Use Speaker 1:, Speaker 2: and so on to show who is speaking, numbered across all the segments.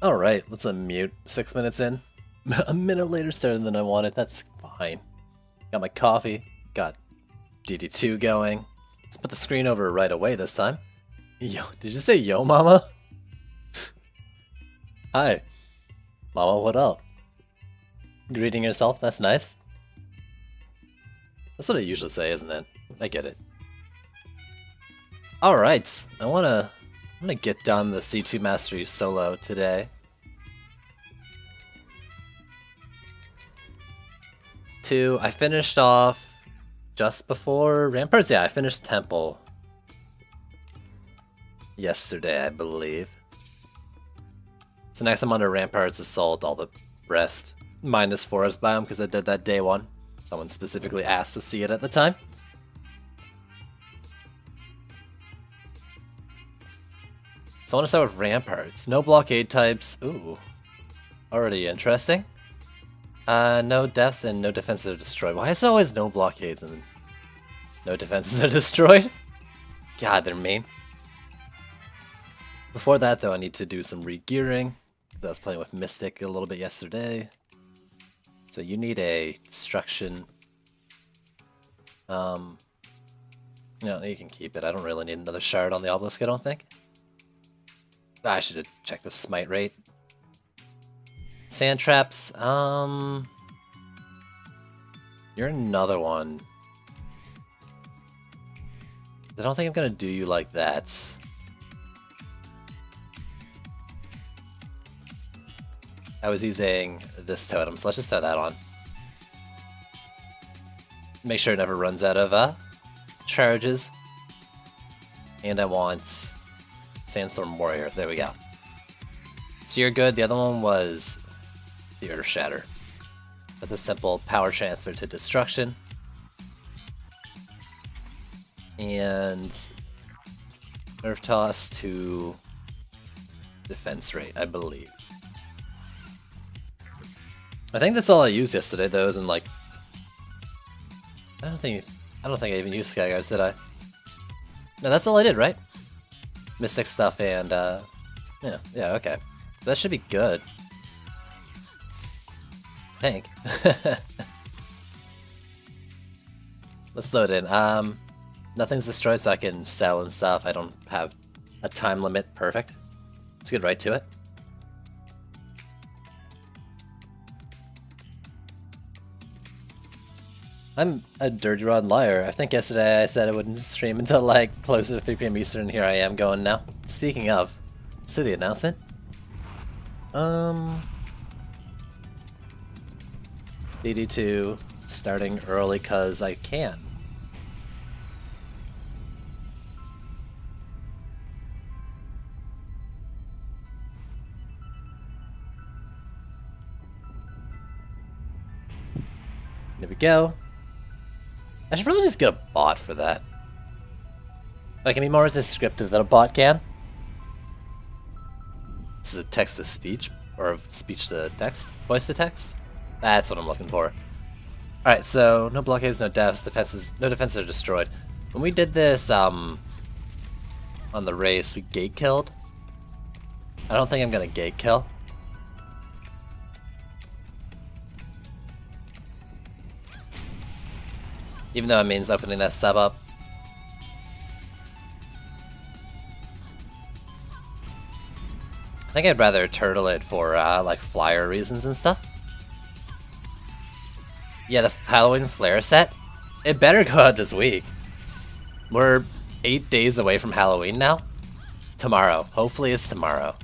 Speaker 1: Alright, let's unmute. 6 minutes in. A minute later started than I wanted. That's fine. Got my coffee. Got DD2 going. Let's put the screen over right away this time. Yo, did you say yo, mama? Hi. Mama, what up? Greeting yourself? That's nice. That's what I usually say, isn't it? I get it. Alright, I'm gonna get done the C2 Mastery solo today. I finished off just before Ramparts. Yeah, I finished Temple yesterday, I believe. So next I'm under Ramparts, Assault, all the rest. Minus Forest Biome because I did that day one. Someone specifically asked to see it at the time. So I want to start with Ramparts. No blockade types. Ooh. Already interesting. No deaths and no defenses are destroyed. Why is it always no blockades and no defenses are destroyed? God, they're mean. Before that, though, I need to do some re-gearing. I was playing with Mystic a little bit yesterday. So you need a destruction. No, you can keep it. I don't really need another shard on the obelisk, I don't think. I should have checked the smite rate. Sand traps, you're another one. I don't think I'm gonna do you like that. I was using this totem, so let's just throw that on. Make sure it never runs out of charges. And I want Sandstorm Warrior. There we go. So you're good. The other one was the Earth Shatter. That's a simple power transfer to destruction. And Earth Toss to defense rate, I believe. I think that's all I used yesterday, though, isn't like I don't think I even used Sky Guards, did I? No, that's all I did, right? Mystic stuff and yeah, okay. That should be good. I think. Let's load in. Nothing's destroyed, so I can sell and stuff. I don't have a time limit. Perfect. Let's get right to it. I'm a dirty rod liar. I think yesterday I said I wouldn't stream until like closer to 3 PM Eastern. Here I am going now. Speaking of, so the announcement. DD2 starting early cause I can. There we go. I should probably just get a bot for that. I can be more descriptive than a bot can. This is a text-to-speech, or a speech-to-text? Voice-to-text? That's what I'm looking for. Alright, so no blockades, no deaths, no defenses are destroyed. When we did this, on the race, we gate killed. I don't think I'm gonna gate kill. Even though it means opening that sub up. I think I'd rather turtle it for like flyer reasons and stuff. Yeah, the Halloween flare set. It better go out this week. We're 8 days away from Halloween now. Tomorrow. Hopefully it's tomorrow.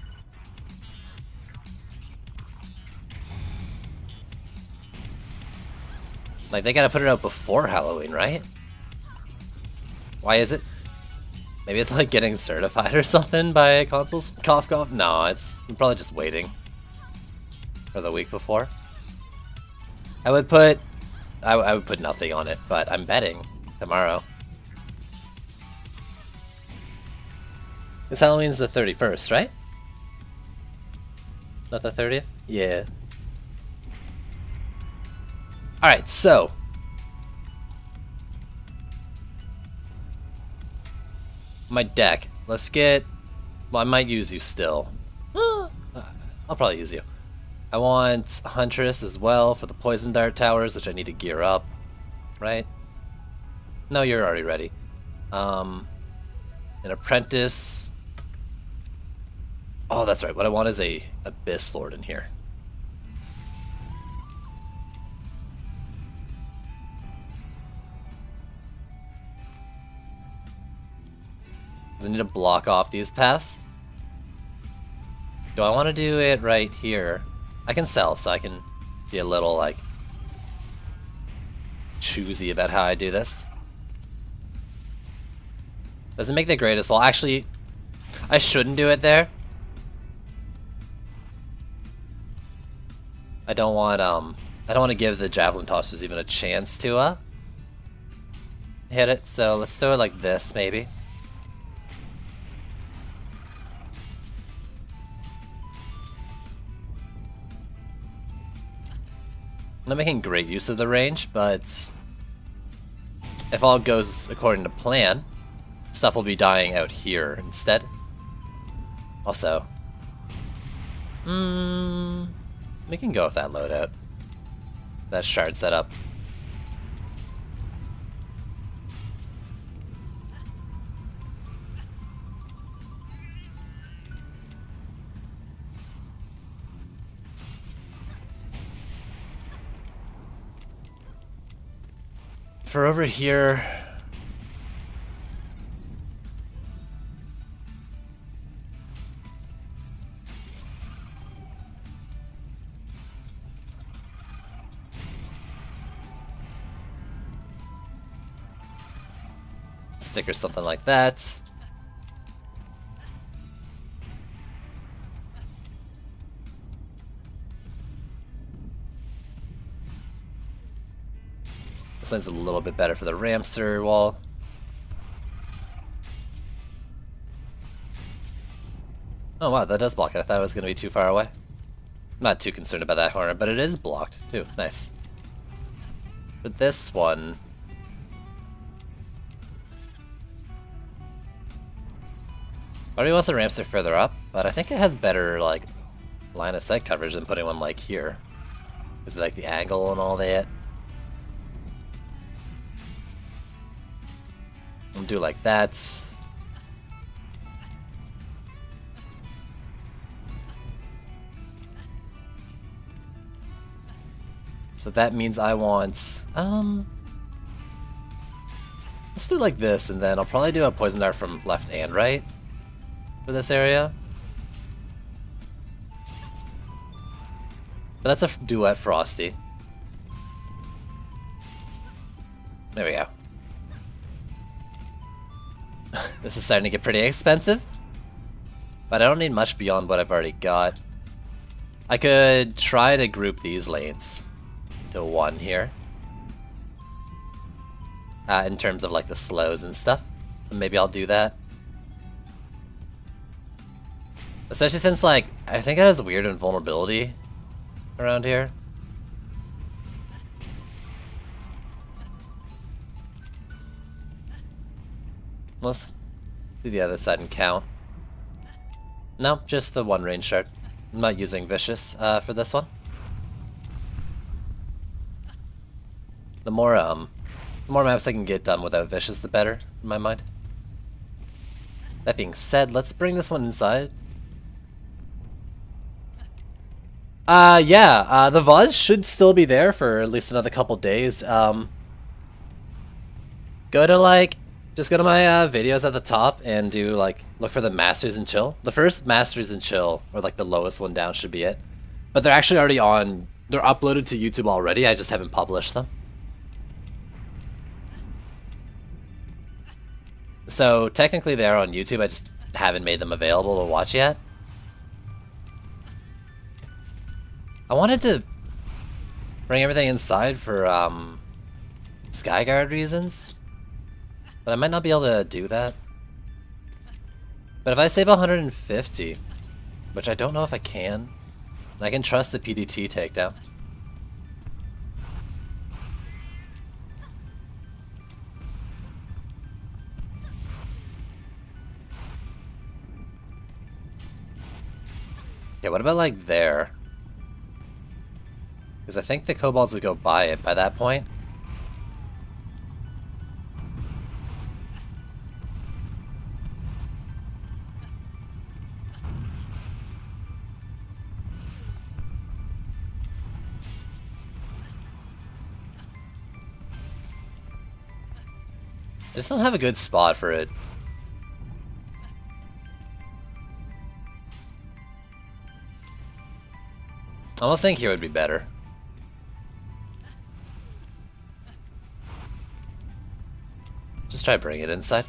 Speaker 1: Like, they gotta put it out before Halloween, right? Why is it? Maybe it's like getting certified or something by consoles? Cough cough? No, I'm probably just waiting for the week before. I would put nothing on it, but I'm betting tomorrow. Because Halloween's the 31st, right? Not the 30th? Yeah. Alright, so my deck. Let's get... Well, I might use you still. I'll I'll probably use you. I want Huntress as well for the Poison Dart towers, which I need to gear up, right? No, you're already ready. An Apprentice. Oh, that's right. What I want is a Abyss Lord in here. Because I need to block off these paths. Do I want to do it right here? I can sell, so I can be a little, like, choosy about how I do this. Doesn't make the greatest. Well, actually, I shouldn't do it there. I don't want to give the Javelin Tossers even a chance to hit it, so let's throw it like this, maybe. I'm not making great use of the range, but if all goes according to plan, stuff will be dying out here instead. Also, we can go with that loadout. That shard setup. For over here, stick or something like that. This line's a little bit better for the Ramster wall. Oh wow, that does block it. I thought it was going to be too far away. I'm not too concerned about that corner, but it is blocked too. Nice. But this one, Already wants the Ramster further up, but I think it has better like line of sight coverage than putting one like here. Is it like the angle and all that? I'll do like that. So that means I want let's do like this, and then I'll probably do a poison dart from left and right for this area. But that's a duet Frosty. There we go. This is starting to get pretty expensive, but I don't need much beyond what I've already got. I could try to group these lanes to one here. In terms of like the slows and stuff. So maybe I'll do that. Especially since like, I think it has weird invulnerability around here. Let's do the other side and count. No, just the one range shard. I'm not using Vicious for this one. The more maps I can get done without Vicious, the better, in my mind. That being said, let's bring this one inside. Yeah, the VODs should still be there for at least another couple days. Go to like, just go to my videos at the top and do like, look for the Masters and Chill. The first Masters and Chill, or like the lowest one down, should be it. But they're actually already on, they're uploaded to YouTube already, I just haven't published them. So technically they're on YouTube, I just haven't made them available to watch yet. I wanted to bring everything inside for Skyguard reasons, but I might not be able to do that. But if I save 150, which I don't know if I can, I can trust the PDT takedown. Okay, what about like there? Because I think the kobolds would go by it by that point. I just don't have a good spot for it. I almost think here would be better. Just try bring it inside.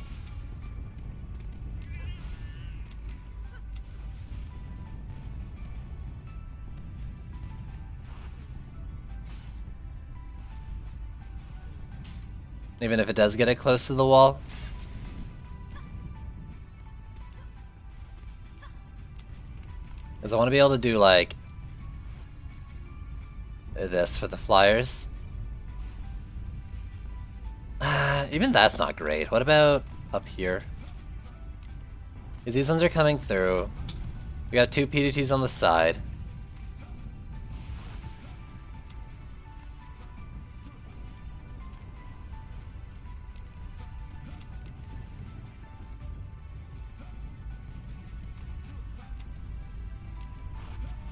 Speaker 1: Even if it does get it close to the wall. Because I want to be able to do like this for the flyers. Even that's not great. What about up here? Because these ones are coming through. We got 2 PDTs on the side.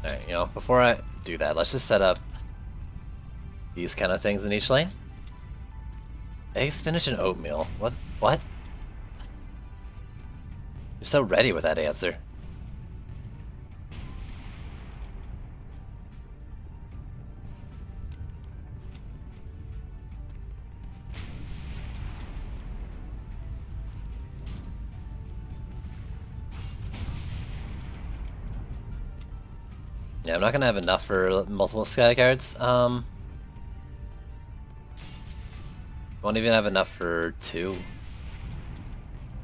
Speaker 1: Alright, you know, before I do that, let's just set up these kind of things in each lane. Egg, spinach, and oatmeal. What? What? You're so ready with that answer. Yeah, I'm not gonna have enough for multiple sky cards. Won't even have enough for 2.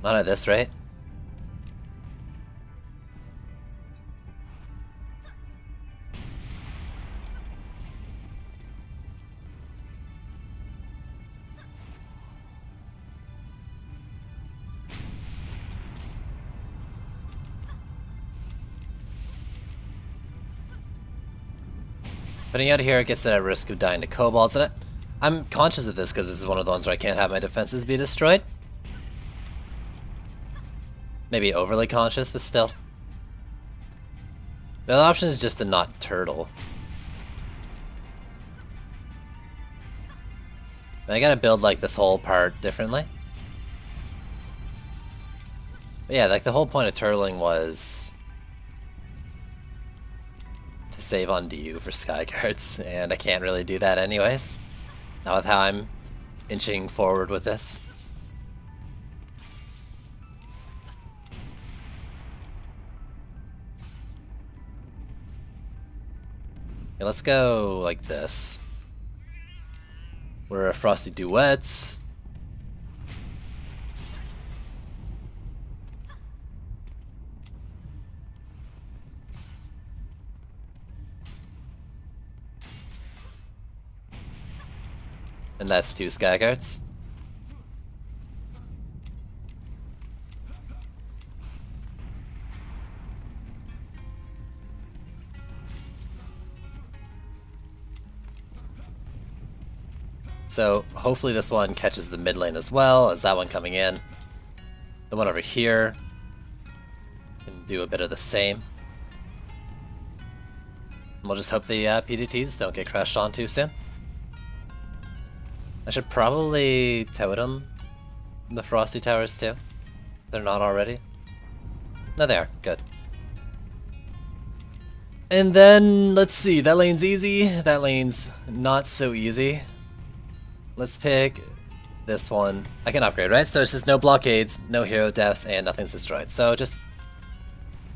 Speaker 1: Not at this rate. Putting out here gets at risk of dying to kobolds, and I'm conscious of this because this is one of the ones where I can't have my defenses be destroyed. Maybe overly conscious, but still. The other option is just to not turtle. And I gotta build like this whole part differently. But yeah, like the whole point of turtling was to save on DU for sky cards, and I can't really do that anyways. Not with how I'm inching forward with this. Okay, let's go like this. We're a Frosty Duets. And that's 2 sky cards. So hopefully this one catches the mid lane as well as that one coming in. The one over here can do a bit of the same. And we'll just hope the PDTs don't get crashed on too soon. I should probably totem the Frosty Towers too. They're not already. No, they are. Good. And then, let's see. That lane's easy. That lane's not so easy. Let's pick this one. I can upgrade, right? So it's just no blockades, no hero deaths, and nothing's destroyed. So just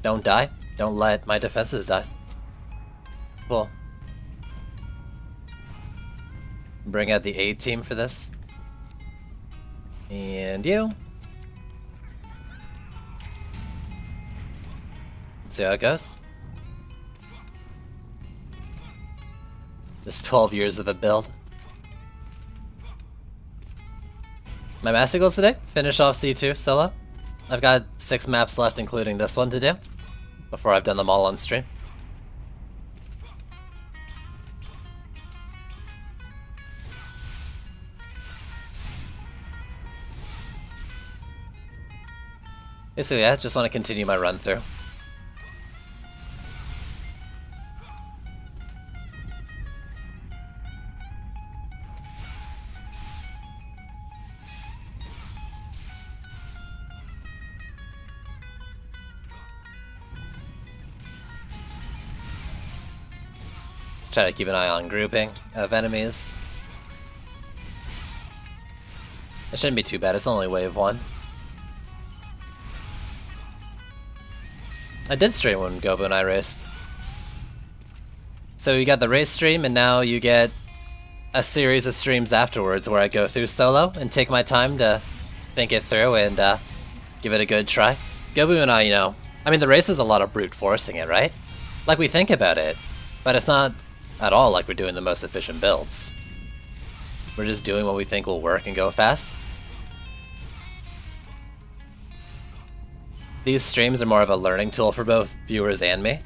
Speaker 1: don't die. Don't let my defenses die. Cool. Bring out the A team for this. And you. Let's see how it goes. This 12 years of a build. My master goals today? Finish off C2 solo. I've got 6 maps left, including this one to do, before I've done them all on stream. Basically, yeah, just want to continue my run through. Try to keep an eye on grouping of enemies. It shouldn't be too bad, it's only wave 1. I did stream when Gobu and I raced. So you got the race stream, and now you get a series of streams afterwards where I go through solo and take my time to think it through and give it a good try. Gobu and I, you know, I mean the race is a lot of brute forcing it, right? Like we think about it, but it's not at all like we're doing the most efficient builds. We're just doing what we think will work and go fast. These streams are more of a learning tool for both viewers and me.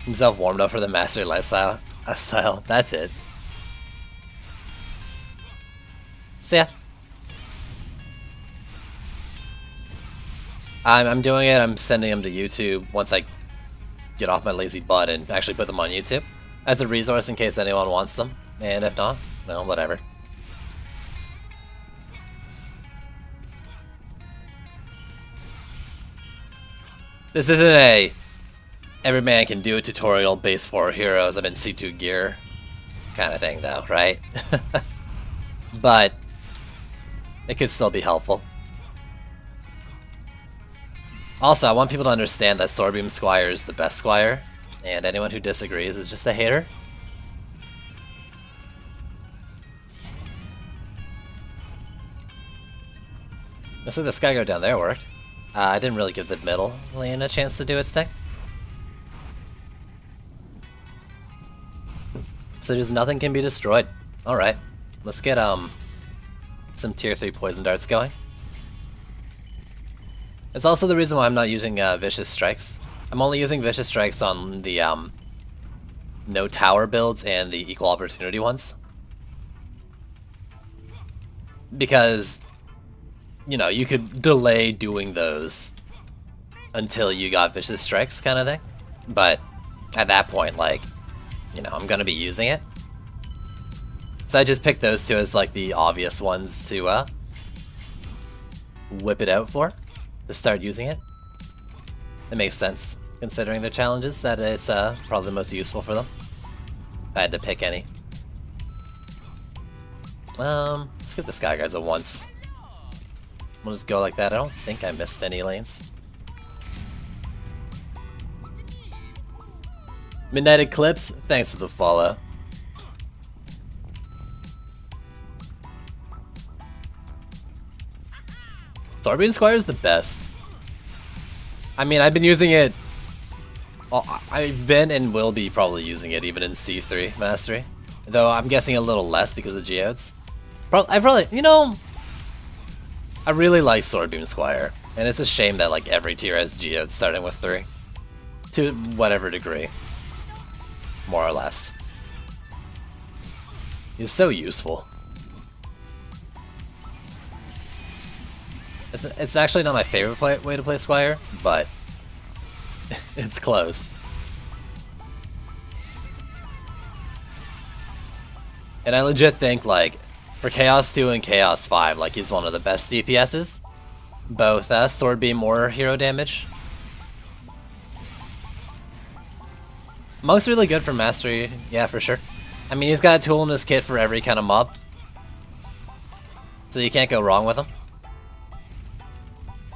Speaker 1: Himself warmed up for the master lifestyle. That's it. So yeah. I'm doing it, I'm sending them to YouTube once I get off my lazy butt and actually put them on YouTube as a resource in case anyone wants them, and if not, no, whatever. This isn't a every man can do a tutorial base 4 heroes I'm in C2 gear kind of thing though, right? But it could still be helpful. Also, I want people to understand that Swordbeam Squire is the best Squire, and anyone who disagrees is just a hater. Looks like the Skygo down there worked. I didn't really give the middle lane a chance to do its thing. So just nothing can be destroyed. Alright, let's get some tier 3 poison darts going. It's also the reason why I'm not using Vicious Strikes. I'm only using Vicious Strikes on the no tower builds and the equal opportunity ones. Because, you know, you could delay doing those until you got Vicious Strikes kind of thing. But at that point, like, you know, I'm going to be using it. So I just picked those two as like the obvious ones to whip it out for. To start using it. It makes sense, considering the challenges, that it's probably the most useful for them. If I had to pick any. Let's give the Sky Guards a once. We'll just go like that. I don't think I missed any lanes. Midnight Eclipse, thanks for the follow. Swordbeam Squire is the best. I mean, I've been using it. Well, I've been and will be probably using it even in C3 Mastery. Though I'm guessing a little less because of Geodes. I probably, you know, I really like Swordbeam Squire. And it's a shame that like every tier has Geodes starting with 3. To whatever degree. More or less. He's so useful. It's actually not my favorite way to play Squire, but it's close. And I legit think, like, for Chaos 2 and Chaos 5, like, he's one of the best DPSs. Both Sword Beam or hero damage. Monk's really good for Mastery, yeah, for sure. I mean, he's got a tool in his kit for every kind of mob. So you can't go wrong with him.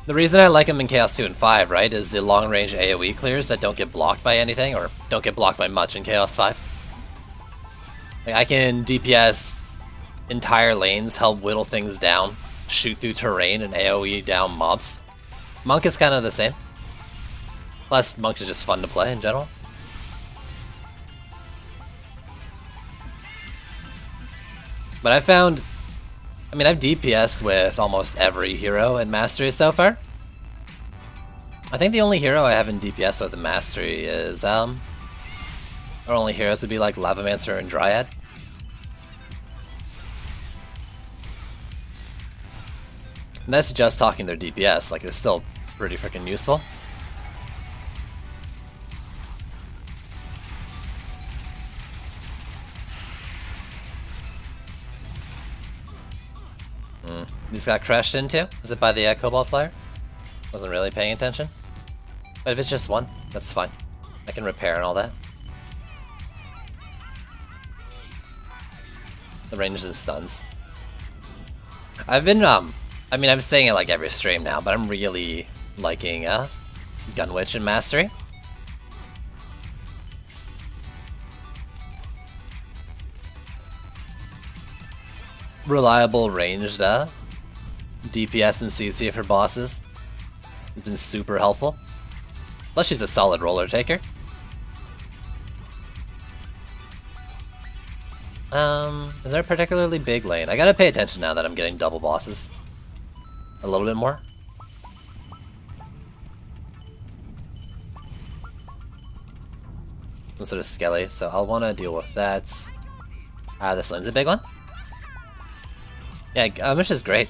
Speaker 1: The reason I like him in Chaos 2 and 5, right, is the long-range AoE clears that don't get blocked by anything, or don't get blocked by much in Chaos 5. Like, I can DPS entire lanes, help whittle things down, shoot through terrain, and AoE down mobs. Monk is kind of the same. Plus, Monk is just fun to play in general. But I found... I mean, I've DPS'd with almost every hero in Mastery so far. I think the only hero I haven't DPS'd with in Mastery is, our only heroes would be like Lavamancer and Dryad. And that's just talking their DPS, like it's still pretty freaking useful. These got crashed into? Was it by the Cobalt Flyer? Wasn't really paying attention. But if it's just one, that's fine. I can repair and all that. The ranges and stuns. I've been, I mean, I'm saying it like every stream now, but I'm really liking Gunwitch and Mastery. Reliable ranged DPS and CC for bosses has been super helpful. Plus she's a solid roller taker. Is there a particularly big lane? I gotta pay attention now that I'm getting double bosses. A little bit more. Some sort of skelly, so I'll want to deal with that. This lane's a big one. Yeah, Amish is great.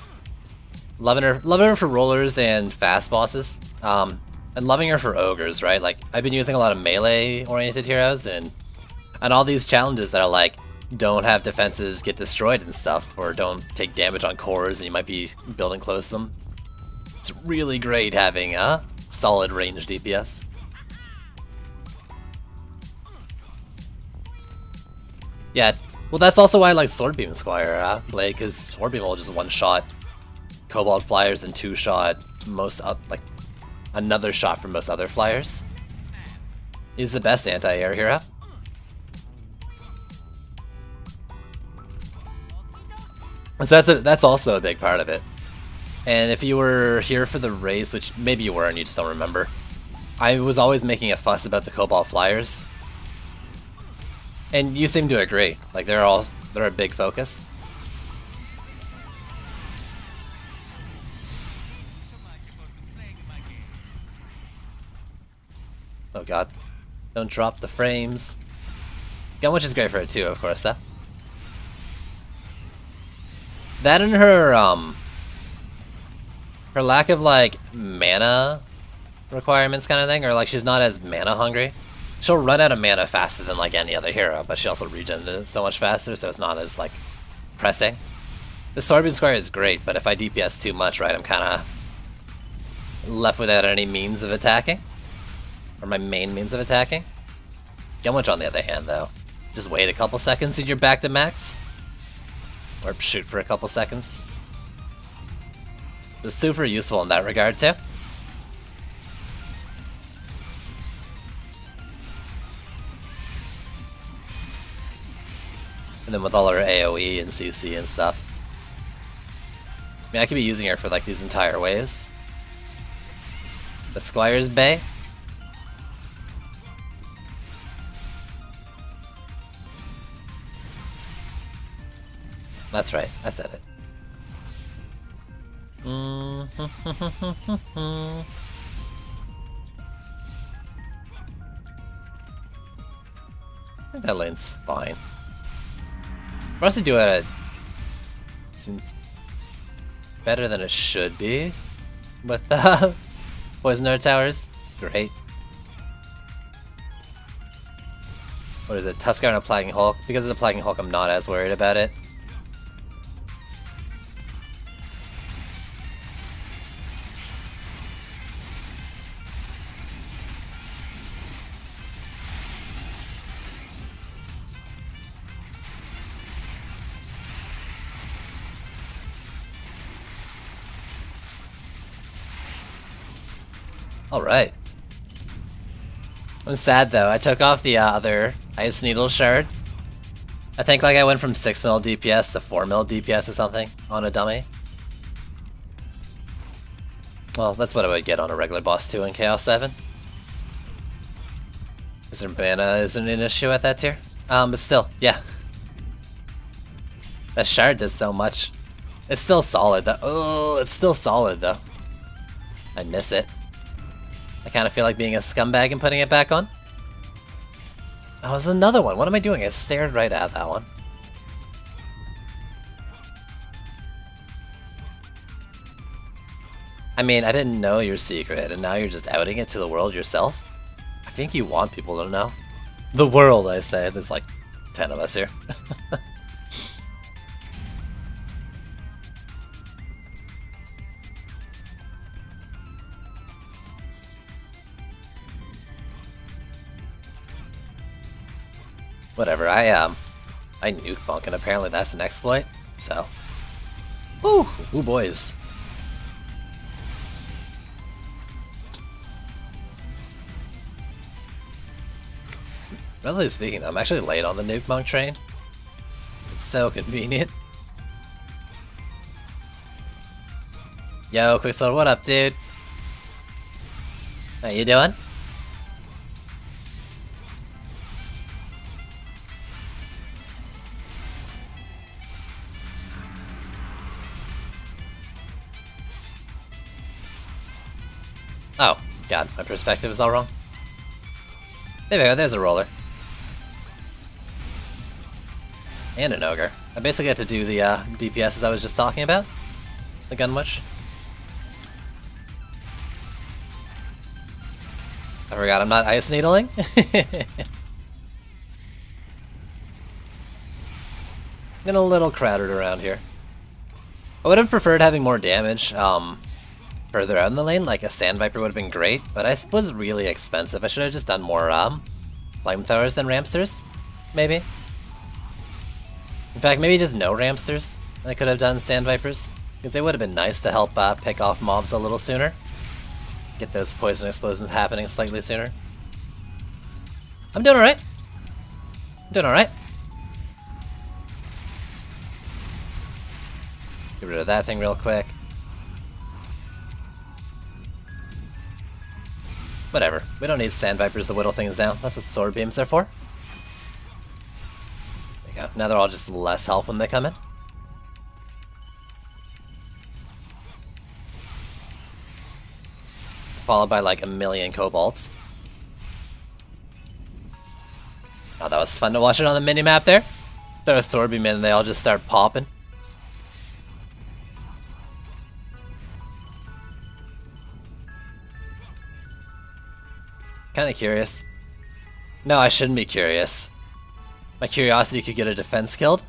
Speaker 1: Loving her for rollers and fast bosses. And loving her for ogres, right? Like, I've been using a lot of melee-oriented heroes, and all these challenges that are like, don't have defenses get destroyed and stuff, or don't take damage on cores and you might be building close to them. It's really great having a solid range DPS. Yeah, well that's also why I like Swordbeam Squire Blade, because Swordbeam will just one-shot Cobalt Flyers and two-shot most, like, another shot from most other flyers. He's the best anti-air hero. So that's also a big part of it. And if you were here for the race, which maybe you were and you just don't remember, I was always making a fuss about the Cobalt Flyers. And you seem to agree. Like they're a big focus. Oh god. Don't drop the frames. Gunwitch is great for it too, of course, though. That and her lack of like mana requirements kind of thing, or like she's not as mana hungry. She'll run out of mana faster than like any other hero, but she also regens so much faster, so it's not as like pressing. The Swordbeam Squire is great, but if I DPS too much, right, I'm kind of left without any means of attacking, or my main means of attacking. Gunwitch on the other hand, though, just wait a couple seconds and you're back to max. Or shoot for a couple seconds. It's super useful in that regard too. And then with all her AoE and CC and stuff. I mean, I could be using her for like these entire waves. The Squire's Bay. That's right, I said it. I think that lane's fine. For us to do it, seems better than it should be with the Poisoner Towers. It's great. What is it? Tuskar and a Plaguing Hulk? Because of the Plaguing Hulk, I'm not as worried about it. Alright. I'm sad though, I took off the other Ice Needle Shard. I think like I went from 6 mil DPS to 4 mil DPS or something on a dummy. Well, that's what I would get on a regular boss 2 in Chaos 7. Is there mana isn't an issue at that tier? But still, yeah. That shard does so much. It's still solid though. Oh, it's still solid though. I miss it. I kind of feel like being a scumbag and putting it back on. Oh, there's another one. What am I doing? I stared right at that one. I mean, I didn't know your secret, and now you're just outing it to the world yourself? I think you want people to know. The world, I say. There's like 10 of us here. Whatever, I nuke Funk, and apparently that's an exploit, so... Ooh, boys. Relatively speaking, though, I'm actually late on the nuke monk train. It's so convenient. Yo, Quicksword, what up, dude? How you doing? Oh, god, my perspective is all wrong. There we go, there's a roller. And an ogre. I basically get to do the DPS I was just talking about. The gun witch. I forgot I'm not ice needling. Getting a little crowded around here. I would have preferred having more damage further out in the lane, like a Sand Viper would have been great, but I was really expensive. I should have just done more flamethrowers than Ramsters, maybe. In fact, maybe just no Ramsters. I could have done Sand Vipers, because they would have been nice to help pick off mobs a little sooner. Get those poison explosions happening slightly sooner. I'm doing alright. I'm doing alright. Get rid of that thing real quick. Whatever. We don't need Sand Vipers to whittle things down. That's what sword beams are for. There you go. Now they're all just less health when they come in. Followed by like a million kobolds. Oh, that was fun to watch it on the minimap there. Throw a sword beam in and they all just start popping. Kinda curious. No, I shouldn't be curious. My curiosity could get a defense killed.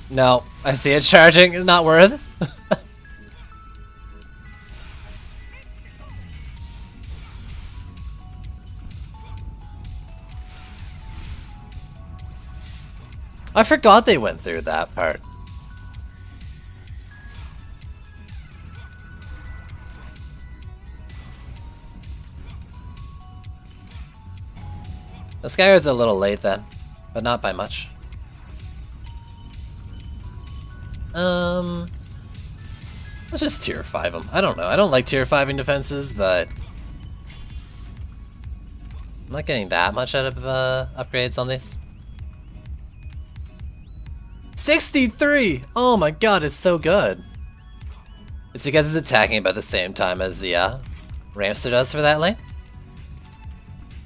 Speaker 1: No, I see it charging. It's not worth. I forgot they went through that part. The Skyward's a little late then, but not by much. Let's just tier 5 them. I don't know. I don't like tier 5ing defenses, but I'm not getting that much out of upgrades on these. 63! Oh my god, it's so good. It's because it's attacking about the same time as the Ramster does for that lane.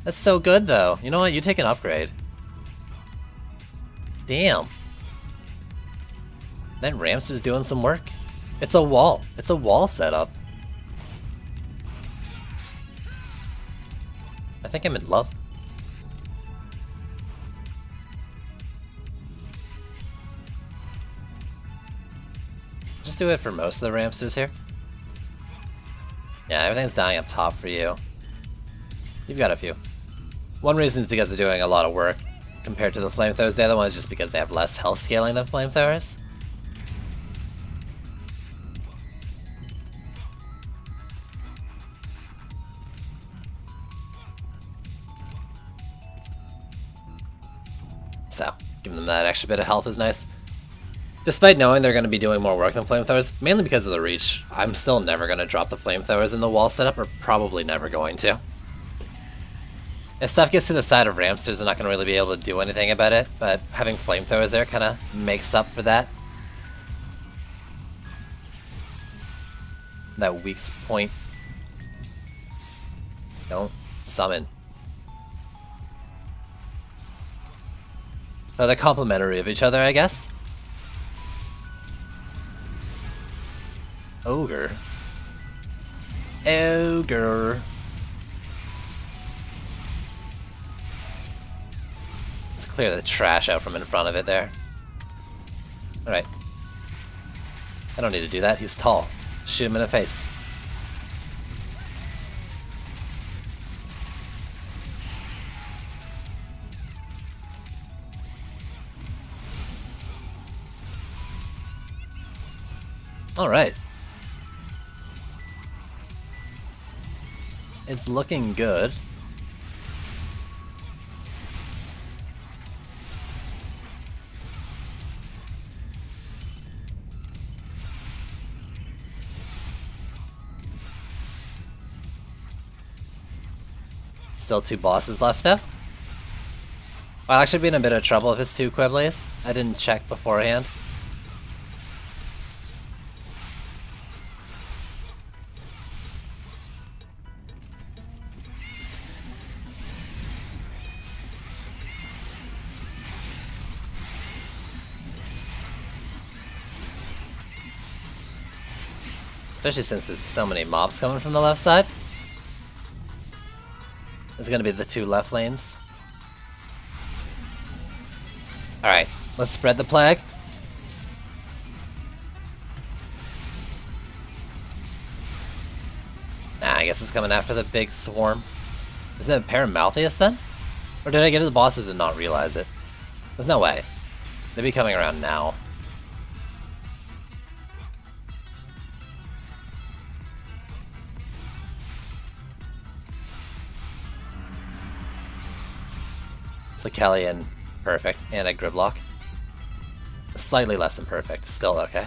Speaker 1: That's so good though. You know what? You take an upgrade. Damn. That Ramster's doing some work. It's a wall. It's a wall setup. I think I'm in love. Just do it for most of the Ramsters here. Yeah, everything's dying up top for you. You've got a few. One reason is because they're doing a lot of work compared to the flamethrowers. The other one is just because they have less health scaling than flamethrowers. So, giving them that extra bit of health is nice. Despite knowing they're going to be doing more work than flamethrowers, mainly because of the reach, I'm still never going to drop the flamethrowers in the wall setup, or probably never going to. If stuff gets to the side of Ramsters, they're not going to really be able to do anything about it, but having flamethrowers there kind of makes up for that. That weak point. Don't summon. So they're complementary of each other, I guess. Ogre. Ogre. Let's clear the trash out from in front of it there. Alright. I don't need to do that, he's tall. Shoot him in the face. Alright. It's looking good. Still 2 bosses left though. I'll actually be in a bit of trouble if it's 2 Quibbles. I didn't check beforehand. Especially since there's so many mobs coming from the left side. There's gonna be the 2 left lanes. Alright, let's spread the plague. Nah, I guess it's coming after the big swarm. Is it Paramaltheus then? Or did I get to the bosses and not realize it? There's no way. They'd be coming around now. It's a Kellyan perfect and a Gridlock. Slightly less than perfect, still okay.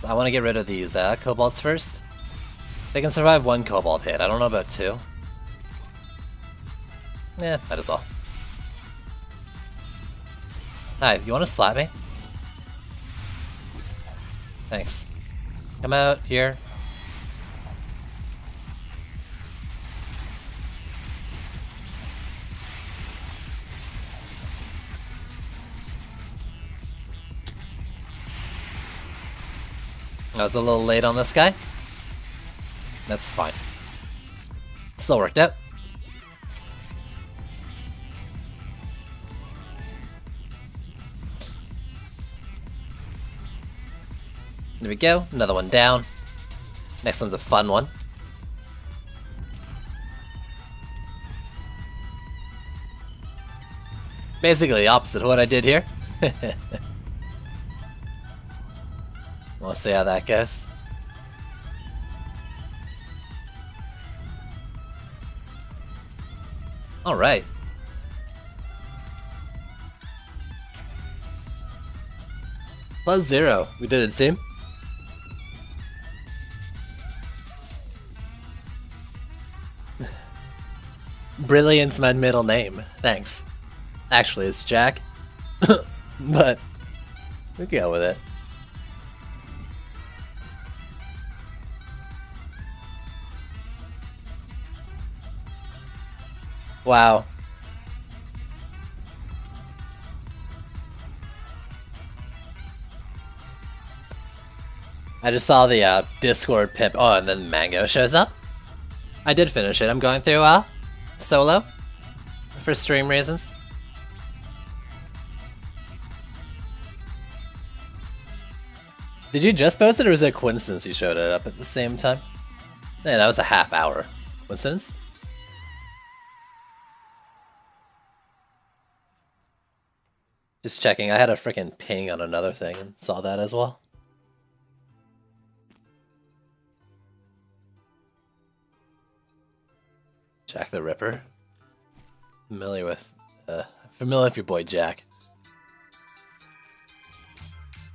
Speaker 1: I want to get rid of these kobolds first. They can survive 1 kobold hit, I don't know about 2. Eh, might as well. Hi, you want to slap me? Thanks. Come out here. I was a little late on this guy. That's fine. Still worked out. There we go, another one down. Next one's a fun one. Basically the opposite of what I did here. We'll see how that goes. Alright. +0. We did it, team. Brilliant's my middle name. Thanks. Actually, it's Jack. But we can go with it. Wow. I just saw the Discord pip. Oh, and then Mango shows up. I did finish it. I'm going through solo for stream reasons. Did you just post it, or was it a coincidence you showed it up at the same time? Yeah, that was a half hour. Coincidence? Just checking. I had a freaking ping on another thing and saw that as well. Jack the Ripper. Familiar with your boy Jack.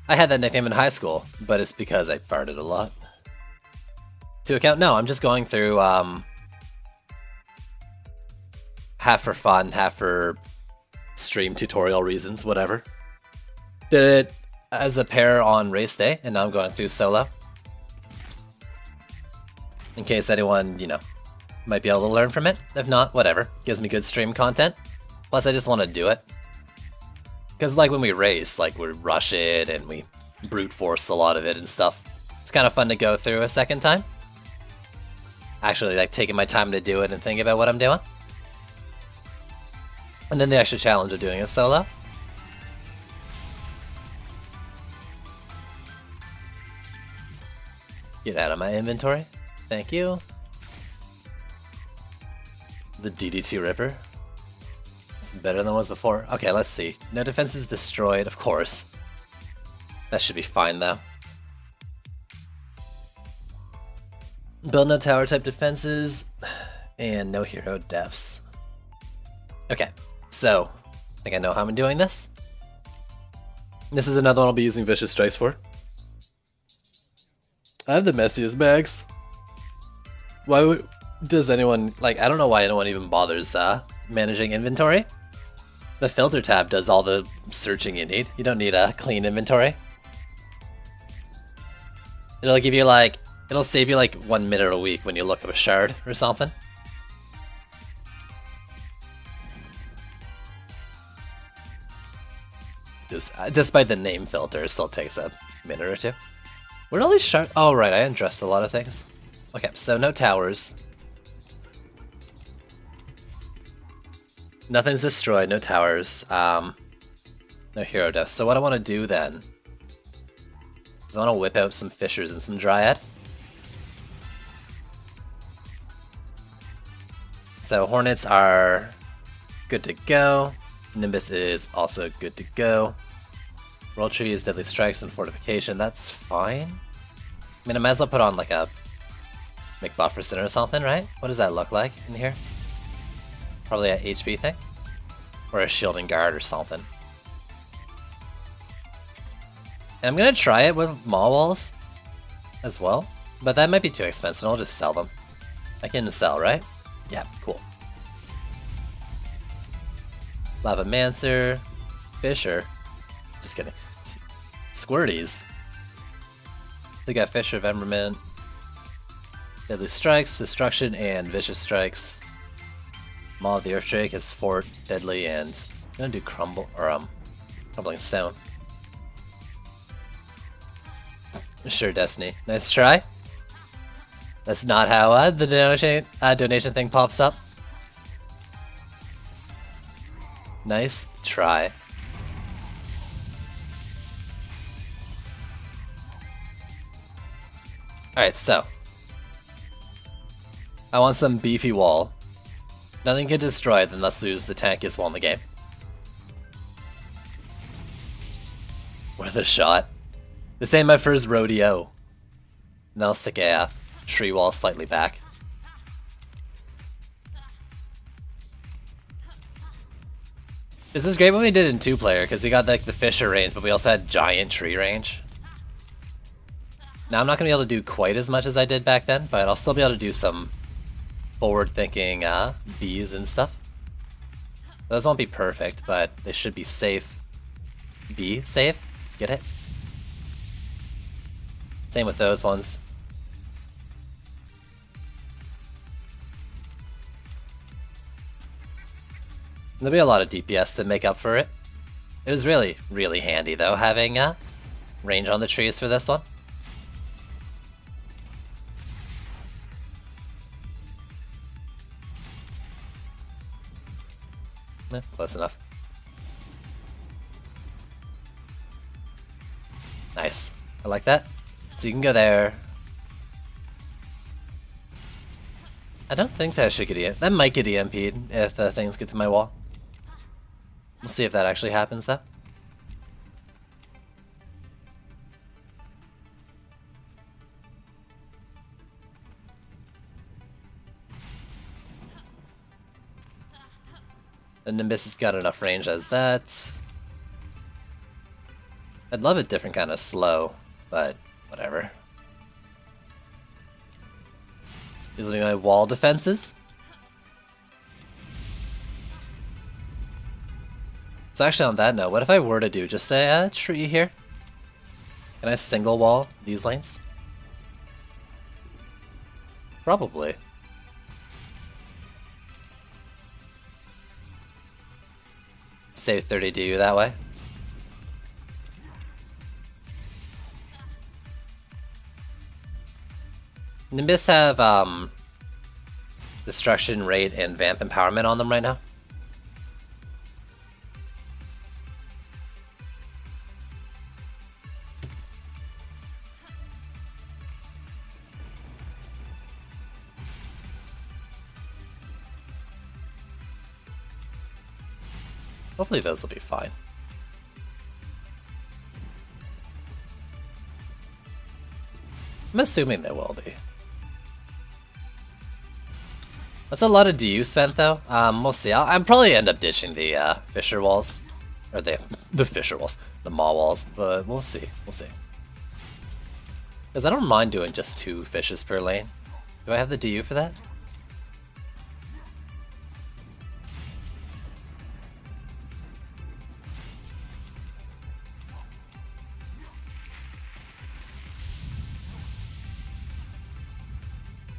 Speaker 1: I had that nickname in high school, but it's because I farted a lot. To account? No, I'm just going through half for fun, half for stream tutorial reasons, whatever. Did it as a pair on race day, and now I'm going through solo. In case anyone, you know, might be able to learn from it. If not, whatever. Gives me good stream content. Plus, I just want to do it. Because, like, when we race, like, we rush it, and we brute force a lot of it and stuff. It's kind of fun to go through a second time. Actually, like, taking my time to do it and think about what I'm doing. And then the extra challenge of doing it solo. Get out of my inventory. Thank you. The DD2 Ripper. It's better than it was before. Okay, let's see. No defenses destroyed, of course. That should be fine, though. Build no tower type defenses, and no hero deaths. Okay, so, I think I know how I'm doing this. This is another one I'll be using Vicious Strikes for. I have the messiest bags. Why does anyone, like, I don't know why anyone even bothers managing inventory. The filter tab does all the searching you need. You don't need a clean inventory. It'll give you like, it'll save you like 1 minute a week when you look up a shard or something. Despite the name filter, it still takes a minute or two. Where'd all these shards? Oh right, I undressed a lot of things. Okay, so no towers. Nothing's destroyed, no towers, no hero deaths. So what I want to do then is I want to whip out some fishers and some dryad. So hornets are good to go. Nimbus is also good to go. World Tree is deadly strikes and fortification. That's fine. I mean, I might as well put on like a McBufferson or something, right? What does that look like in here? Probably a HP thing? Or a shield and guard or something. And I'm gonna try it with Maw Walls as well, but that might be too expensive. I'll just sell them. I can sell, right? Yeah, cool. Lava Mancer, Fisher. Just kidding. Squirties. They got Fisher of Emberman, Deadly Strikes, Destruction, and Vicious Strikes. Maw of the Earthdrake is Fort, Deadly, and I'm gonna do Crumble or Crumbling Stone. Sure, Destiny. Nice try. That's not how the donation thing pops up. Nice try. Alright, so. I want some beefy wall. Nothing can destroy it, then let's lose the tankiest wall in the game. Worth a shot. This ain't my first rodeo. And I'll stick a tree wall slightly back. This is great when we did in 2-player, because we got like the Fisher range, but we also had giant tree range. Now I'm not going to be able to do quite as much as I did back then, but I'll still be able to do some forward-thinking bees and stuff. Those won't be perfect, but they should be safe. Be safe? Get it? Same with those ones. There'll be a lot of DPS to make up for it. It was really, really handy though, having range on the trees for this one. Close enough. Nice. I like that. So you can go there. I don't think that should get EMP'd. That might get EMP'd if the things get to my wall. We'll see if that actually happens though. The Nimbus has got enough range as that. I'd love a different kind of slow, but whatever. These will be my wall defenses. So actually on that note, what if I were to do just a tree here? Can I single wall these lanes? Probably. Save 30 DU that way. Nimbus have destruction rate and vamp empowerment on them right now. Hopefully those will be fine. I'm assuming they will be. That's a lot of DU spent though. We'll see. I'll probably end up ditching the Fissure Walls. Or the Fissure Walls. The Maw Walls. But we'll see. We'll see. Because I don't mind doing just 2 fishes per lane. Do I have the DU for that?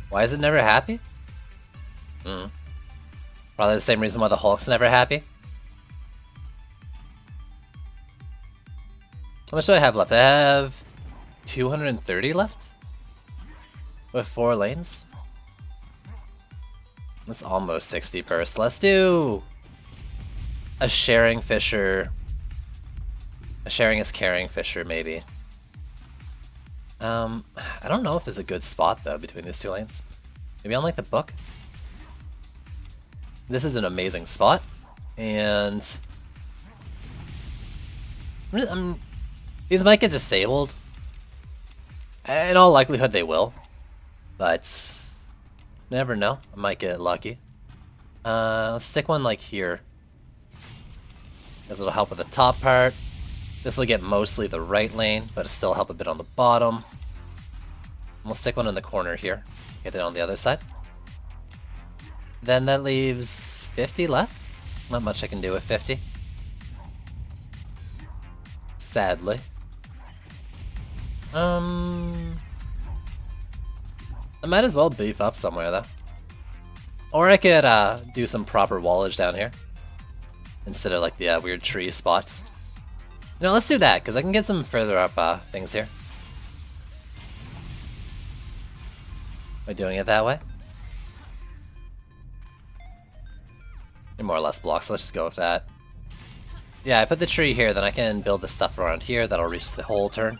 Speaker 1: Why is it never happy? Probably the same reason why the Hulk's never happy. How much do I have left? I have 230 left? With 4 lanes? That's almost 60 per. So let's do a sharing Fissure. A sharing is carrying Fissure, maybe. I don't know if there's a good spot though between these 2 lanes. Maybe on like the book. This is an amazing spot, and these might get disabled. In all likelihood, they will, but never know. I might get lucky. Let's stick one like here, because it'll help with the top part. This will get mostly the right lane, but it'll still help a bit on the bottom. And we'll stick one in the corner here. Get it on the other side. Then that leaves 50 left. Not much I can do with 50. Sadly. I might as well beef up somewhere though. Or I could do some proper wallage down here. Instead of like the weird tree spots. You know, let's do that, because I can get some further up things here. Am I doing it that way? And more or less blocks, so let's just go with that. Yeah, I put the tree here, then I can build the stuff around here that'll reach the whole turn.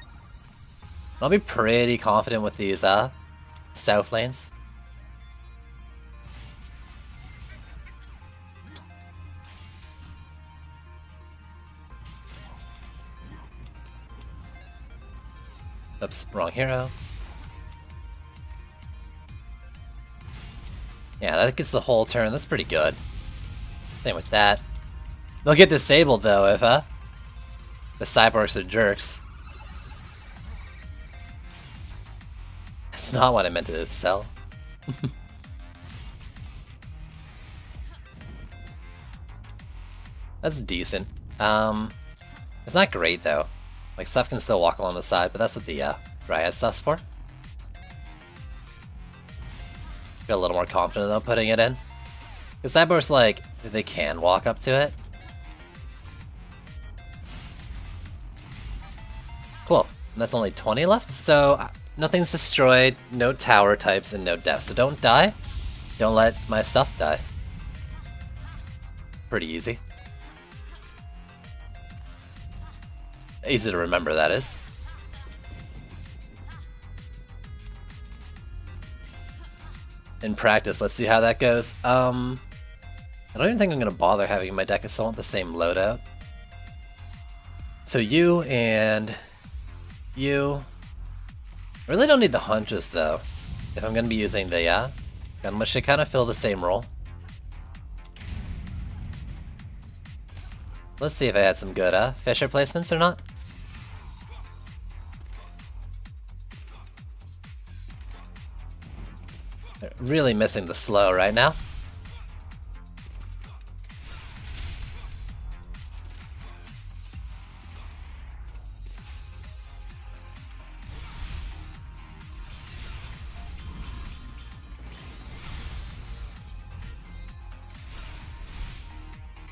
Speaker 1: I'll be pretty confident with these south lanes. Oops, wrong hero. Yeah, that gets the whole turn. That's pretty good. Same with that. They'll get disabled though if the cyborgs are jerks. That's not what I meant to sell. That's decent. It's not great though. Like, stuff can still walk along the side, but that's what the Dryad stuff's for. Feel a little more confident about putting it in. Because cyborgs, like, they can walk up to it. Cool. And that's only 20 left, so nothing's destroyed, no tower types, and no deaths. So don't die. Don't let my stuff die. Pretty easy. Easy to remember, that is. In practice, let's see how that goes. I don't even think I'm going to bother having my deck. I still want the same loadout. So you and you. I really don't need the Huntress though. If I'm going to be using the gun, which should kind of fill the same role. Let's see if I had some good Fissure placements or not. They're really missing the slow right now.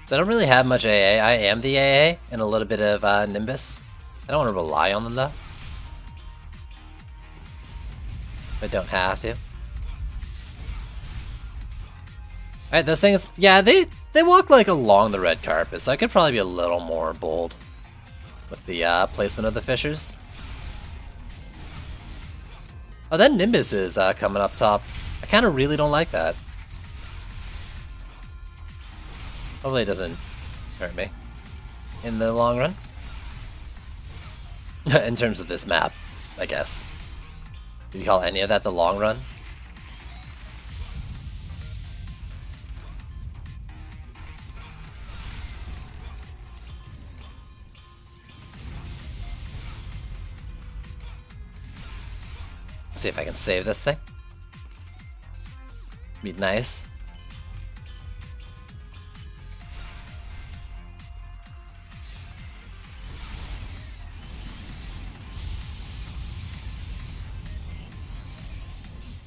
Speaker 1: So I don't really have much AA. I am the AA and a little bit of Nimbus. I don't want to rely on them though. I don't have to. Alright, those things, yeah, they walk like along the red carpet, so I could probably be a little more bold with the placement of the fissures. Oh, that Nimbus is coming up top. I kind of really don't like that. Hopefully it doesn't hurt me in the long run. In terms of this map, I guess. Do you call any of that the long run? See if I can save this thing. Be nice.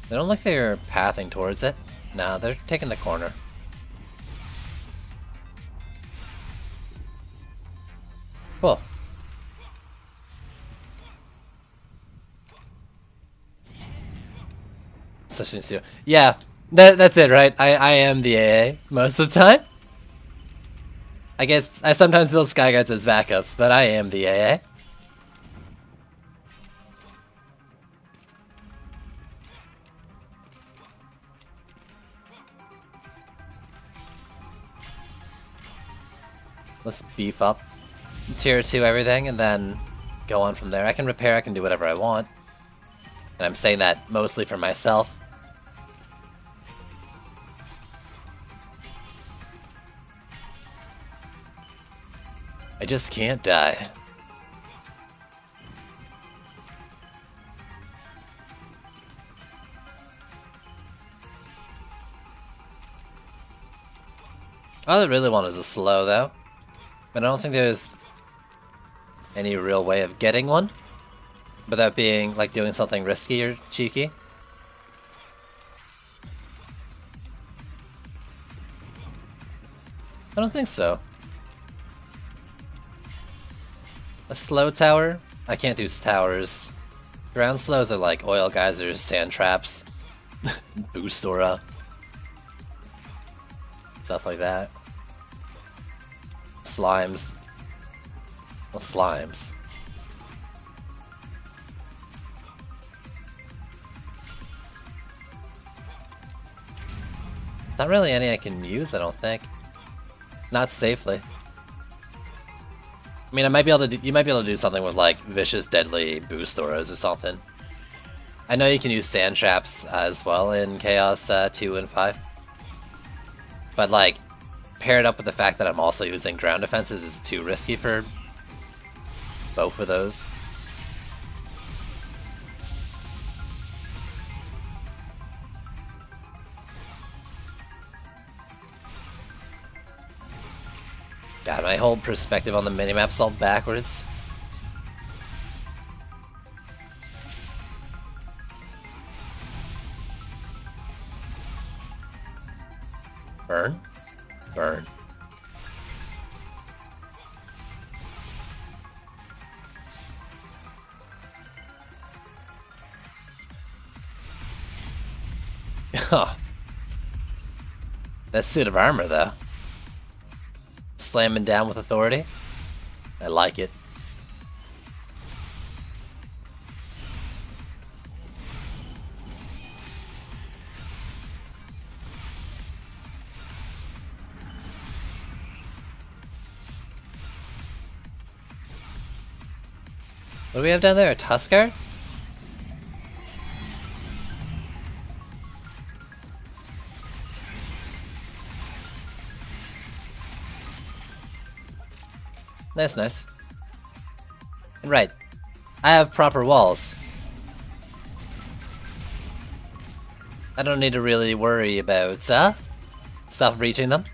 Speaker 1: They don't look like they're pathing towards it. No, they're taking the corner. Cool. Yeah, that's it, right? I am the AA most of the time. I guess I sometimes build Skyguards as backups, but I am the AA. Let's beef up tier 2 everything and then go on from there. I can repair, I can do whatever I want. And I'm saying that mostly for myself. I just can't die. All I really want is a slow though. But I don't think there's any real way of getting one without being like doing something risky or cheeky. I don't think so. A slow tower? I can't do towers. Ground slows are like oil geysers, sand traps, boost aura, stuff like that. Slimes. Well, slimes. Not really any I can use, I don't think. Not safely. I mean, I might be able to. You might be able to do something with like vicious, deadly boost auras or something. I know you can use sand traps as well in Chaos 2 and 5, but like paired up with the fact that I'm also using ground defenses is too risky for both of those. God, my whole perspective on the minimap's all backwards. Burn? Burn. Huh. That suit of armor, though. Slamming down with authority. I like it. What do we have down there? A Tuskar? That's nice. And right, I have proper walls. I don't need to really worry about stuff reaching them.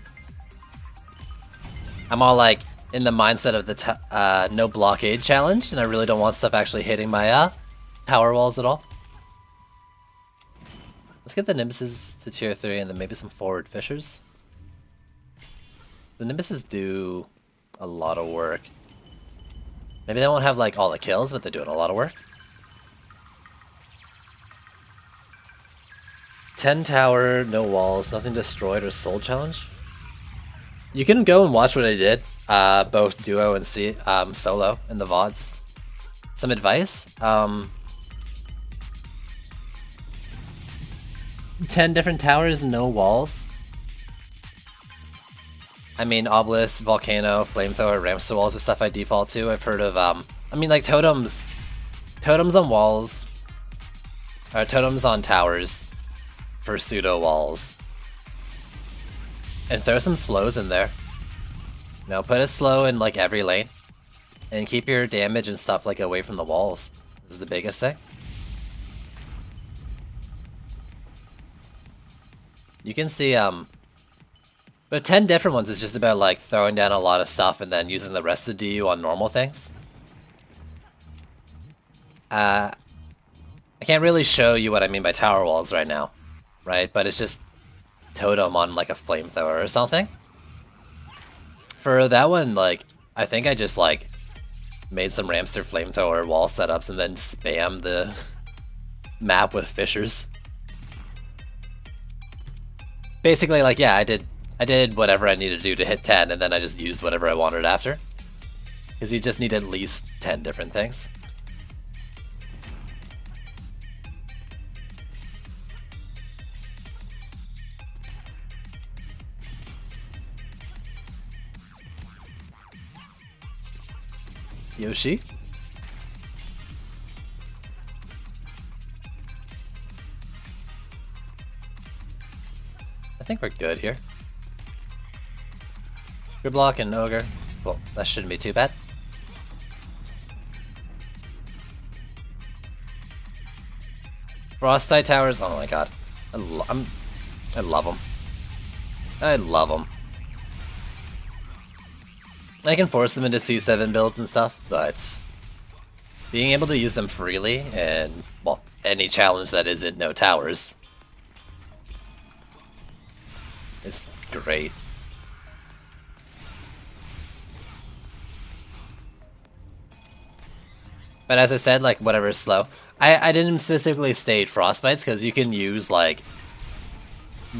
Speaker 1: I'm all like in the mindset of the no blockade challenge, and I really don't want stuff actually hitting my tower walls at all. Let's get the Nimbuses to tier 3 and then maybe some forward fissures. The Nimbuses do a lot of work. Maybe they won't have like all the kills, but they're doing a lot of work. 10 tower, no walls, nothing destroyed or sold challenge. You can go and watch what I did, both duo and solo in the VODs. Some advice. 10 different towers, no walls. I mean, Obelisk, Volcano, Flamethrower, Ramps to walls are stuff I default to. I've heard of, I mean, like totems. Totems on walls, or totems on towers for pseudo walls. And throw some slows in there. You know, put a slow in like every lane. And keep your damage and stuff like away from the walls. This is the biggest thing. You can see, but 10 different ones is just about like throwing down a lot of stuff and then using the rest of the DU on normal things. I can't really show you what I mean by tower walls right now, right? But it's just totem on like a flamethrower or something. For that one, like, I think I just like made some Ramster flamethrower wall setups and then spam the map with fissures. Basically, like, yeah, I did whatever I needed to do to hit 10, and then I just used whatever I wanted after. Because you just need at least 10 different things. Yoshi? I think we're good here. Gridlock and Ogre. Well, that shouldn't be too bad. Frostite Towers, oh my god. I love them. I love them. I can force them into C7 builds and stuff, but being able to use them freely and, well, any challenge that isn't no towers, it's great. But as I said, like, whatever is slow. I didn't specifically state Frostbites, because you can use, like,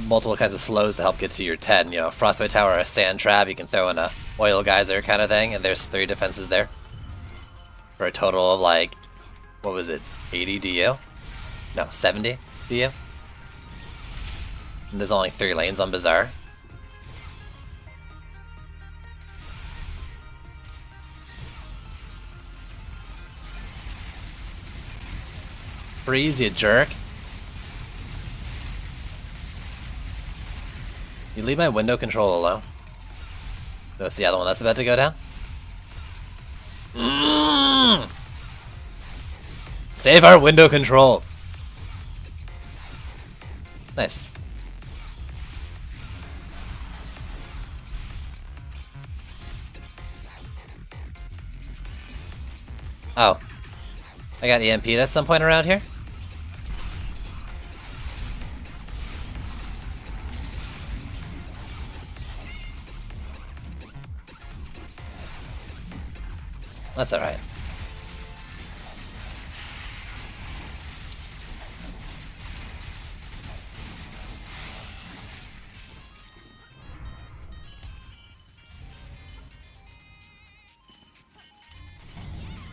Speaker 1: multiple kinds of slows to help get to your 10. You know, Frostbite Tower, a Sand Trap, you can throw in a Oil Geyser kind of thing, and there's 3 defenses there. For a total of, like, what was it, 80 DU? No, 70 DU? And there's only 3 lanes on Bazaar. Freeze, you jerk. You leave my window control alone. Go see the other one that's about to go down. Save our window control. Nice. Oh. I got EMP'd at some point around here. That's alright.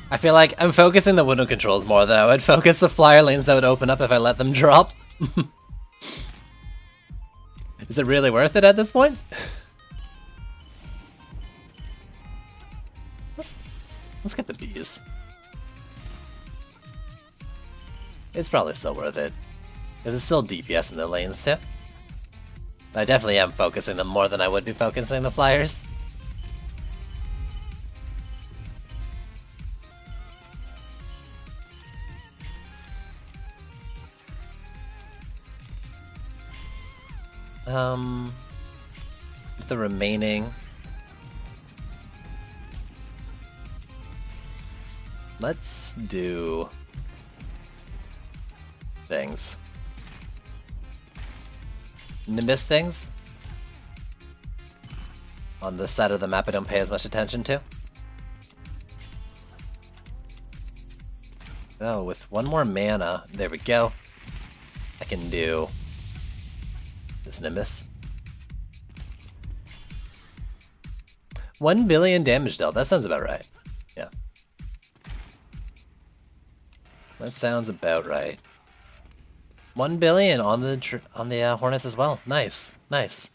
Speaker 1: I feel like I'm focusing the window controls more than I would focus the flyer lanes that would open up if I let them drop. Is it really worth it at this point? Let's get the bees. It's probably still worth it. Because it's still DPS in the lanes too. But I definitely am focusing them more than I would be focusing the flyers. The remaining... Let's do... things. Nimbus things. On this side of the map I don't pay as much attention to. Oh, with one more mana, there we go. I can do this Nimbus. 1 billion damage dealt. That sounds about right. Yeah. That sounds about right. 1 billion on the Hornets as well. Nice, nice.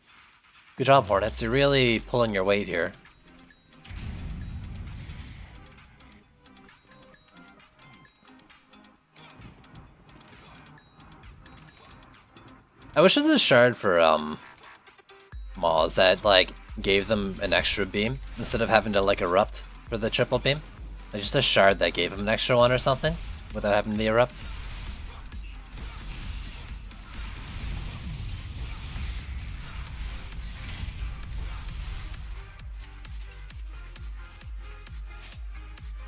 Speaker 1: Good job, Hornets. You're really pulling your weight here. I wish there was a shard for Maws that like gave them an extra beam instead of having to like erupt for the triple beam. Like just a shard that gave him an extra one or something without having to erupt.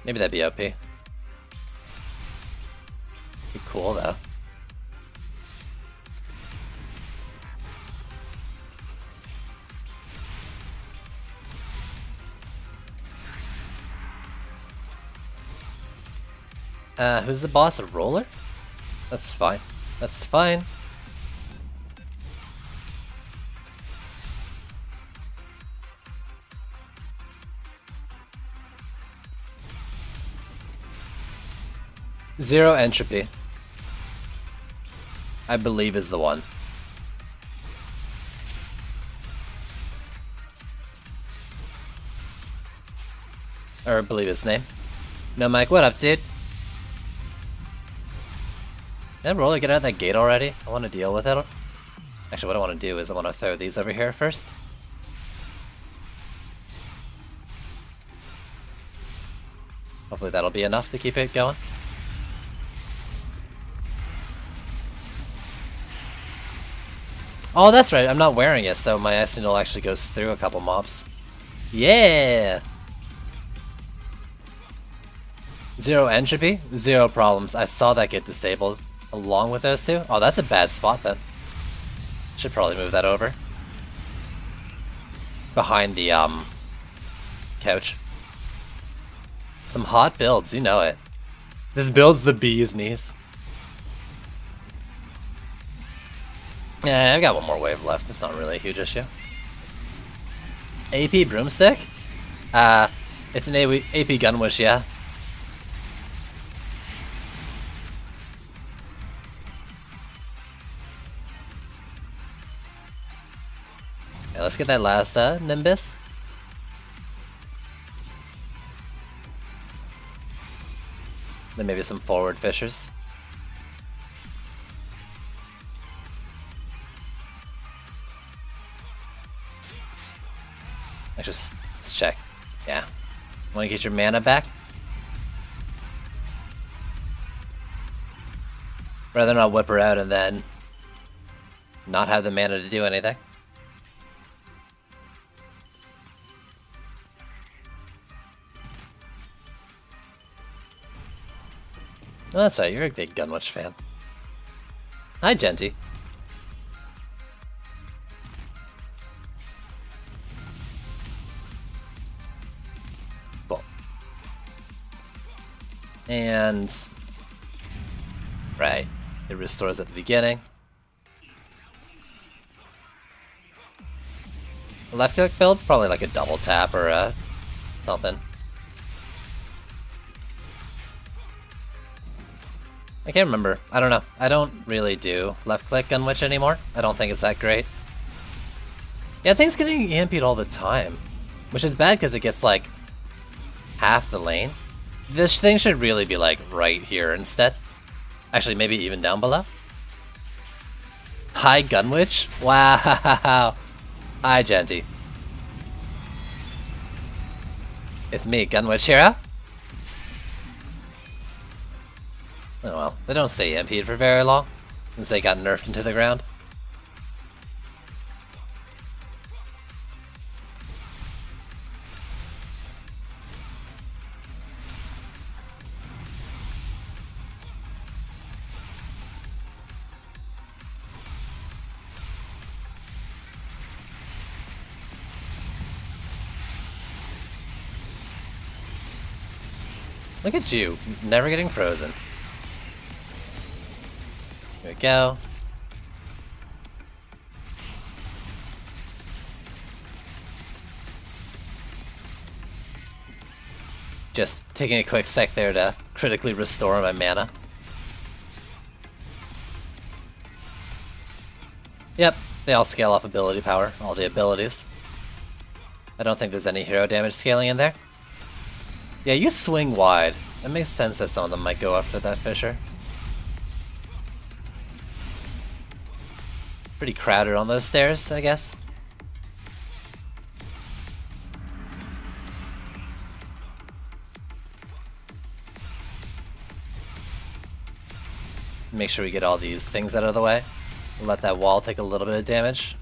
Speaker 1: Maybe that'd be OP. Be cool though. Who's the boss? A roller? That's fine. That's fine. Zero entropy, I believe, is the one. Or I believe his name. No, Mike, what up, dude? Yeah, roller, get out of that gate already. I want to deal with it. Actually, what I want to do is I want to throw these over here first. Hopefully that'll be enough to keep it going. Oh, that's right, I'm not wearing it, so my Ice Needle actually goes through a couple mobs. Yeah! Zero entropy, zero problems. I saw that get disabled along with those two. Oh, that's a bad spot then. Should probably move that over. Behind the, couch. Some hot builds, you know it. This build's the bee's knees. Yeah, I've got one more wave left. It's not really a huge issue. AP Broomstick? It's an AP Gunwish, yeah. Yeah, let's get that last Nimbus. Then maybe some forward fishers. Let's check. Yeah. Want to get your mana back? Rather not whip her out and then not have the mana to do anything. Oh, that's right, you're a big Gunwitch fan. Hi, Genty. Cool. And... right, it restores at the beginning. A left click build? Probably like a double tap or something. I can't remember. I don't know. I don't really do left click Gunwitch anymore. I don't think it's that great. Yeah, things getting EMP'd all the time, which is bad because it gets like half the lane. This thing should really be like right here instead. Actually, maybe even down below. Hi, Gunwitch. Wow. Hi, Genty. It's me, Gunwitch Hero. Oh well, they don't stay EMP'd for very long, since they got nerfed into the ground. Look at you, never getting frozen. Here we go. Just taking a quick sec there to critically restore my mana. Yep, they all scale off ability power, all the abilities. I don't think there's any hero damage scaling in there. Yeah, you swing wide. It makes sense that some of them might go after that Fissure. Pretty crowded on those stairs, I guess. Make sure we get all these things out of the way. Let that wall take a little bit of damage.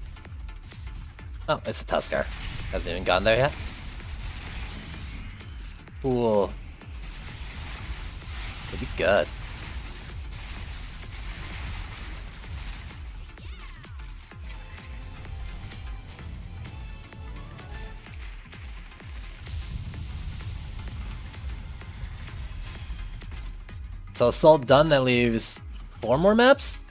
Speaker 1: Oh, it's a Tuskar. Hasn't even gone there yet. Cool. Could be good. So Assault done, that leaves 4 more maps?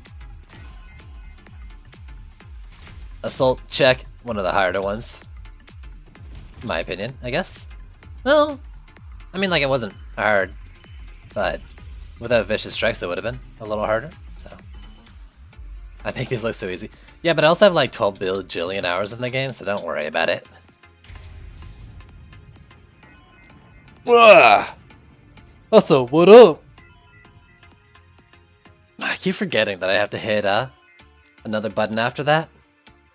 Speaker 1: Assault, check. One of the harder ones. In my opinion, I guess. Well, I mean, like, it wasn't hard, but without Vicious Strikes, it would have been a little harder, so. I make these look so easy. Yeah, but I also have like 12 bajillion hours in the game, so don't worry about it. Also, what up? I keep forgetting that I have to hit another button after that.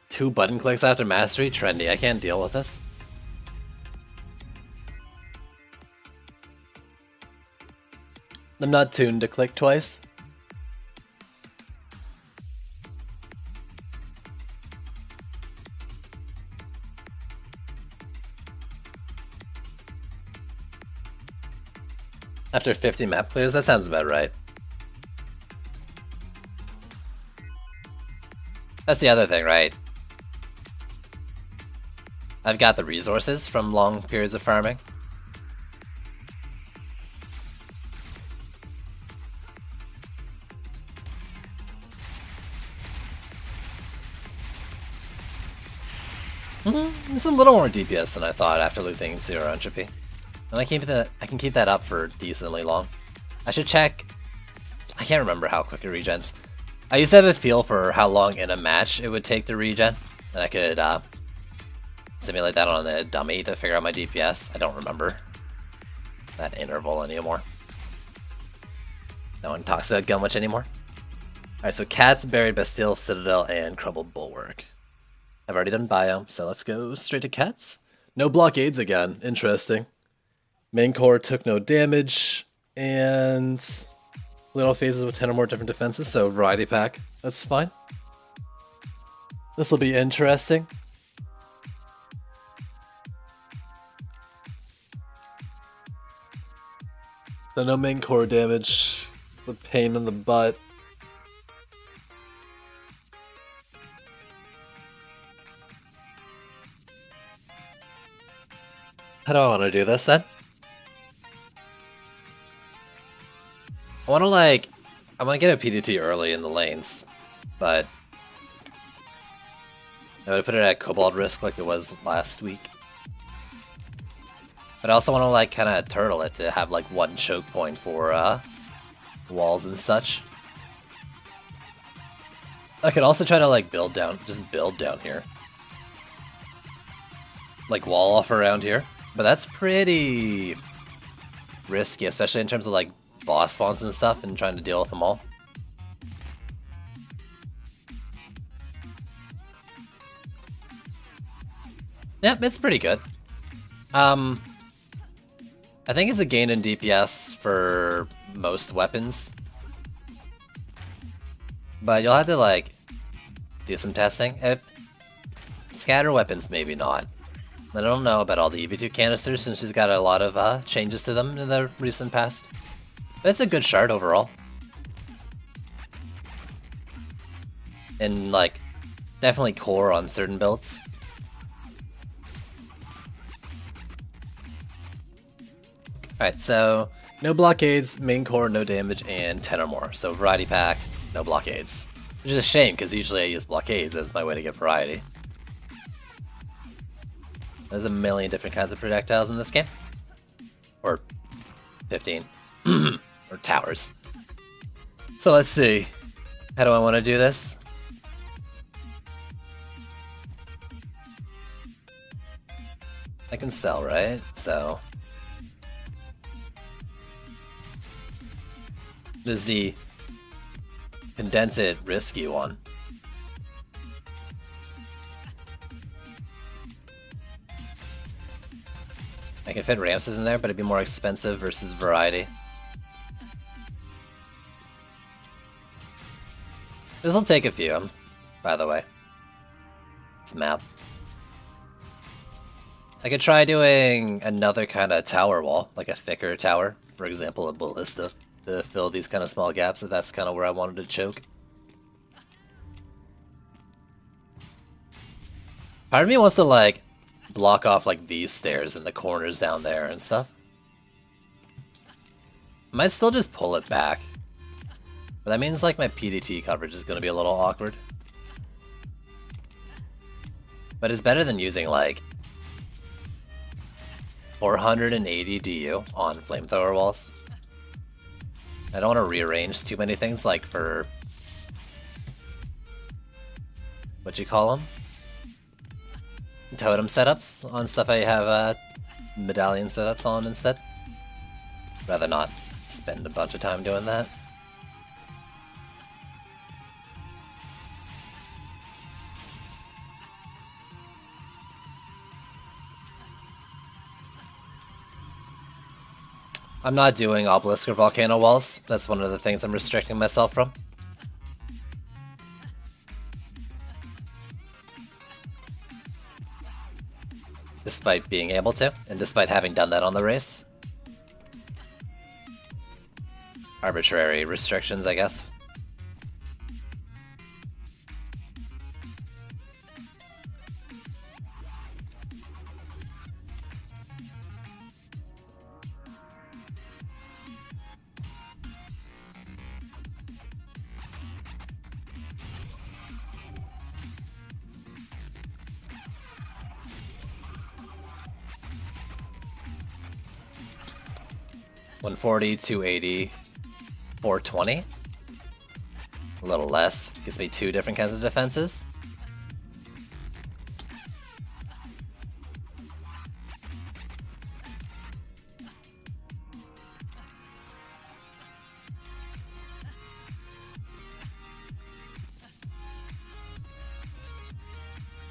Speaker 1: 2 button clicks after Mastery? Trendy, I can't deal with this. I'm not tuned to click twice. After 50 map clears, that sounds about right. That's the other thing, right? I've got the resources from long periods of farming. It's a little more DPS than I thought after losing 0 entropy. And I can keep that up for decently long. I should check. I can't remember how quick it regens. I used to have a feel for how long in a match it would take to regen, and I could simulate that on the dummy to figure out my DPS. I don't remember that interval anymore. No one talks about Gunwitch anymore. Alright, so Cats, Buried Bastille, Citadel, and Crumbled Bulwark. I've already done Biome, so let's go straight to Cats. No blockades again. Interesting. Main core took no damage, and little phases with 10 or more different defenses, so variety pack. That's fine. This will be interesting. So no main core damage. The pain in the butt. How do I want to do this then? I want to get a PDT early in the lanes, but I would put it at Kobold risk like it was last week. But I also want to like kind of turtle it to have like 1 choke point for walls and such. I could also try to like build down here. Like wall off around here. But that's pretty risky, especially in terms of like boss spawns and stuff and trying to deal with them all. Yep, it's pretty good. I think it's a gain in DPS for most weapons. But you'll have to like do some testing. Scatter weapons, maybe not. I don't know about all the EV2 canisters since she's got a lot of changes to them in the recent past. But it's a good shard overall. And like, definitely core on certain builds. Alright, so no blockades, main core, no damage, and 10 or more. So variety pack, no blockades. Which is a shame, because usually I use blockades as my way to get variety. There's a million different kinds of projectiles in this game. Or 15. Or towers. So let's see. How do I want to do this? I can sell, right? So there's the condense it risky one. I can fit Ramses in there, but it'd be more expensive versus variety. This will take a few, by the way. This map. I could try doing another kind of tower wall, like a thicker tower, for example a ballista, to fill these kind of small gaps if that's kind of where I wanted to choke. Part of me wants to like block off like these stairs and the corners down there and stuff. I might still just pull it back. But that means like my PDT coverage is going to be a little awkward. But it's better than using like 480 DU on flamethrower walls. I don't want to rearrange too many things like for what you call them? Totem setups on stuff I have medallion setups on instead. Rather not spend a bunch of time doing that. I'm not doing obelisk or volcano walls. That's one of the things I'm restricting myself from. Despite being able to, and despite having done that on the race. Arbitrary restrictions, I guess. $140, $280, $420. A little less. Gives me two different kinds of defenses.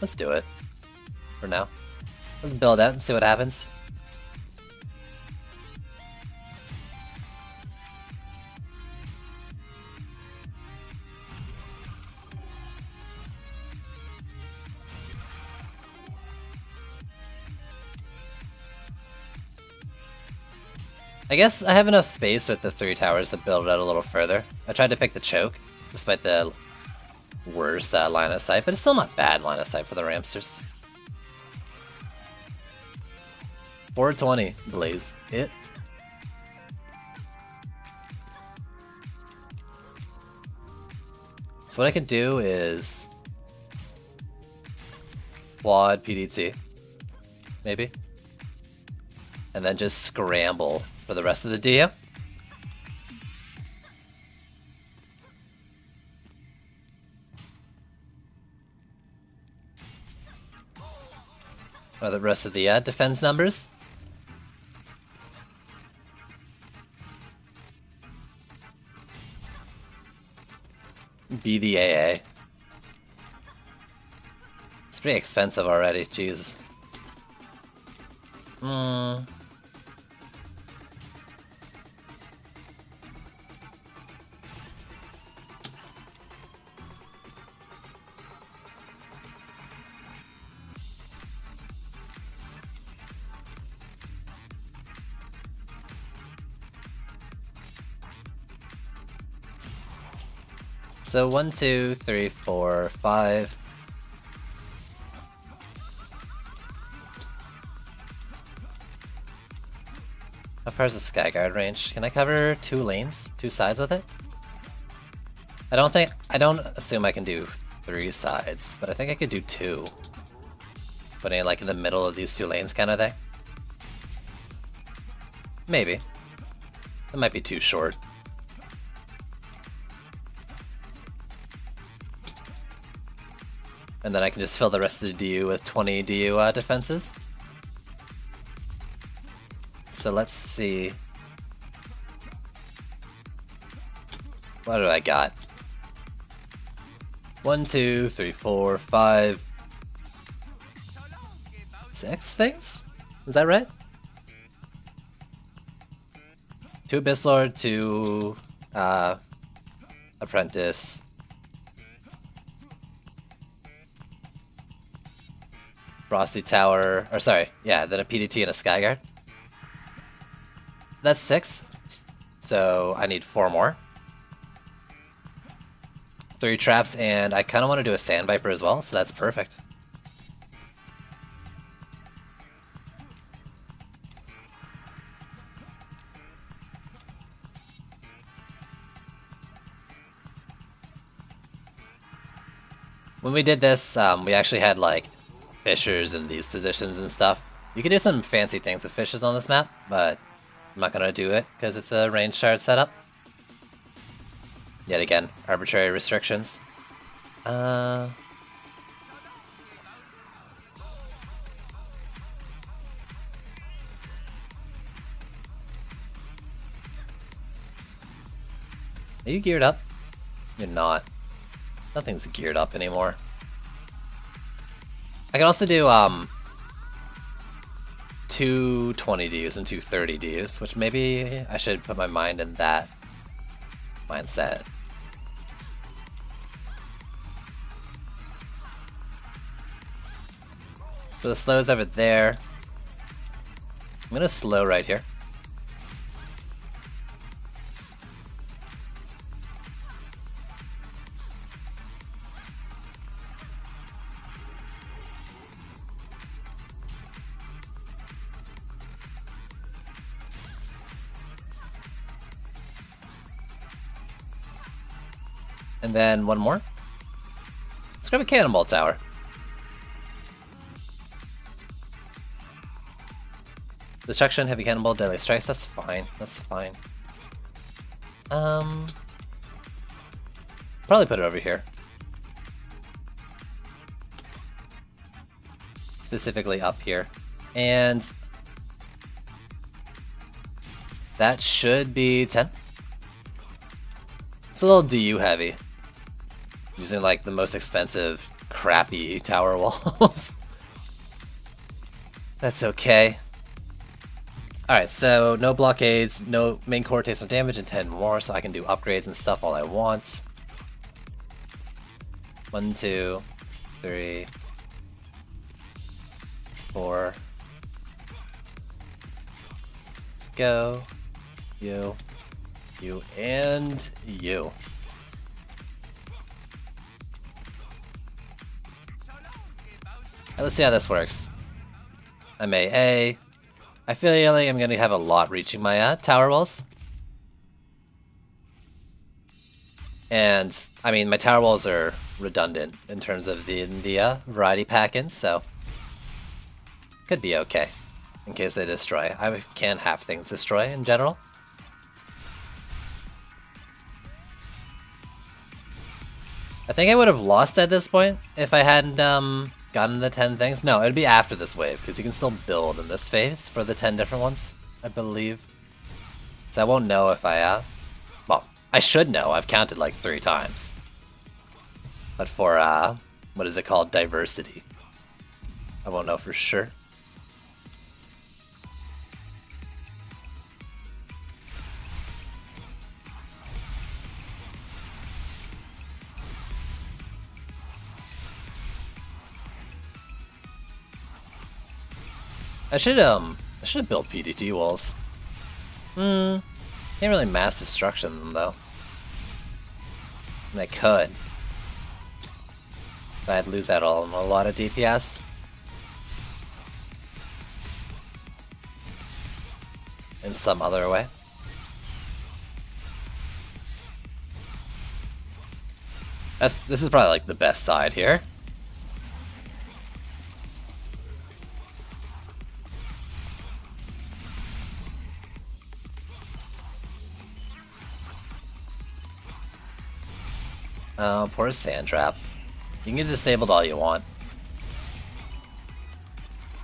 Speaker 1: Let's do it. For now. Let's build out and see what happens. I guess I have enough space with the 3 towers to build it out a little further. I tried to pick the choke, despite the worst line of sight, but it's still not bad line of sight for the Ramsters. 420, Blaze it. So what I could do is quad PDT, maybe, and then just scramble for the rest of the DO. Or the rest of the defense numbers. Be the AA. It's pretty expensive already, Jesus. So 1, 2, 3, 4, 5. How far is the Skyguard range? Can I cover 2 lanes, 2 sides with it? I don't assume I can do 3 sides, but I think I could do 2. Putting it like in the middle of these 2 lanes kind of thing. Maybe. That might be too short. And then I can just fill the rest of the DU with 20 DU defenses. So let's see. What do I got? 1, 2, 3, 4, 5, 6 things? Is that right? 2 Abyss Lord, 2 Apprentice. Frosty Tower, or sorry, yeah, then a PDT and a Skyguard. That's 6, so I need 4 more. 3 traps, and I kind of want to do a Sand Viper as well, so that's perfect. When we did this, we actually had like fishers in these positions and stuff. You can do some fancy things with fishes on this map, but I'm not gonna do it because it's a range shard setup. Yet again, arbitrary restrictions. Are you geared up? You're not. Nothing's geared up anymore. I can also do 2 20 Ds and 2 30 Ds, which maybe I should put my mind in that mindset. So the slow's over there. I'm gonna slow right here. And then one more. Let's grab a Cannonball Tower. Destruction, Heavy Cannonball, Deadly Strikes, that's fine, that's fine. Probably put it over here. Specifically up here. And that should be 10. It's a little DU heavy. Using like the most expensive, crappy tower walls. That's okay. Alright, so no blockades, no main core takes no damage, and 10 more, so I can do upgrades and stuff all I want. 1, 2, 3, 4. Let's go. You, and you. Let's see how this works. I'm AA. I feel like I'm gonna have a lot reaching my tower walls. And, I mean, my tower walls are redundant in terms of the variety pack-in, so could be okay in case they destroy. I can't have things destroy in general. I think I would have lost at this point if I hadn't gotten the 10 things. No, it would be after this wave, because you can still build in this phase for the 10 different ones, I believe. So I won't know if I, well, I should know, I've counted like 3 times. But for, what is it called, diversity, I won't know for sure. I should have built PDT walls. Can't really mass destruction them though. And I could. But I'd lose out on a lot of DPS. In some other way. This is probably like the best side here. Oh, poor Sand Trap. You can get disabled all you want.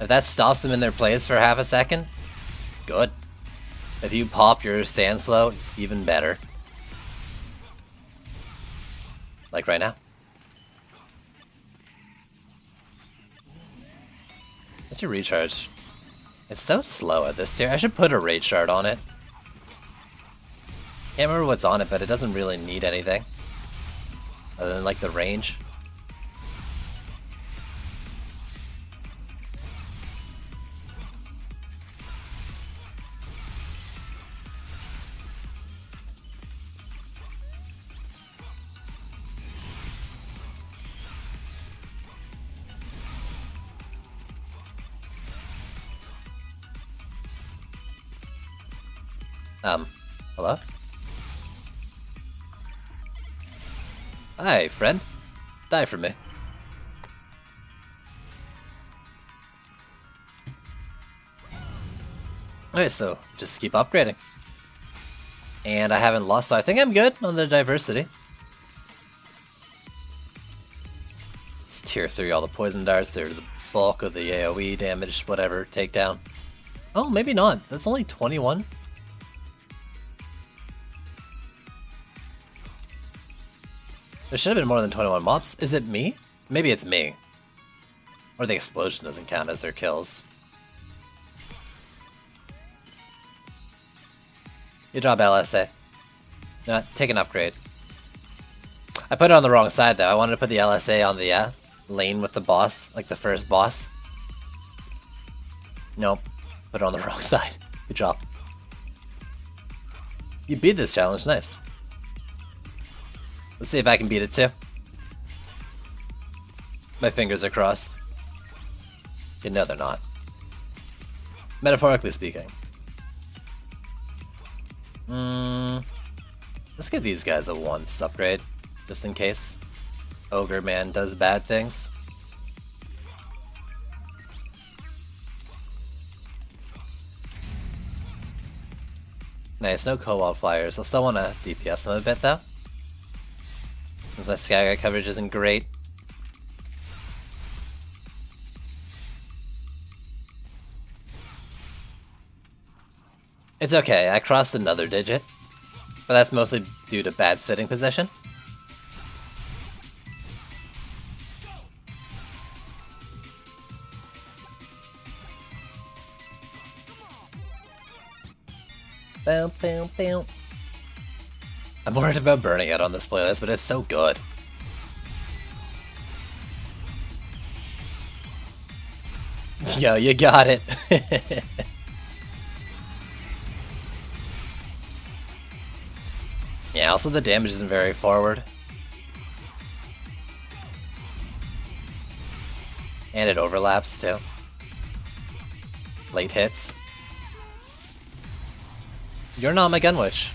Speaker 1: If that stops them in their place for half a second, good. If you pop your Sand Slow, even better. Like right now. What's your recharge? It's so slow at this tier. I should put a Rage Shard on it. Can't remember what's on it, but it doesn't really need anything. Other than like the range. Hello? Hi, friend. Die for me. Okay, so just keep upgrading. And I haven't lost, so I think I'm good on the diversity. It's tier 3, all the poison darts, they're the bulk of the AoE damage, whatever, takedown. Oh, maybe not. That's only 21. There should have been more than 21 mobs. Is it me? Maybe it's me. Or the explosion doesn't count as their kills. You drop LSA. No, take an upgrade. I put it on the wrong side though. I wanted to put the LSA on the lane with the boss, like the first boss. Nope. Put it on the wrong side. Good job. You beat this challenge, nice. Let's see if I can beat it too. My fingers are crossed. Okay, no, they're not. Metaphorically speaking. Let's give these guys a once upgrade, just in case Ogre Man does bad things. Nice, no Cobalt Flyers. I'll still want to DPS them a bit though. Since my Skagite coverage isn't great. It's okay, I crossed another digit. But that's mostly due to bad sitting position. Boom, boom, boom. I'm worried about burning it on this playlist, but it's so good. Yo, you got it. Yeah, also the damage isn't very forward. And it overlaps too. Late hits. You're not my Gunwitch.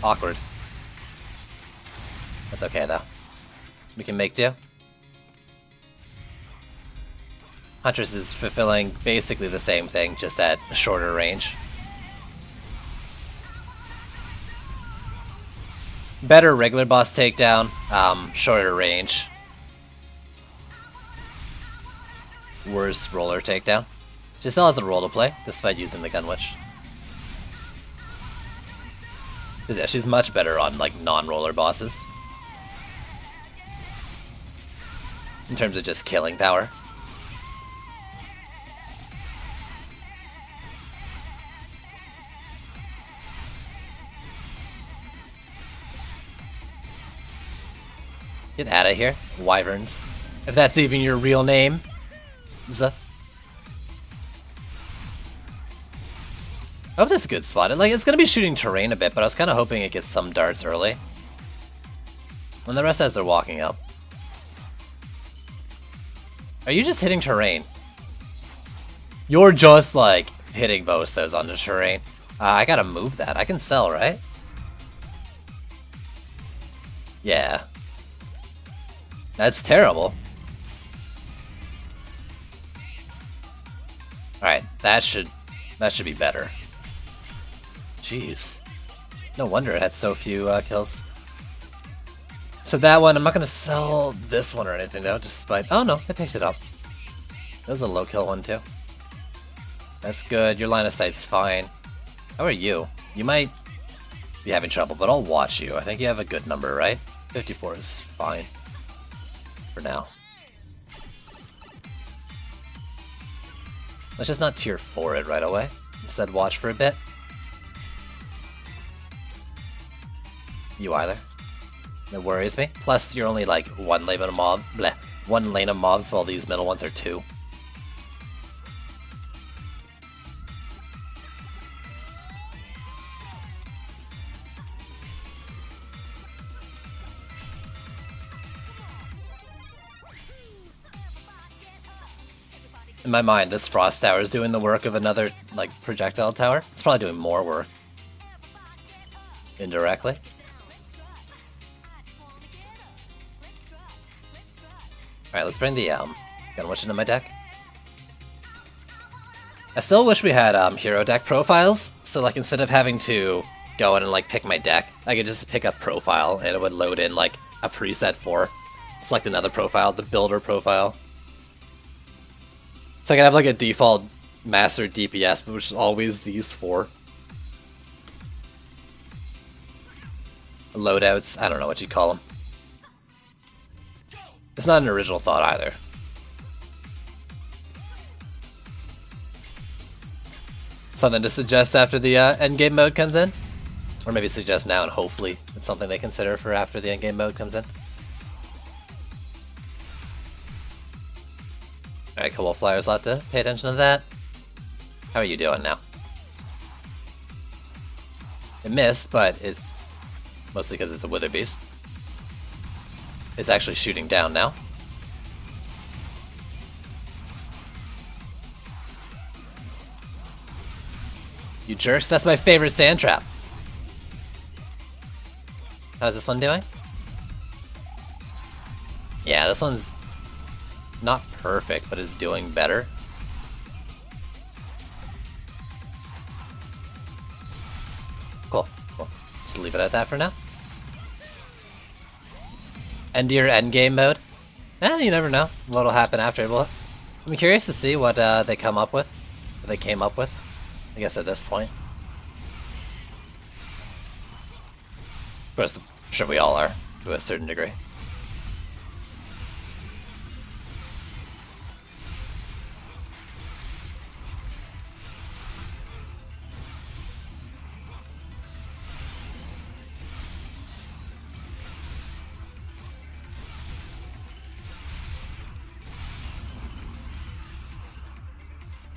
Speaker 1: Awkward. That's okay though. We can make do. Huntress is fulfilling basically the same thing, just at a shorter range. Better regular boss takedown, shorter range. Worse roller takedown. She still has a role to play, despite using the Gunwitch. Because yeah, she's much better on like non-roller bosses. In terms of just killing power. Get out of here, Wyverns. If that's even your real name. I hope that's a good spot. Like, it's gonna be shooting terrain a bit, but I was kind of hoping it gets some darts early. And the rest as they're walking up. Are you just hitting terrain? You're just, like, hitting most those on the terrain. I gotta move that. I can sell, right? Yeah. That's terrible. Alright, that should be better. Jeez. No wonder it had so few kills. So that one, I'm not gonna sell this one or anything though, despite... Oh no, I picked it up. That was a low kill one too. That's good, your line of sight's fine. How are you? You might be having trouble, but I'll watch you. I think you have a good number, right? 54 is fine. For now. Let's just not tier 4 it right away. Instead watch for a bit. You either. It worries me. Plus, you're only like one lane of one lane of mobs, while these middle ones are 2. In my mind, this Frost Tower is doing the work of another, like, projectile tower. It's probably doing more work. Indirectly. Alright, let's bring the, Gunwitch into my deck. I still wish we had, hero deck profiles, so, like, instead of having to go in and, like, pick my deck, I could just pick up profile, and it would load in, like, a preset for, select another profile, the builder profile. So I can have like a default master DPS, which is always these 4. Loadouts, I don't know what you call them. It's not an original thought either. Something to suggest after the endgame mode comes in? Or maybe suggest now and hopefully it's something they consider for after the endgame mode comes in. Alright, Cobalt Flyer's lot to pay attention to that. How are you doing now? It missed, but it's mostly because it's a Wither Beast. It's actually shooting down now. You jerks, that's my favorite sand trap. How's this one doing? Yeah, this one's not perfect, but is doing better. Cool, cool. Just leave it at that for now. End your endgame mode? You never know what'll happen after. Well, I'm curious to see what they come up with. What they came up with, I guess at this point. Of course, I'm sure we all are, to a certain degree.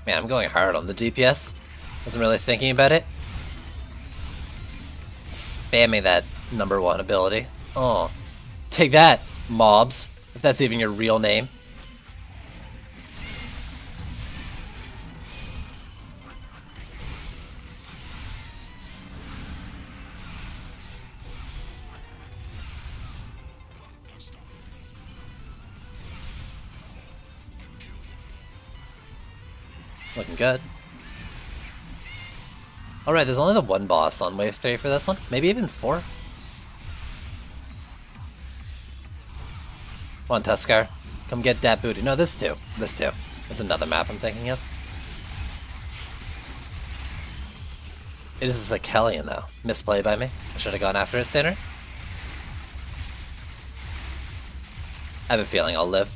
Speaker 1: Man, I'm going hard on the DPS. Wasn't really thinking about it. Spamming that #1 ability. Oh. Take that, mobs. If that's even your real name. Looking good. Alright, there's only the 1 boss on wave 3 for this one. Maybe even 4. Come on, Tuskar. Come get that booty. No, this too. This too. There's another map I'm thinking of. It is a Kellyan, though. Misplay by me. I should have gone after it sooner. I have a feeling I'll live.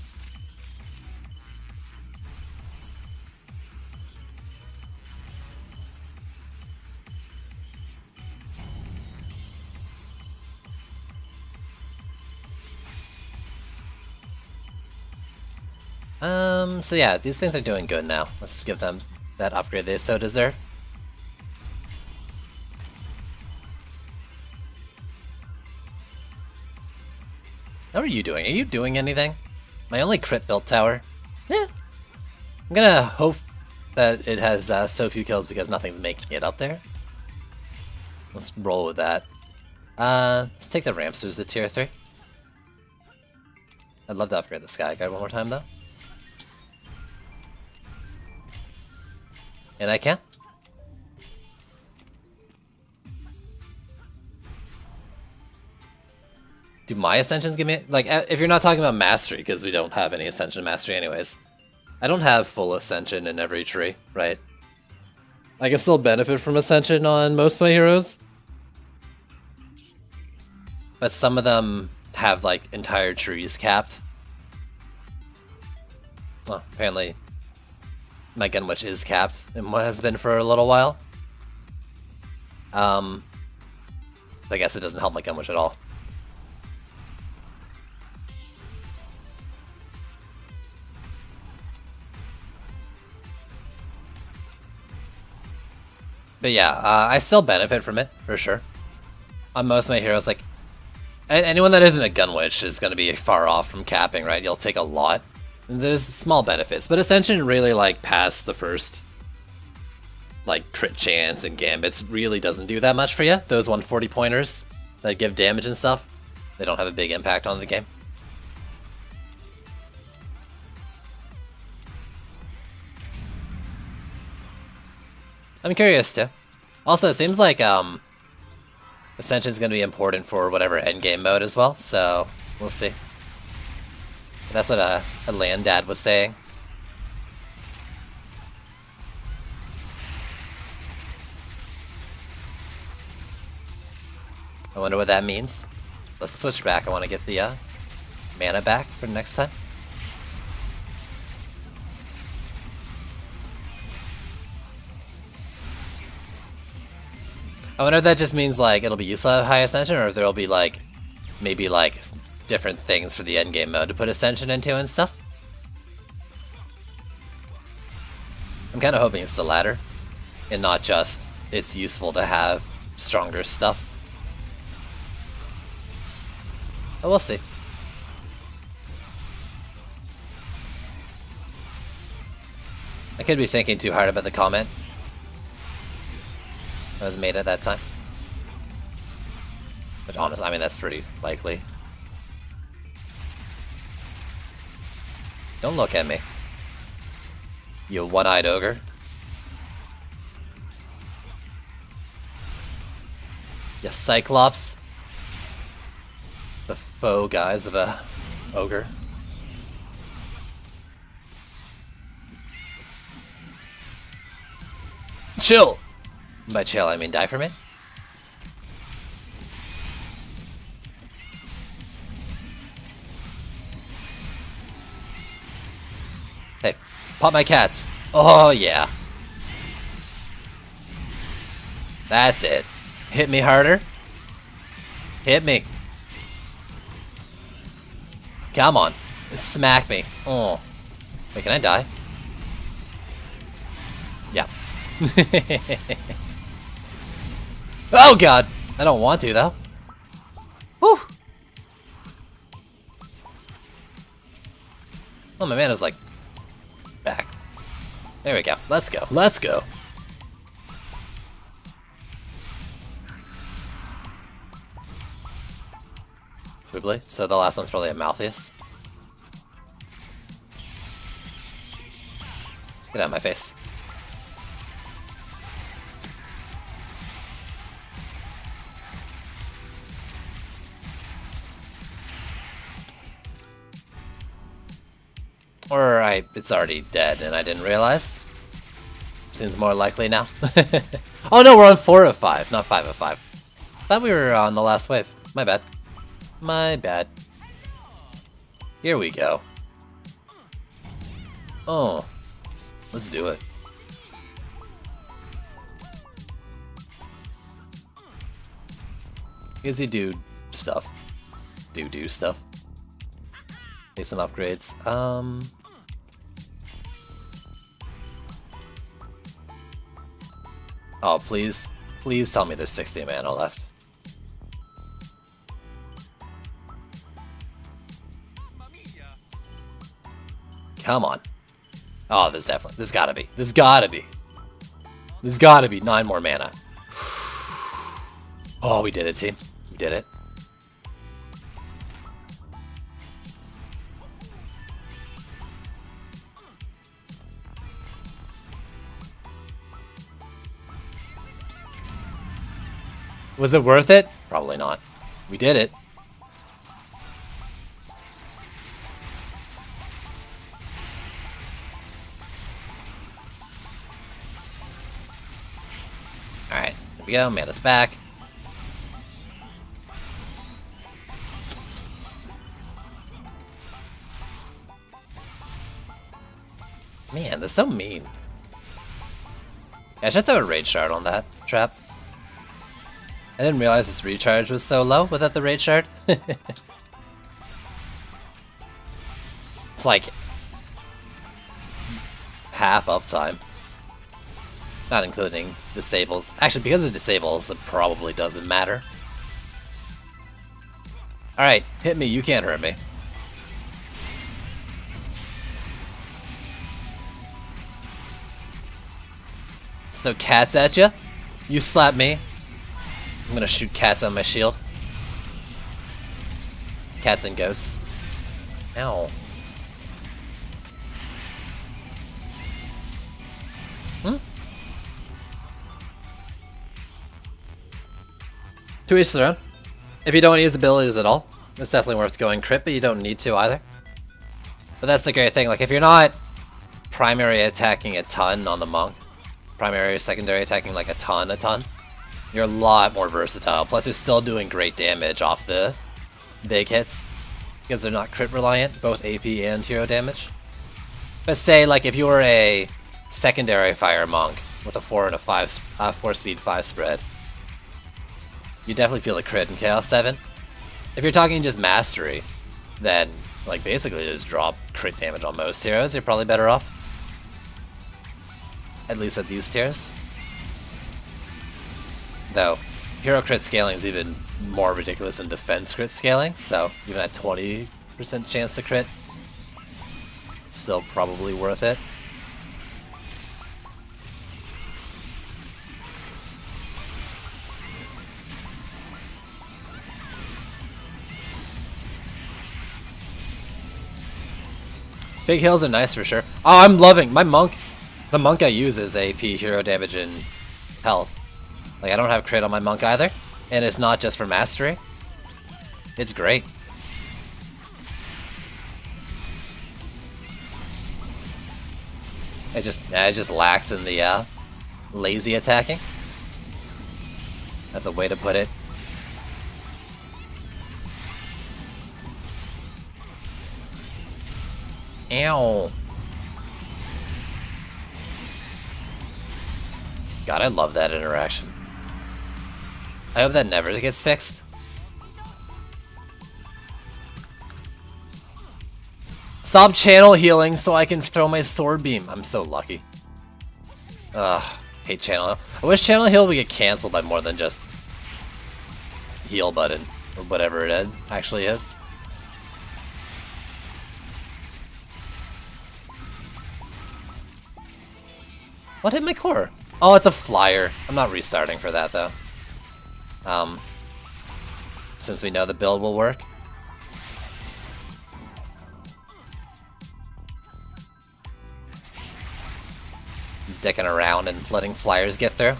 Speaker 1: So yeah, these things are doing good now. Let's give them that upgrade they so deserve. How are you doing? Are you doing anything? My only crit built tower? I'm gonna hope that it has so few kills because nothing's making it up there. Let's roll with that. Let's take the Ramsters to tier 3. I'd love to upgrade the Skyguard one more time though. And I can. Do my Ascensions give me... Like, if you're not talking about Mastery, because we don't have any Ascension Mastery anyways. I don't have full Ascension in every tree, right? I can still benefit from Ascension on most of my heroes. But some of them have, like, entire trees capped. Well, apparently my Gunwitch is capped, and has been for a little while. I guess it doesn't help my Gunwitch at all. But yeah, I still benefit from it, for sure. On most of my heroes, like, anyone that isn't a Gunwitch is going to be far off from capping, right? You'll take a lot. There's small benefits, but Ascension really, like, past the first, like, crit chance and gambits really doesn't do that much for you. Those 140 pointers that give damage and stuff, they don't have a big impact on the game. I'm curious too. Also, it seems like Ascension is going to be important for whatever endgame mode as well, so we'll see. That's what a land dad was saying. I wonder what that means. Let's switch back. I want to get the mana back for next time. I wonder if that just means, like, it'll be useful to have high Ascension, or if there'll be, like, maybe, like, different things for the endgame mode to put Ascension into and stuff. I'm kind of hoping it's the latter, and not just it's useful to have stronger stuff. But we'll see. I could be thinking too hard about the comment that was made at that time. But honestly, I mean, that's pretty likely. Don't look at me, you one-eyed ogre. You Cyclops. The faux guise of a ogre. Chill! By chill, I mean die for me. Hey, pop my cats. Oh, yeah. That's it. Hit me harder. Hit me. Come on. Smack me. Oh. Wait, can I die? Yeah. Oh god! I don't want to, though. Whew! Oh, my mana's like back. There we go. Let's go. Let's go. Probably. So the last one's probably a Malthus. Get out of my face. Or it's already dead and I didn't realize. Seems more likely now. Oh no, we're on 4 of 5, not 5 of 5. Thought we were on the last wave. My bad. My bad. Here we go. Oh, let's do it. Because you do stuff. Do stuff. Need some upgrades. Oh, please. Please tell me there's 60 mana left. Come on. Oh, there's definitely. There's gotta be. There's gotta be. There's gotta be 9 more mana. Oh, we did it, team. We did it. Was it worth it? Probably not. We did it. There we go, mana's back. Man, they're so mean. Yeah, I should throw a Rage Shard on that trap. I didn't realize this recharge was so low without the Rage Shard. It's like half uptime. Not including disables. Actually, because of disables, it probably doesn't matter. Alright, hit me, you can't hurt me. So cats at ya? You slap me. I'm gonna shoot cats on my shield. Cats and ghosts. Ow. To each their own. If you don't want to use abilities at all, it's definitely worth going crit, but you don't need to either. But that's the great thing, like if you're not primary attacking a ton on the monk, primary or secondary attacking like a ton, you're a lot more versatile. Plus you're still doing great damage off the big hits, because they're not crit reliant, both AP and hero damage. But say like if you were a secondary fire monk with a 4 and a 4 speed 5 spread, you definitely feel a crit in Chaos 7. If you're talking just mastery, then like basically just drop crit damage on most heroes, you're probably better off. At least at these tiers. Though, hero crit scaling is even more ridiculous than defense crit scaling, so even at 20% chance to crit, still probably worth it. Big heals are nice for sure. Oh, I'm loving my monk. The monk I use is AP hero damage and health. Like I don't have crit on my monk either, and it's not just for mastery. It's great. It just lacks in the lazy attacking. That's a way to put it. Ow. God, I love that interaction. I hope that never gets fixed. Stop channel healing so I can throw my sword beam. I'm so lucky. Ugh, hate channel heal. I wish channel heal would get cancelled by more than just heal button, or whatever it actually is. What hit my core? Oh, it's a flyer. I'm not restarting for that though. Since we know the build will work. Dicking around and letting flyers get through.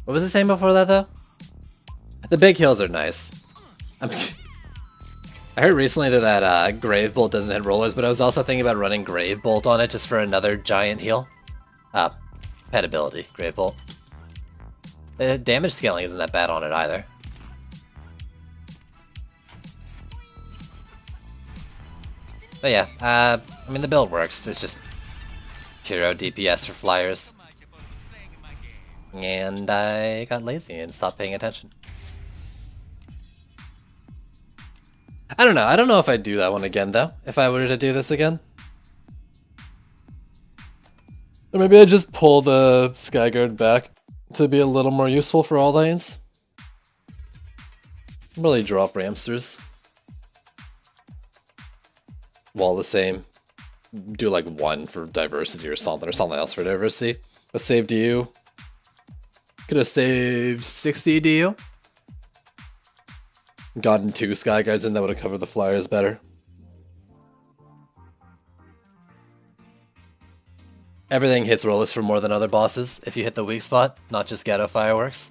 Speaker 1: What was the same before that though? The big heals are nice. I heard recently that Grave Bolt doesn't hit rollers, but I was also thinking about running Grave Bolt on it just for another giant heal. Pet ability, Grave Bolt. The damage scaling isn't that bad on it either. But yeah, I mean the build works, it's just hero DPS for flyers. And I got lazy and stopped paying attention. I don't know if I'd do that one again though, if I were to do this again. Or maybe I'd just pull the Skyguard back to be a little more useful for all lanes. Really drop Ramsters. Wall the same. Do like 1 for diversity or something else for diversity. A save DU. Could have saved 60 DU. Gotten 2 Skyguards in, that would have covered the flyers better. Everything hits rollers for more than other bosses if you hit the weak spot, not just Ghetto Fireworks.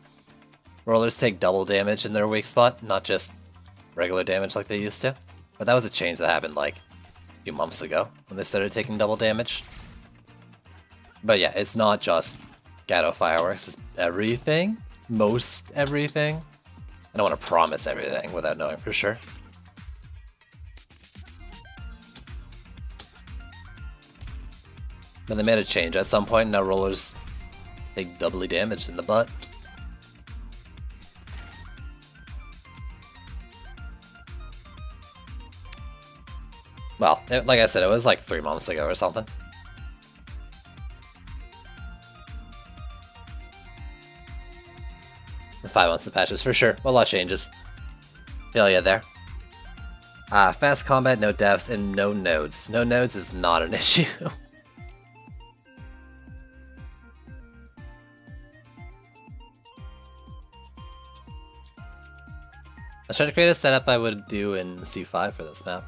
Speaker 1: Rollers take double damage in their weak spot, not just regular damage like they used to. But that was a change that happened like a few months ago when they started taking double damage. But yeah, it's not just Gato Fireworks, it's everything. Most everything. I don't want to promise everything without knowing for sure. Then they made a change at some point, now rollers take doubly damaged in the butt. Well, like I said, it was like 3 months ago or something. The 5 months of patches for sure. A lot changes. Hell yeah, there. Fast combat, no deaths, and no nodes. No nodes is not an issue. Let's try to create a setup I would do in C5 for this map.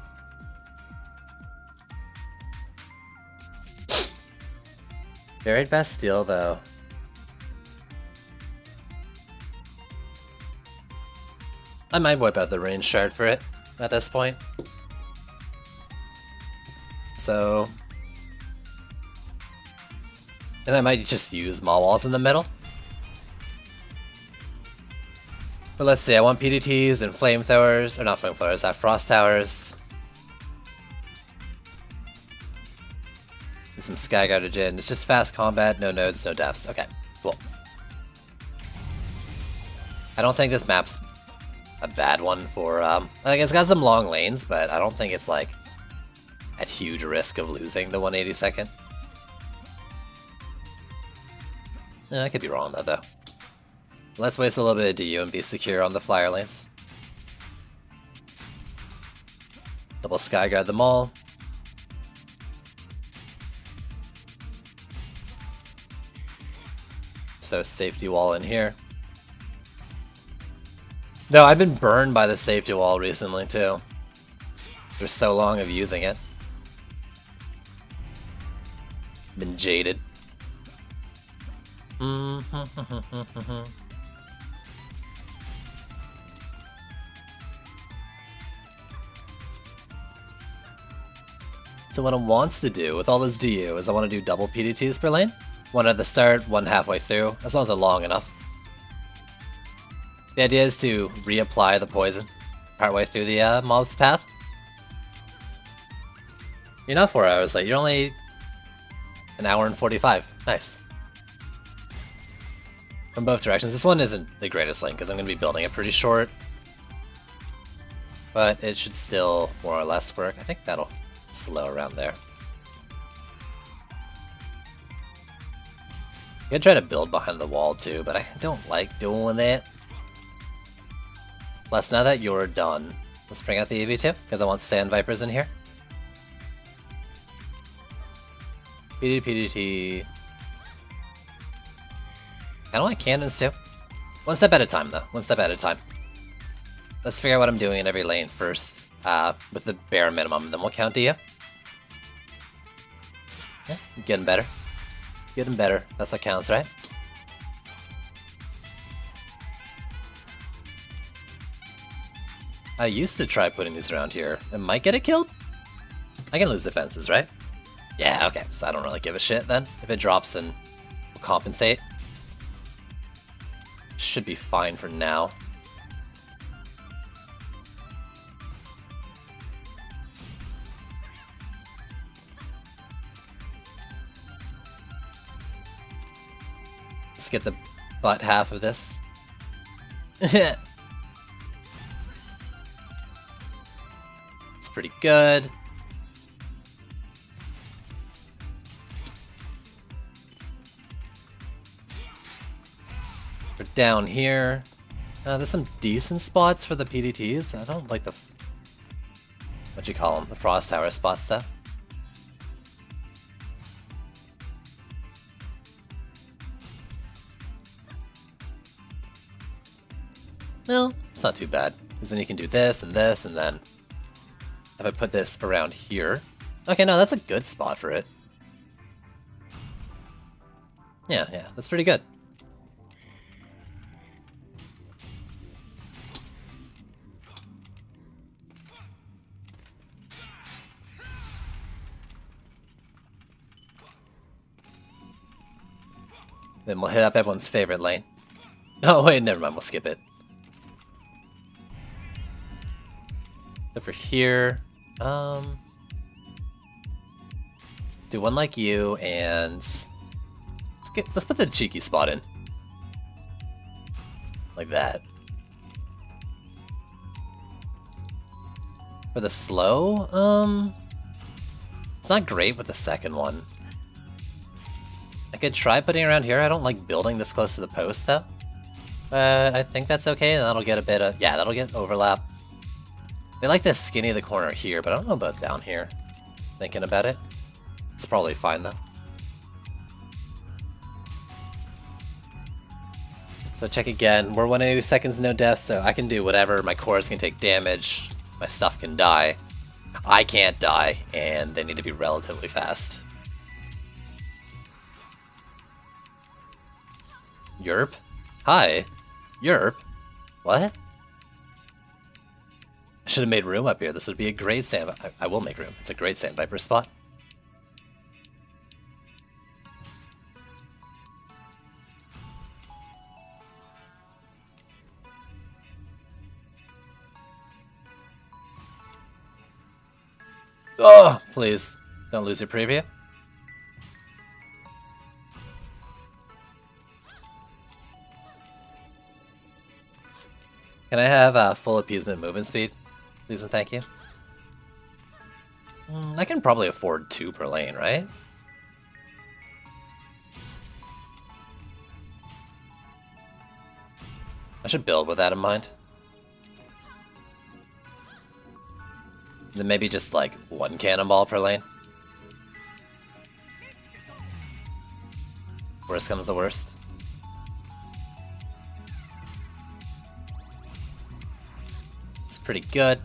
Speaker 1: Buried Bastille, though. I might wipe out the range shard for it at this point. So... and I might just use Maw Walls in the middle. But let's see, I want PDTs and Flamethrowers, or not Flamethrowers, Frost Towers. And some Skyguard Djinn. It's just fast combat, no nodes, no deaths. Okay, cool. I don't think this map's a bad one for, like it's got some long lanes, but I don't think it's like at huge risk of losing the 182nd. I could be wrong on that though. Let's waste a little bit of DU and be secure on the flyer lanes. Double Skyguard them all. So safety wall in here. No, I've been burned by the safety wall recently too. For so long of using it. Been jaded. So what it wants to do with all this DU is I want to do double PDTs per lane. One at the start, one halfway through, as long as they're long enough. The idea is to reapply the poison partway through the mob's path. You're not 4 hours late, you're only an hour and 45. Nice. From both directions. This one isn't the greatest lane because I'm going to be building it pretty short. But it should still more or less work. I think that'll slow around there. I'm gonna try to build behind the wall too, but I don't like doing that. Plus, now that you're done, let's bring out the EV2, because I want Sand Vipers in here. PDT. I don't like cannons too. One step at a time though, one step at a time. Let's figure out what I'm doing in every lane first, with the bare minimum, then we'll count to you. Yeah, getting better. Getting better, that's what counts, right? I used to try putting these around here. It might get it killed? I can lose defenses, right? Yeah, okay, so I don't really give a shit then. If it drops, then we'll compensate. Should be fine for now. Let's get the butt half of this. It's pretty good. We're down here. There's some decent spots for the PDTs. I don't like the... what you call them? The Frost Tower spots though. No, it's not too bad. Because then you can do this, and then... if I put this around here... okay, no, that's a good spot for it. Yeah, that's pretty good. Then we'll hit up everyone's favorite lane. Oh wait, never mind, we'll skip it. Over here, do one like you, and let's put the cheeky spot in. Like that. For the slow, it's not great with the second one. I could try putting it around here. I don't like building this close to the post though. But I think that's okay, and that'll get a bit of, yeah, that'll get overlap. They like to skinny the corner here, but I don't know about down here. Thinking about it. It's probably fine though. So check again. We're 180 seconds, no deaths, so I can do whatever. My cores can take damage. My stuff can die. I can't die, and they need to be relatively fast. Yerp? Hi. Yerp? What? I should have made room up here. This would be a great sand. I will make room. It's a great Sandviper spot. Oh, please. Don't lose your preview. Can I have full appeasement movement speed? Please and thank you. I can probably afford 2 per lane, right? I should build with that in mind. Then maybe just like 1 cannonball per lane. Worst comes to worst. It's pretty good.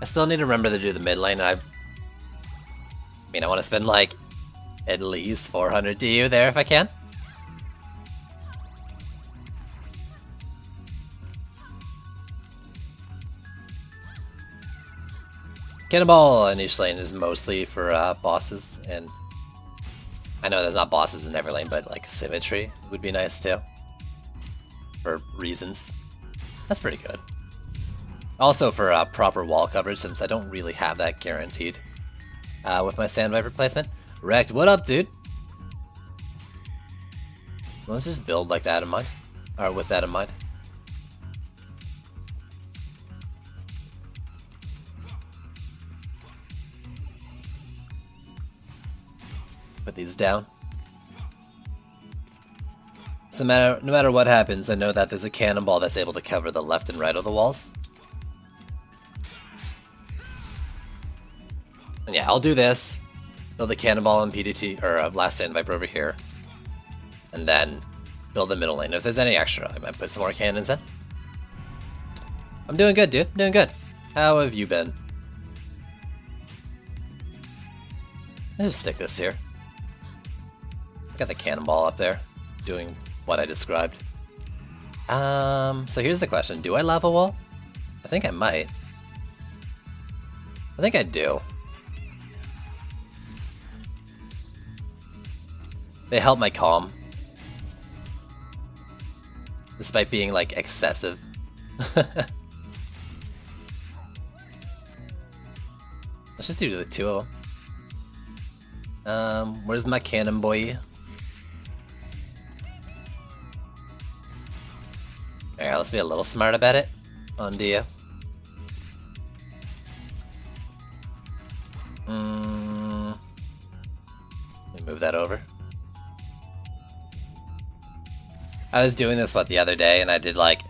Speaker 1: I still need to remember to do the mid lane. I mean, I want to spend like at least 400 DU there if I can. Cannonball in each lane is mostly for bosses, and I know there's not bosses in every lane, but like symmetry would be nice too. For reasons. That's pretty good. Also for proper wall coverage, since I don't really have that guaranteed with my Sandviper placement. Wrecked, what up, dude? Let's just build like that in mind, or with that in mind. Put these down. So no matter what happens, I know that there's a cannonball that's able to cover the left and right of the walls. And yeah, I'll do this. Build a cannonball and PDT, or last Sandviper over here. And then build the middle lane. If there's any extra, I might put some more cannons in. I'm doing good, dude. Doing good. How have you been? I'll just stick this here. Got the cannonball up there, doing what I described. So here's the question. Do I lava wall? I think I might. I think I do. They help my calm. Despite being, like, excessive. Let's just do the 2 of them. Where's my cannon boy? Alright, let's be a little smart about it. On Dio. Let me move that over. I was doing this, the other day, and I did, like,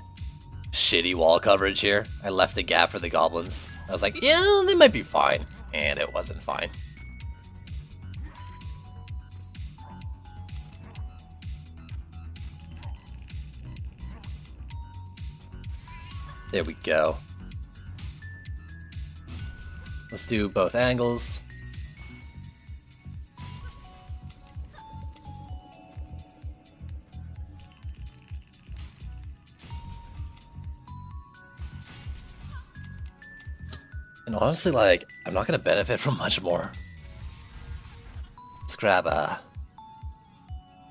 Speaker 1: shitty wall coverage here. I left a gap for the goblins. I was like, yeah, they might be fine. And it wasn't fine. There we go. Let's do both angles. And honestly, like, I'm not gonna benefit from much more. It's grab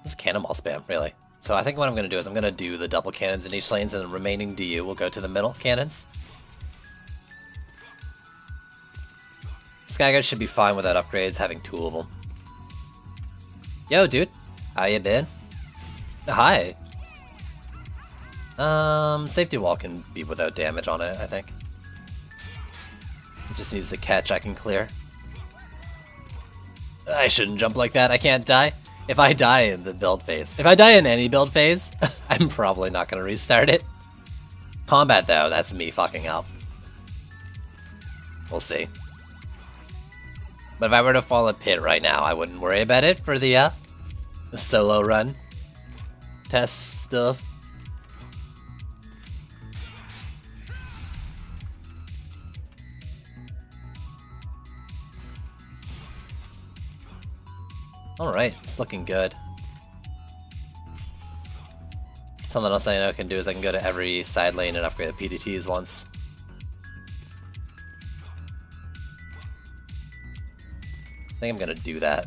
Speaker 1: this is cannonball spam, really. So I think what I'm going to do is I'm going to do the double cannons in each lanes, and the remaining DU will go to the middle cannons. Skyguard should be fine without upgrades, having two of them. Yo, dude. How you been? Hi. Safety wall can be without damage on it, I think. It just needs the catch I can clear. I shouldn't jump like that, I can't die. If I die in the build phase, if I die in any build phase, I'm probably not going to restart it. Combat though, that's me fucking up. We'll see. But if I were to fall a pit right now, I wouldn't worry about it for the solo run test stuff. Alright, it's looking good. Something else I know I can do is I can go to every side lane and upgrade the PDTs once. I think I'm gonna do that.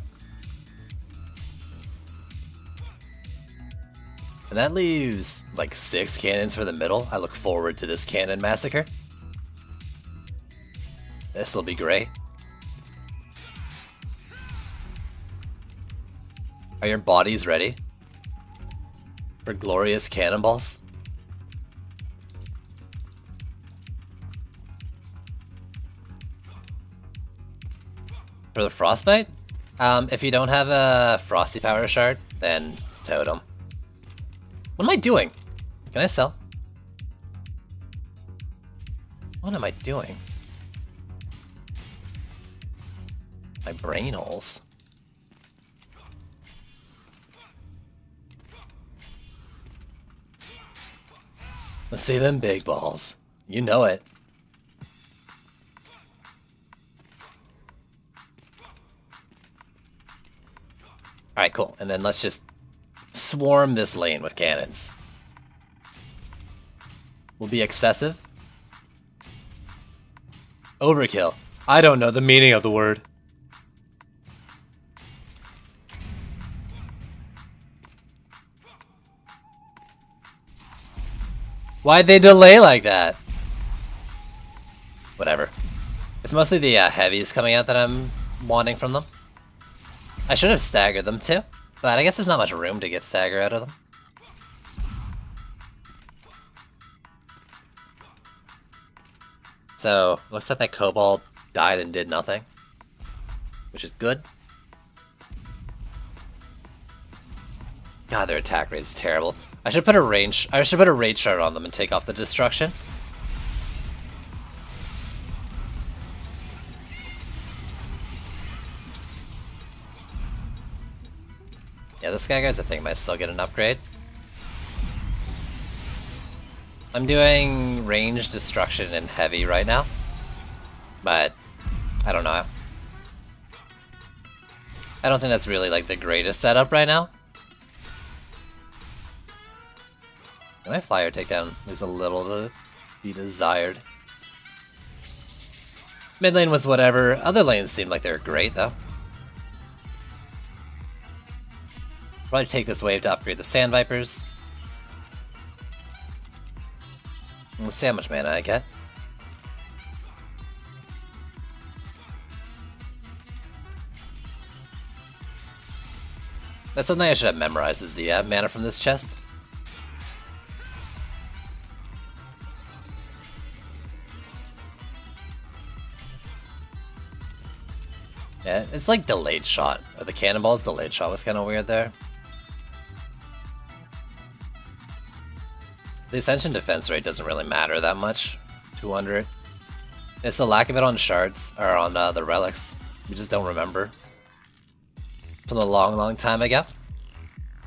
Speaker 1: And that leaves like 6 cannons for the middle. I look forward to this cannon massacre. This'll be great. Are your bodies ready for glorious cannonballs? For the Frostbite? If you don't have a Frosty Power Shard, then Totem. What am I doing? Can I sell? What am I doing? My brain holes. Let's see them big balls. You know it. Alright, cool. And then let's just swarm this lane with cannons. Will be excessive. Overkill. I don't know the meaning of the word. Why'd they delay like that? Whatever. It's mostly the heavies coming out that I'm wanting from them. I should have staggered them too, but I guess there's not much room to get stagger out of them. So, looks like that Cobalt died and did nothing, which is good. God, their attack rate is terrible. I should put a rage shard on them and take off the destruction. Yeah, this guy's a thing, might still get an upgrade. I'm doing range, destruction, and heavy right now, but I don't know. I don't think that's really like the greatest setup right now. My flyer takedown is a little to be desired. Mid lane was whatever. Other lanes seemed like they were great though. Probably take this wave to upgrade the Sand Vipers. We'll see how much mana I get. That's something I should have memorized, is the mana from this chest. Yeah, it's like delayed shot. Or the cannonball's delayed shot was kind of weird there. The Ascension defense rate doesn't really matter that much. 200. It's the lack of it on shards, or on the relics. We just don't remember. From a long, long time ago.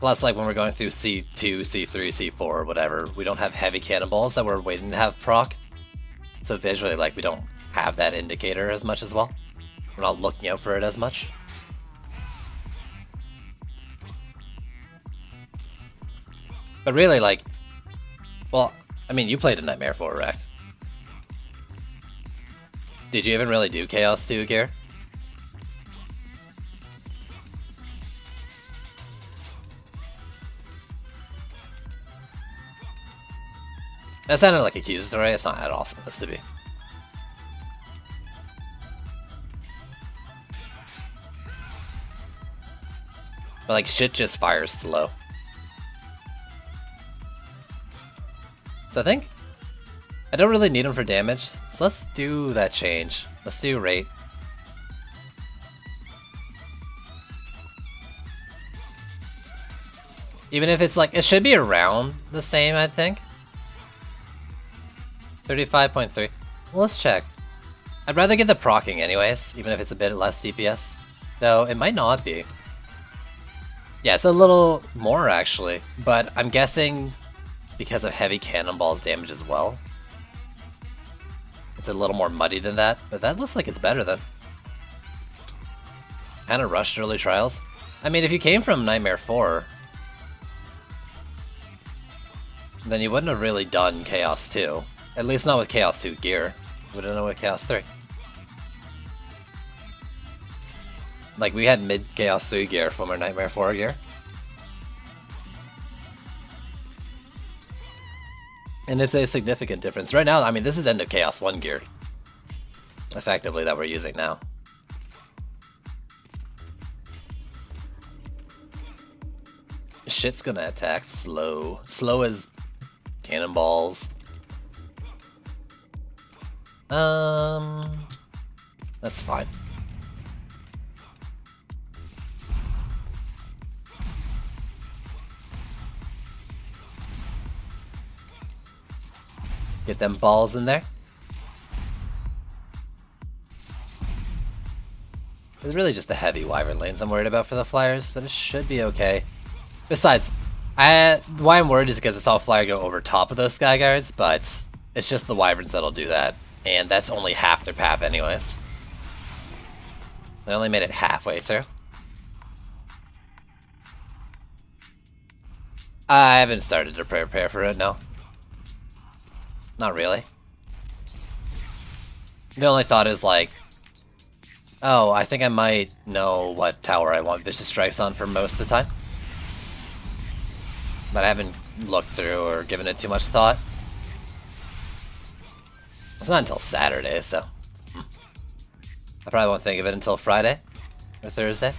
Speaker 1: Plus, like when we're going through C2, C3, C4, or whatever, we don't have heavy cannonballs that we're waiting to have proc. So visually, like, we don't have that indicator as much as well. We're not looking out for it as much. But really, like, well, I mean, you played a Nightmare 4, Rect. Did you even really do Chaos 2 gear? That sounded like accusatory, it's not at all supposed to be. But like shit just fires slow. So I think I don't really need him for damage, so let's do that change. Let's do rate. Even if it's like, it should be around the same, I think. 35.3. Well, let's check. I'd rather get the proccing anyways, even if it's a bit less DPS. Though, it might not be. Yeah, it's a little more actually, but I'm guessing because of heavy cannonballs damage as well. It's a little more muddy than that, but that looks like it's better then. Kinda rushed early trials. I mean, if you came from Nightmare 4, then you wouldn't have really done Chaos 2. At least not with Chaos 2 gear. You wouldn't know with Chaos 3. Like, we had mid-Chaos 3 gear from our Nightmare 4 gear. And it's a significant difference. Right now, I mean, this is end of Chaos 1 gear. Effectively, that we're using now. Shit's gonna attack slow. Slow as cannonballs. That's fine. Get them balls in there. It's really just the heavy wyvern lanes I'm worried about for the flyers, but it should be okay. Besides, why I'm worried is because I saw a flyer go over top of those sky guards, but it's just the wyverns that'll do that, and that's only half their path anyways. They only made it halfway through. I haven't started to prepare for it, no. Not really. The only thought is like, oh, I think I might know what tower I want Vicious Strikes on for most of the time. But I haven't looked through or given it too much thought. It's not until Saturday, so I probably won't think of it until Friday or Thursday.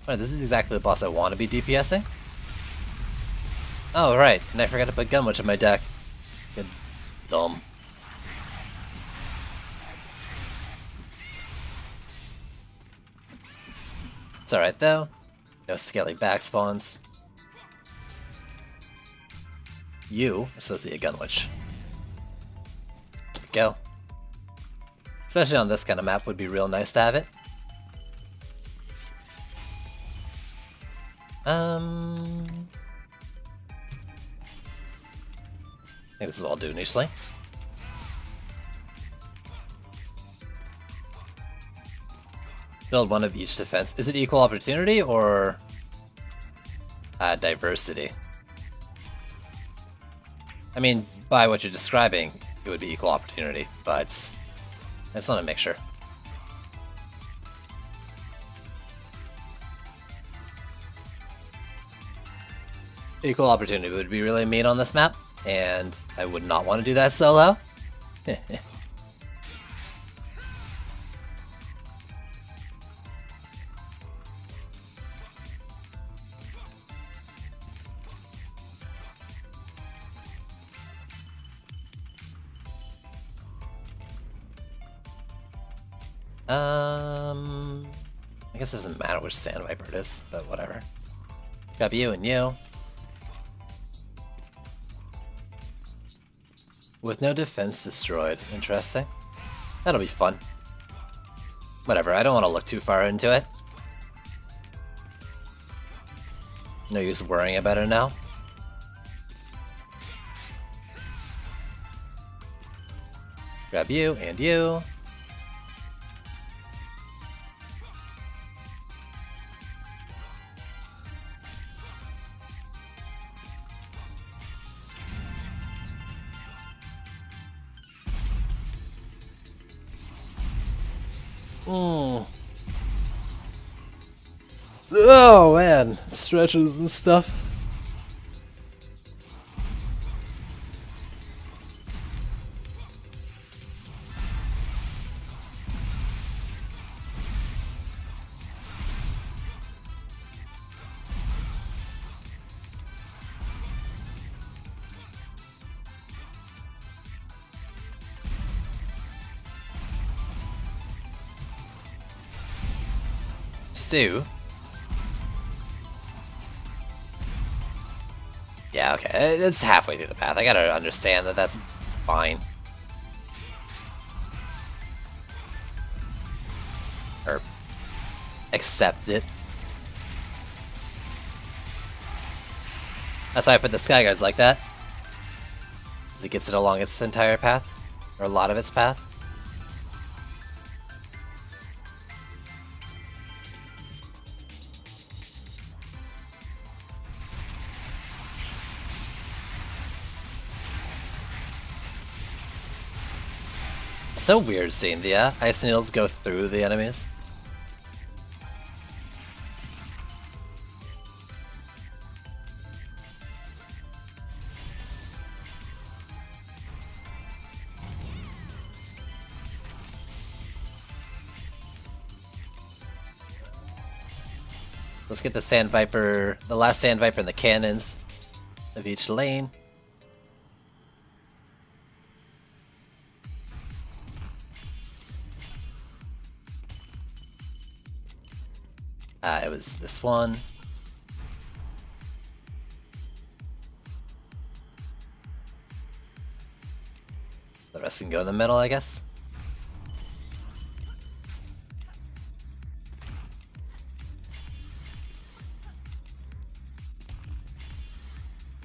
Speaker 1: Alright, this is exactly the boss I want to be DPSing. Oh, right, and I forgot to put Gunwitch in my deck. Good dumb. It's alright though. No scaly back spawns. You are supposed to be a Gunwitch. There we go. Especially on this kind of map, would be real nice to have it. I think this is what I'll do initially. Build one of each defense. Is it equal opportunity or diversity? I mean, by what you're describing, it would be equal opportunity, but I just want to make sure. Equal opportunity would be really mean on this map, and I would not want to do that solo. I guess it doesn't matter which Sand Viper it is, but whatever. Grab you and you. With no defense destroyed. Interesting. That'll be fun. Whatever, I don't want to look too far into it. No use worrying about it now. Grab you and you. Oh man, stretches and stuff. Sue. Yeah, okay, it's halfway through the path. I gotta understand that that's fine. Or accept it. That's why I put the Sky Guards like that. Because it gets it along its entire path. Or a lot of its path. So weird seeing the Ice Needles go through the enemies. Let's get the Sand Viper, the last Sand Viper and the cannons of each lane. It was this one. The rest can go in the middle, I guess.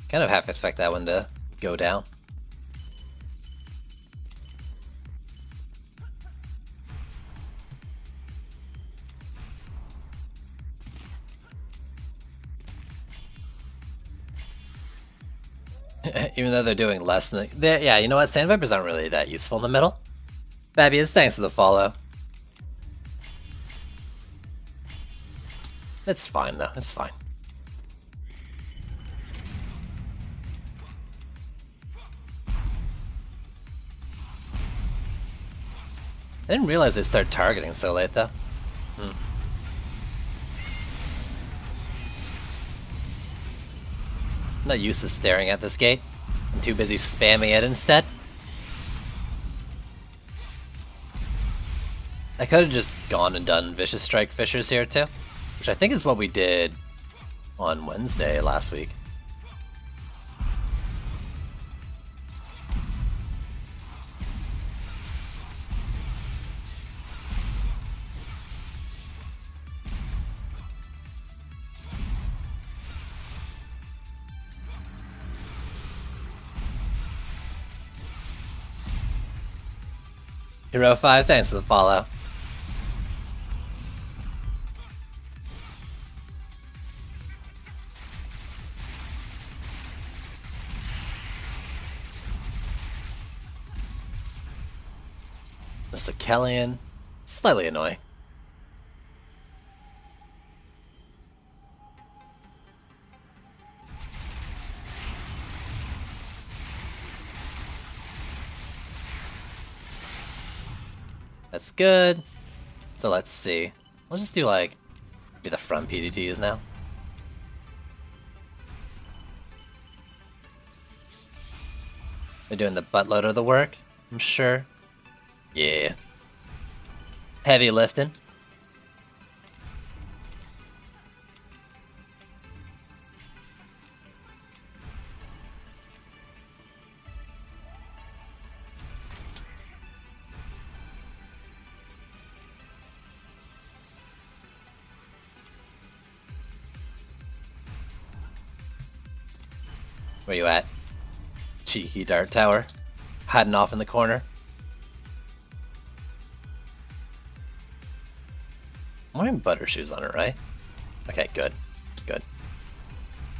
Speaker 1: Kind of half expect that one to go down. Even though they're doing less than... yeah, you know what? Sand Vipers aren't really that useful in the middle. Fabius, thanks for the follow. It's fine, though. It's fine. I didn't realize they started targeting so late, though. I'm not used to staring at this gate. I'm too busy spamming it instead. I could have just gone and done Vicious Strike Fissures here too, which I think is what we did on Wednesday last week. Hero 5, thanks for the follow. The Sakelian, slightly annoying. That's good. So let's see. We'll just do like be the front PDTs now. They're doing the buttload of the work, I'm sure. Yeah. Heavy lifting. Where you at? Cheeky Dart Tower. Hiding off in the corner. I'm wearing butter shoes on it, right? Okay, good. Good.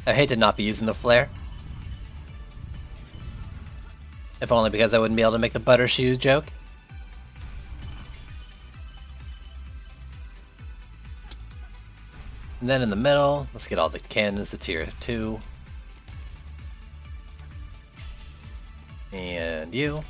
Speaker 1: I hate to not be using the flare. If only because I wouldn't be able to make the butter shoes joke. And then in the middle, let's get all the cannons to tier 2. And you.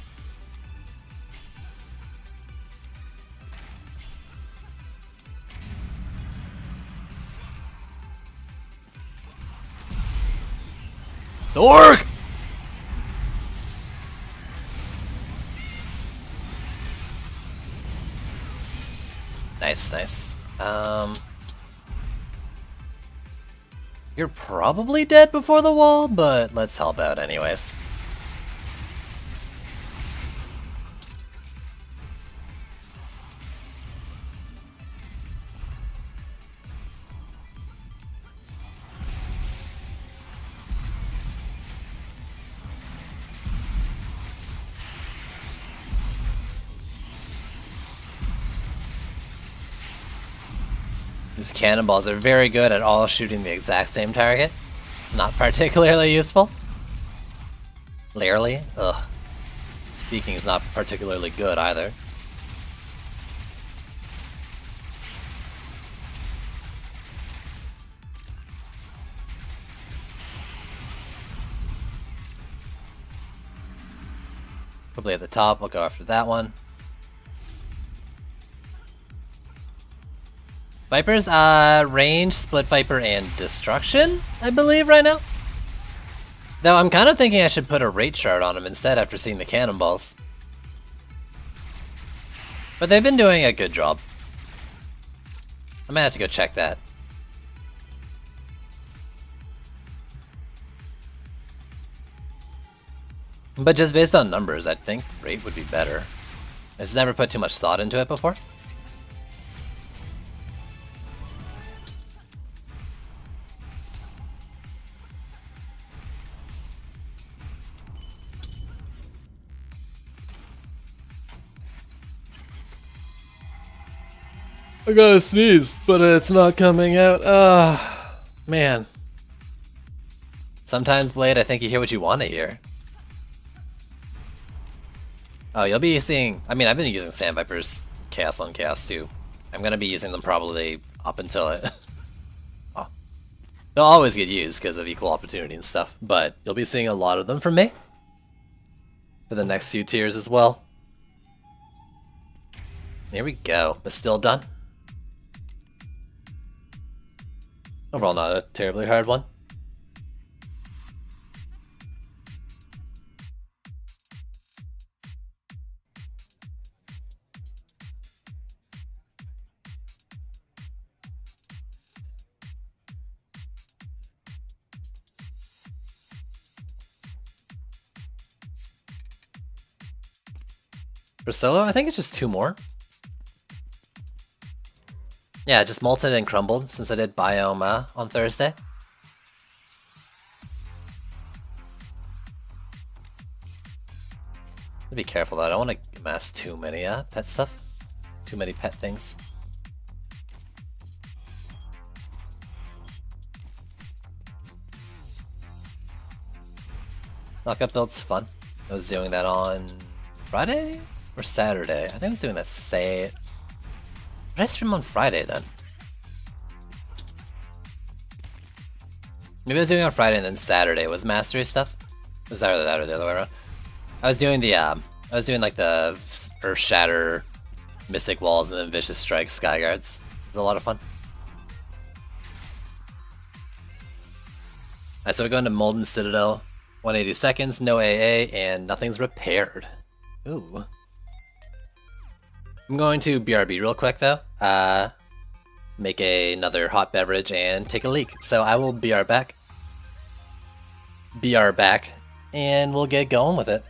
Speaker 1: Dork! Nice, nice. You're probably dead before the wall, but let's help out anyways. These cannonballs are very good at all shooting the exact same target. It's not particularly useful. Larely? Ugh. Speaking is not particularly good either. Probably at the top, we'll go after that one. Vipers, range, split Viper, and destruction, I believe, right now. Though I'm kind of thinking I should put a rate shard on them instead after seeing the cannonballs. But they've been doing a good job. I might have to go check that. But just based on numbers, I think rate would be better. I just never put too much thought into it before. I gotta sneeze, but it's not coming out. Ah, man. Sometimes, Blade, I think you hear what you want to hear. Oh, you'll be seeing... I mean, I've been using Sand Vipers Chaos 1, Chaos 2. I'm gonna be using them probably up until it... Oh. They'll always get used because of equal opportunity and stuff, but you'll be seeing a lot of them from me for the next few tiers as well. Here we go, but still done. Overall, not a terribly hard one. For solo, I think it's just 2 more. Yeah, just malted and crumbled since I did Biome on Thursday. Be careful though, I don't want to amass too many pet stuff. Too many pet things. Knockup build's fun. I was doing that on Friday or Saturday. I think I was doing that Did I stream on Friday then? Maybe I was doing it on Friday and then Saturday was mastery stuff. It was either that or the other way around. I was doing like the Earth Shatter, Mystic Walls, and then Vicious Strike Skyguards. It was a lot of fun. Alright, so we go into Molten Citadel. 180 seconds, no AA, and nothing's repaired. Ooh. I'm going to BRB real quick though. Make another hot beverage and take a leak. So I will BR back. BR back, and we'll get going with it.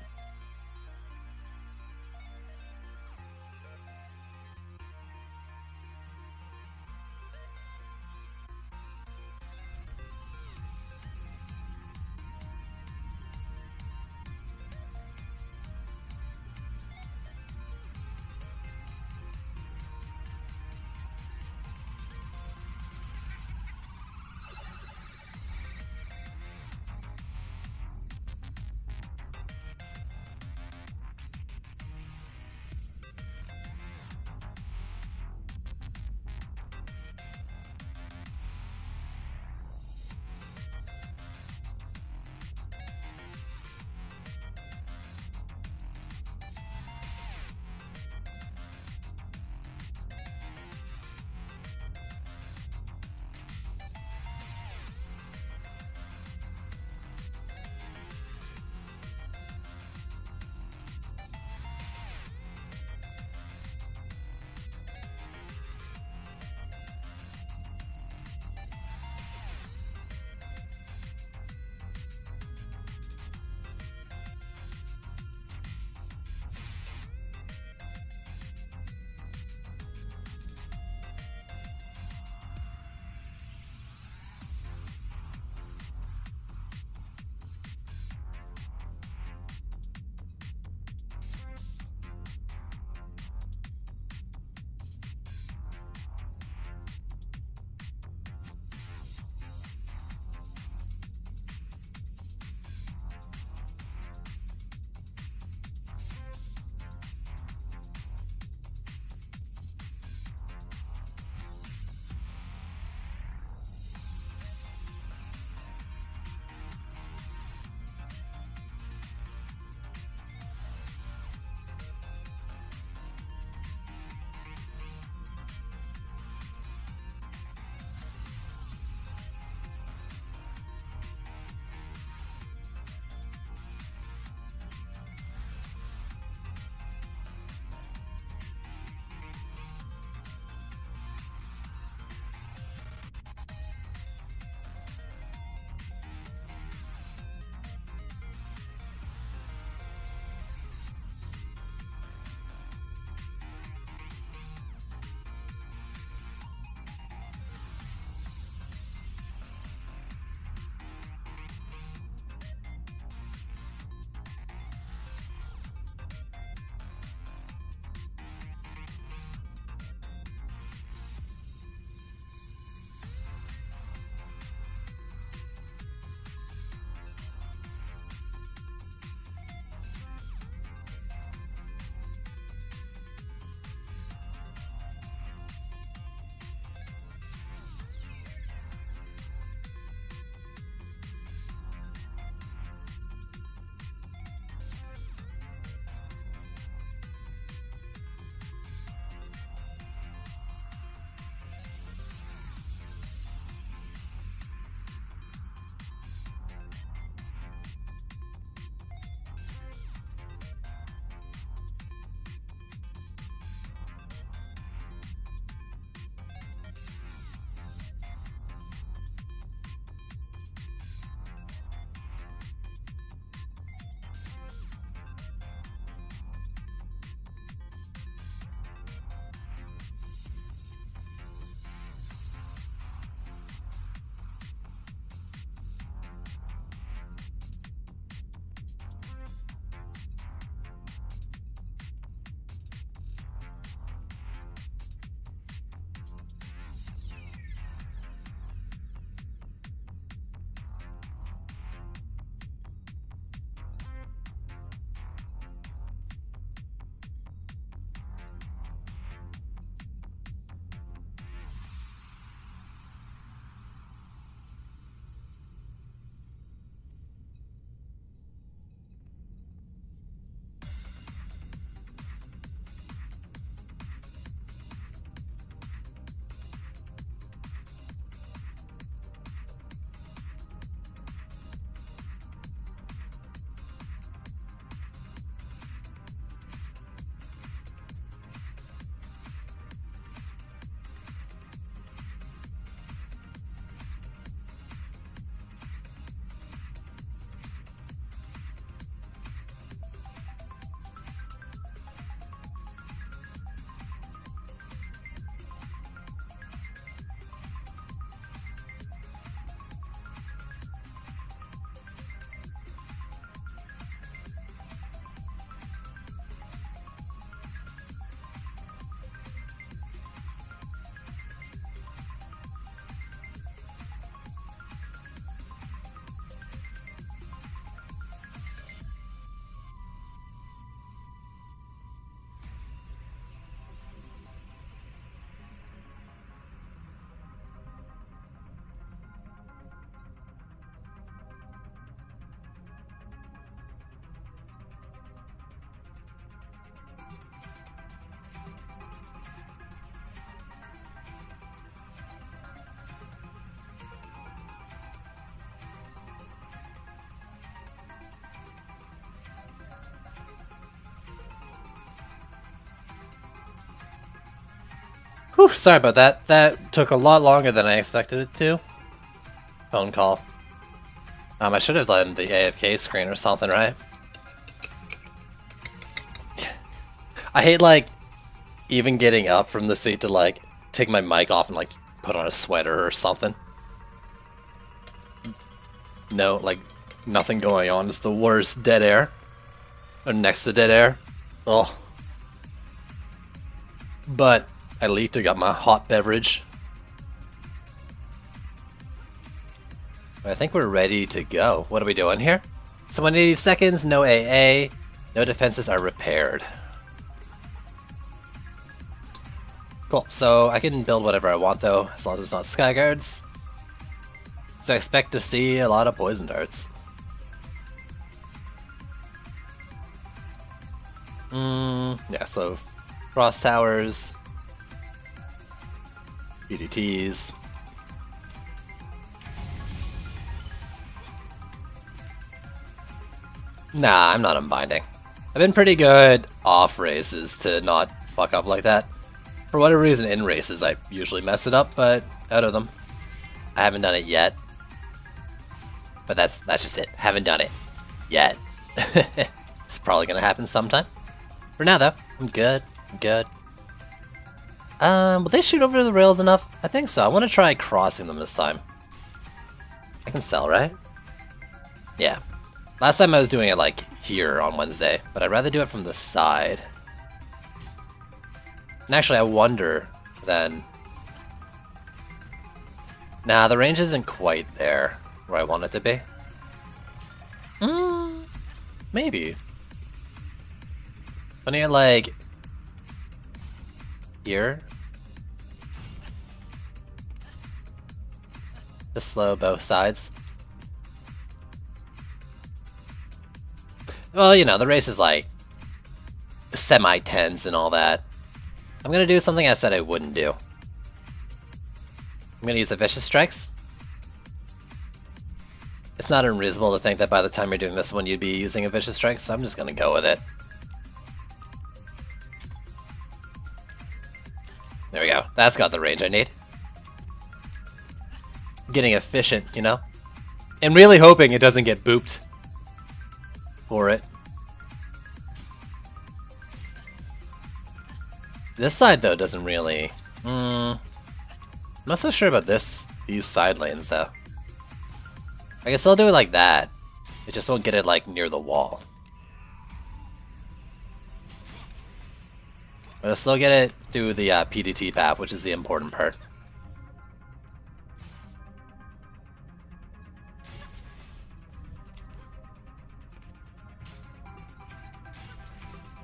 Speaker 1: Whew, sorry about that. That took a lot longer than I expected it to. Phone call. I should have done the AFK screen or something, right? I hate, like, even getting up from the seat to, like, take my mic off and, like, put on a sweater or something. No, like, nothing going on. It's the worst. Dead air. Or next to dead air. Oh. But at least I got my hot beverage. I think we're ready to go. What are we doing here? So 180 seconds, no AA, no defenses are repaired. Cool, so I can build whatever I want though, as long as it's not Sky Guards. So I expect to see a lot of poison darts. Yeah, so Frost Towers, PDTs. Nah, I'm not unbinding. I've been pretty good off races to not fuck up like that. For whatever reason, in races I usually mess it up, but out of them, I haven't done it yet. But that's just it. Haven't done it yet. It's probably gonna happen sometime. For now, though, I'm good. I'm good. Will they shoot over the rails enough? I think so. I want to try crossing them this time. I can sell, right? Yeah. Last time I was doing it, like, here on Wednesday, but I'd rather do it from the side. And actually, I wonder, then... Nah, the range isn't quite there, where I want it to be. Maybe. When you're, like... here? Just slow both sides. Well, you know, the race is like semi-tense and all that. I'm gonna do something I said I wouldn't do. I'm gonna use the Vicious Strikes. It's not unreasonable to think that by the time you're doing this one you'd be using a Vicious Strike, so I'm just gonna go with it. There we go. That's got the range I need. Getting efficient, you know? And really hoping it doesn't get booped for it. This side, though, doesn't really... I'm not so sure about these side lanes, though. I guess I'll do it like that. It just won't get it, like, near the wall. But I'll still get it through the PDT path, which is the important part.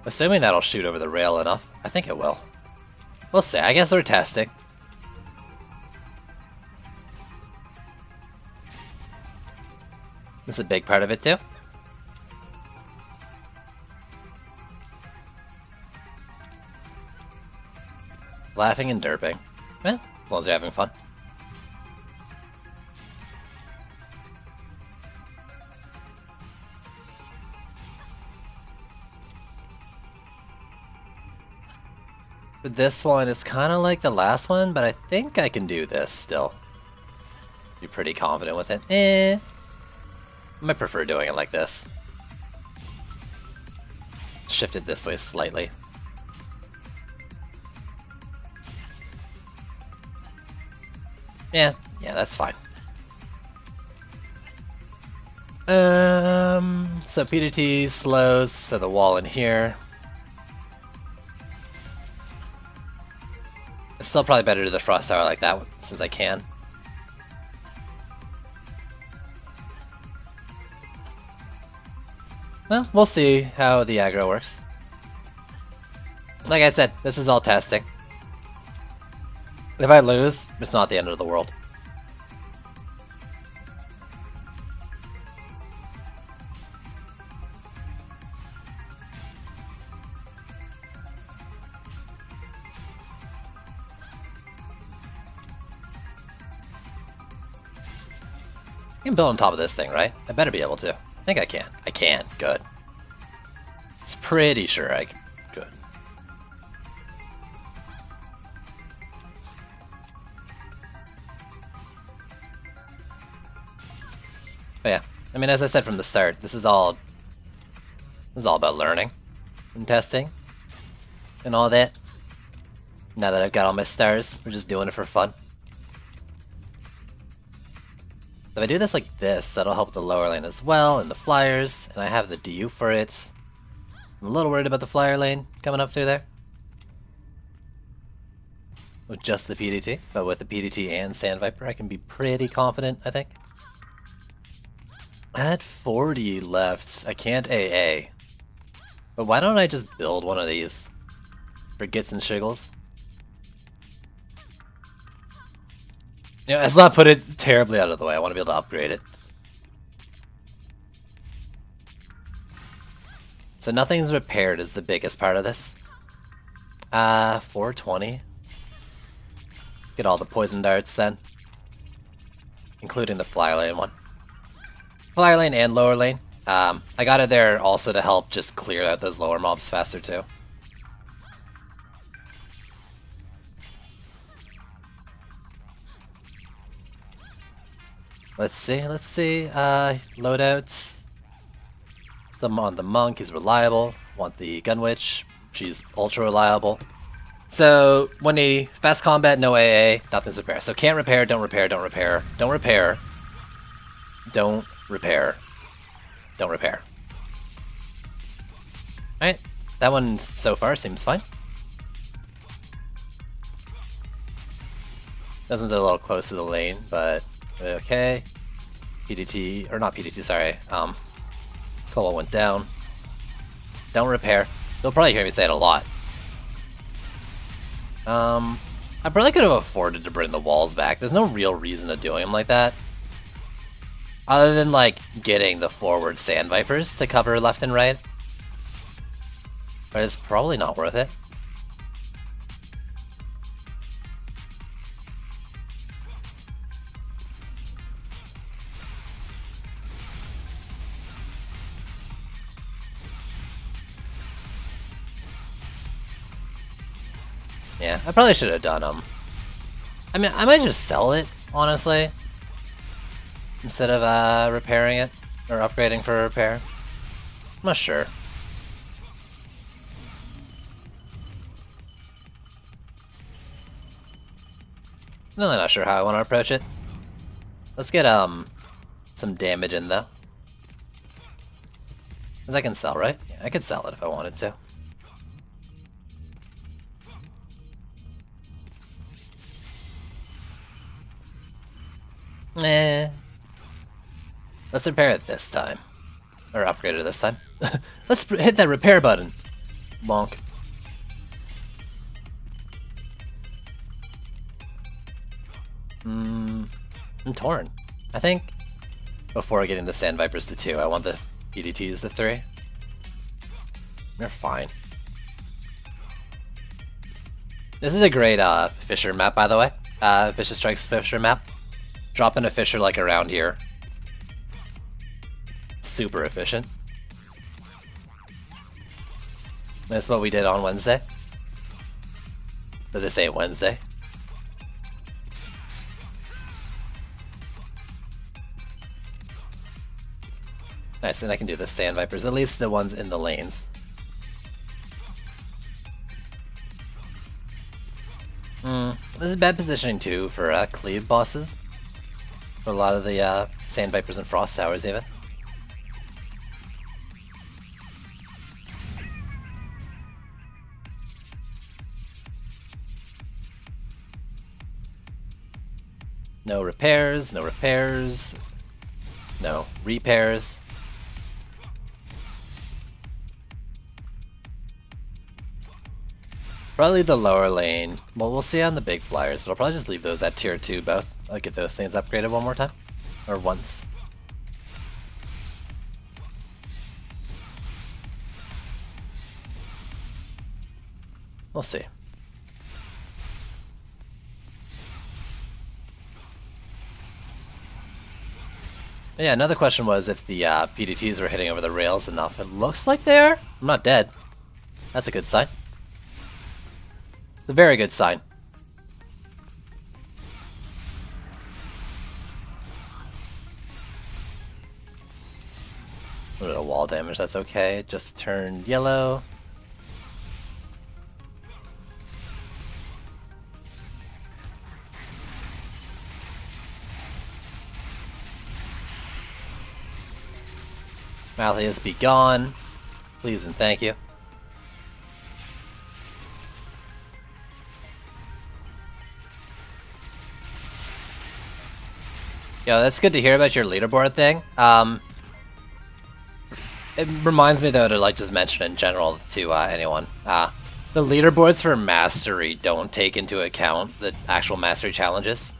Speaker 1: Assuming that'll shoot over the rail enough. I think it will. We'll see. I guess we're testing. That's a big part of it, too. Laughing and derping. Eh, as long as you're having fun. But this one is kind of like the last one, but I think I can do this still. Be pretty confident with it. I might prefer doing it like this. Shift it this way slightly. Yeah, that's fine. So PDT slows to the wall in here. It's still probably better to do the Frost Tower like that, since I can. Well, we'll see how the aggro works. Like I said, this is all testing. If I lose, it's not the end of the world. I can build on top of this thing, right? I better be able to. I think I can. I can. Good. It's pretty sure I can. Good. But yeah, I mean, as I said from the start, this is all about learning and testing and all that. Now that I've got all my stars, we're just doing it for fun. If I do this like this, that'll help the lower lane as well, and the flyers, and I have the DU for it. I'm a little worried about the flyer lane coming up through there. With just the PDT, but with the PDT and Sand Viper, I can be pretty confident, I think. At 40 left, I can't AA. But why don't I just build one of these for gits and shiggles? You know, let's not put it terribly out of the way. I want to be able to upgrade it. So nothing's repaired is the biggest part of this. 420. Get all the poison darts then. Including the flyer lane one. Flyer lane and lower lane. I got it there also to help just clear out those lower mobs faster too. Let's see. Loadouts. Some on the monk, he's reliable. Want the gun witch, she's ultra reliable. So when he fast combat, no AA, nothing's repair. So can't repair, don't repair, don't repair, don't repair, don't repair, don't repair. Alright, that one so far seems fine. Those ones are a little close to the lane, but okay. PDT, or not PDT, sorry. Colo went down. Don't repair. You'll probably hear me say it a lot. I probably could have afforded to bring the walls back. There's no real reason to doing them like that. Other than, like, getting the forward Sand Vipers to cover left and right. But it's probably not worth it. Yeah, I probably should have done them. I mean, I might just sell it, honestly. Instead of repairing it, or upgrading for repair. I'm not sure. I'm really not sure how I want to approach it. Let's get some damage in though. Because I can sell, right? Yeah, I could sell it if I wanted to. Eh. Let's repair it this time. Or upgrade it this time. Let's hit that repair button. Bonk. I'm torn. I think before getting the Sand Vipers to 2, I want the PDTs to 3. They're fine. This is a great Fissure map, by the way. Vicious Strikes Fissure map. Dropping a Fissure like around here. Super efficient. That's what we did on Wednesday. But this ain't Wednesday. Nice, and I can do the Sand Vipers, at least the ones in the lanes. This is bad positioning too for cleave bosses. For a lot of the Sand Vipers and Frost Towers even. No repairs, no repairs, no repairs. Probably the lower lane. Well, we'll see on the big flyers, but I'll probably just leave those at tier 2 both. I'll get those things upgraded one more time. Or once. We'll see. Yeah, another question was if the PDTs were hitting over the rails enough. It looks like they are. I'm not dead. That's a good sign. It's a very good sign. A little wall damage, that's okay. Just turned yellow. Malleus, be gone. Please and thank you. Yo, that's good to hear about your leaderboard thing. It reminds me though to like just mention in general to anyone. The leaderboards for Mastery don't take into account the actual Mastery challenges.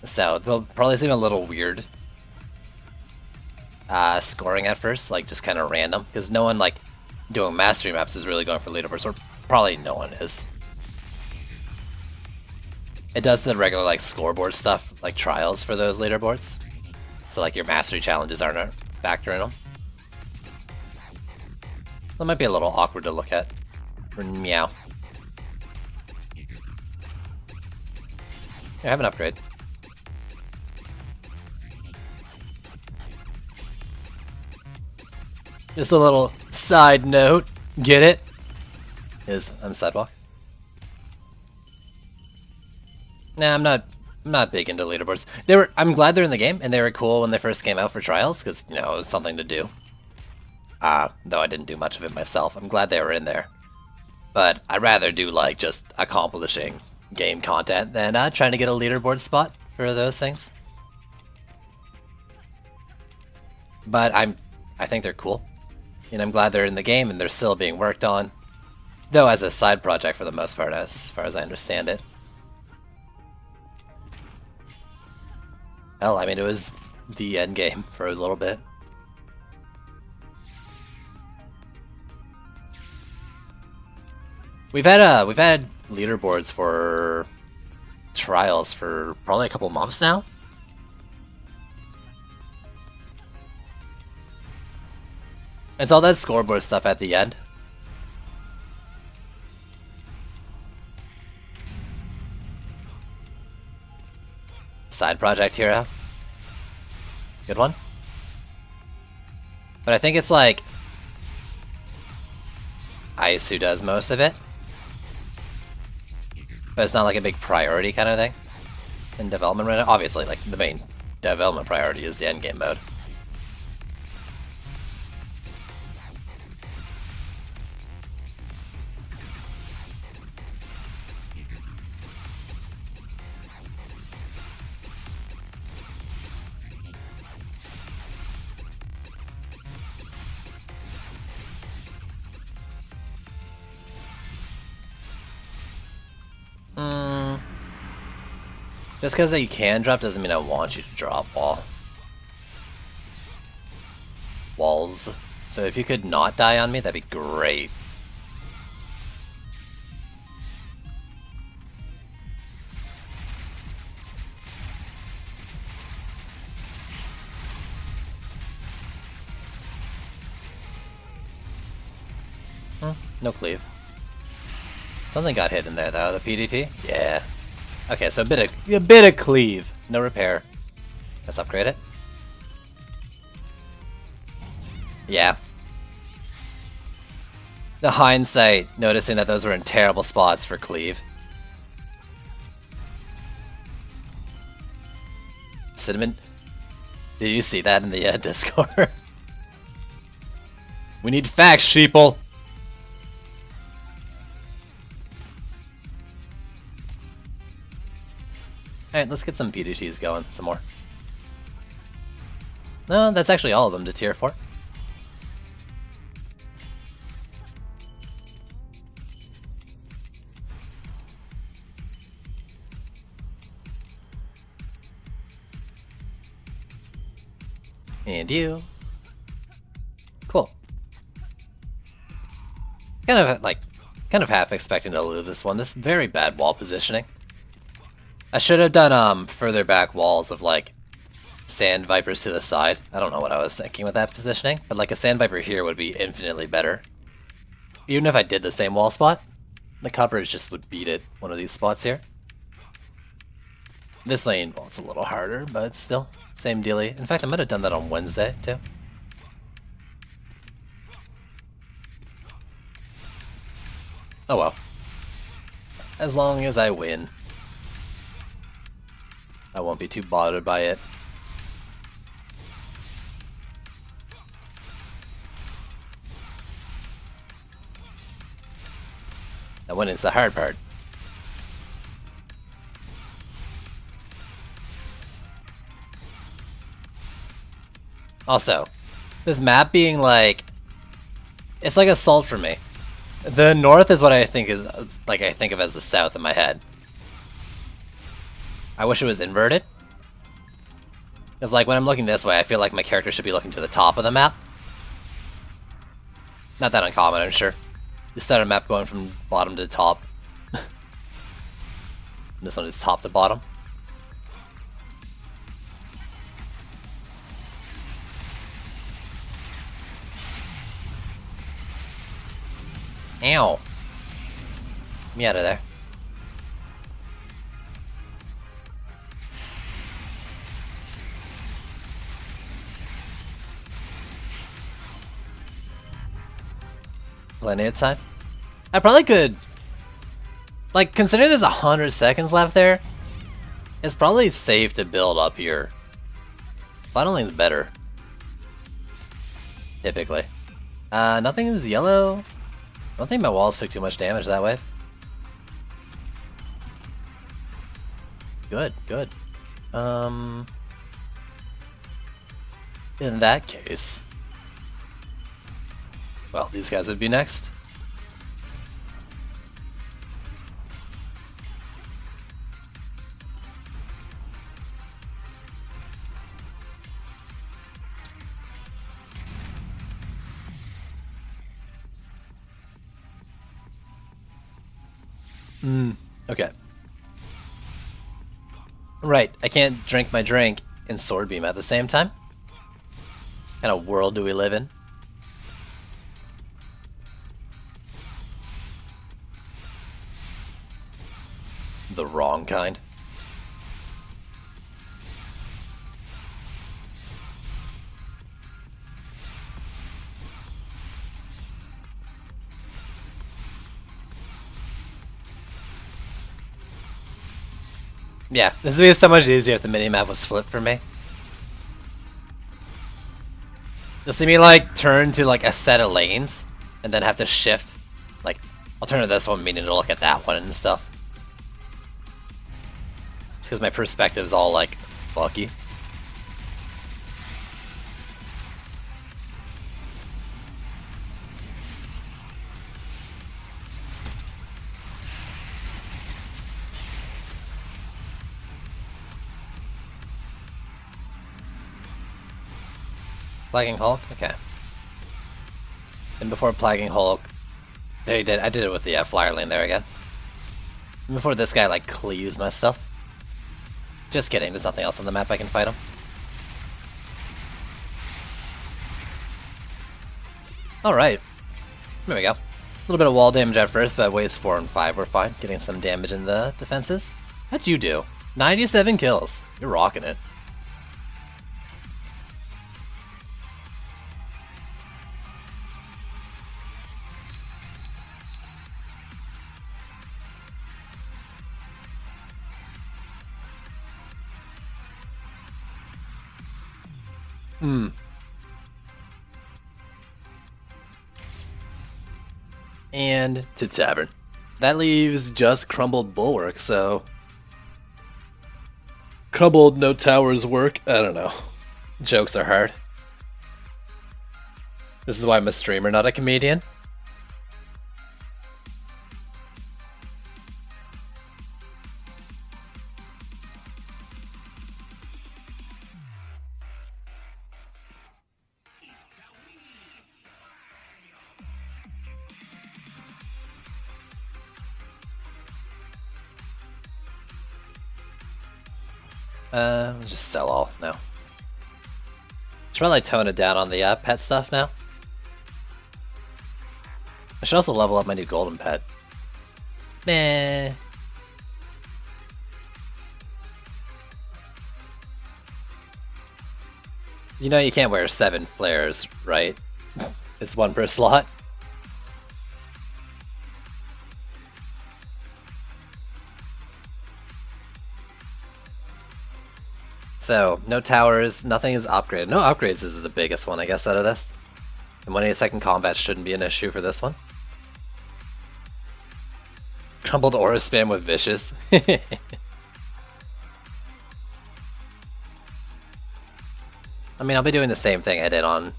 Speaker 1: So they'll probably seem a little weird scoring at first, like just kind of random, because no one like doing Mastery maps is really going for leaderboards, or probably no one is. It does the regular like scoreboard stuff, like trials for those leaderboards. So like your Mastery challenges aren't a factor in them. That might be a little awkward to look at. Meow. I have an upgrade. Just a little side note. Get it? Is on the sidewalk. Nah, I'm not big into leaderboards. I'm glad they're in the game, and they were cool when they first came out for trials, because you know it was something to do. Though I didn't do much of it myself. I'm glad they were in there. But I'd rather do like just accomplishing game content than trying to get a leaderboard spot for those things. But I think they're cool. And I'm glad they're in the game and they're still being worked on. Though as a side project for the most part, as far as I understand it. Hell, I mean, it was the end game for a little bit. We've had leaderboards for trials for probably a couple months now. It's all that scoreboard stuff at the end. Side project hero. Good one. But I think it's like Ice who does most of it. But it's not like a big priority kind of thing in development right now. Obviously, like the main development priority is the endgame mode. Just because you can drop doesn't mean I want you to drop walls. So if you could not die on me, that'd be great. No cleave. Something got hit in there though, the PDT? Yeah. Okay, so a bit of cleave. No repair. Let's upgrade it. Yeah. The hindsight, noticing that those were in terrible spots for cleave. Cinnamon, did you see that in the Discord? We need facts, sheeple! Alright, let's get some PDTs going, some more. No, that's actually all of them to tier 4. And you. Cool. Kind of half expecting to lose this one. This very bad wall positioning. I should have done further back walls of like Sand Vipers to the side. I don't know what I was thinking with that positioning, but like a Sand Viper here would be infinitely better. Even if I did the same wall spot, the coverage just would beat it, one of these spots here. This lane, well, it's a little harder, but still, same dealie. In fact, I might have done that on Wednesday, too. Oh well. As long as I win, I won't be too bothered by it. Now winning's the hard part. Also, this map being like, it's like Assault for me. The north is what I think is, like, I think of as the south in my head. I wish it was inverted. Because, like, when I'm looking this way, I feel like my character should be looking to the top of the map. Not that uncommon, I'm sure. Just start a map going from bottom to top. This one is top to bottom. Ow. Get me out of there. Plenty of time. I probably could, like, considering there's 100 seconds left there, it's probably safe to build up here. Final Link's better. Typically. Nothing is yellow. I don't think my walls took too much damage that wave. Good, good. In that case, well, these guys would be next. Okay. Right, I can't drink my drink and sword beam at the same time. What kind of world do we live in? The wrong kind. Yeah, this would be so much easier if the minimap was flipped for me. You'll see me like turn to like a set of lanes and then have to shift. Like, I'll turn to this one meaning to look at that one and stuff. It's because my perspective's all like fucky. Plaguing Hulk? Okay. And before Plaguing Hulk, there he did. I did it with the flyer lane there again. And before this guy like cleaves my stuff. Just kidding, there's nothing else on the map I can fight him. Alright. There we go. A little bit of wall damage at first, but waves 4 and 5 were fine. Getting some damage in the defenses. How'd you do? 97 kills. You're rocking it. And to Tavern. That leaves just Crumbled Bulwark, so... Crumbled, no towers work? I don't know. Jokes are hard. This is why I'm a streamer, not a comedian. Just sell all now. Should probably tone it down on the pet stuff now. I should also level up my new golden pet. Meh. You know you can't wear 7 flares, right? It's 1 per slot. So, no towers, nothing is upgraded. No upgrades is the biggest one, I guess, out of this. And 1/8-second combat shouldn't be an issue for this one. Crumbled aura spam with Vicious. I mean, I'll be doing the same thing I did on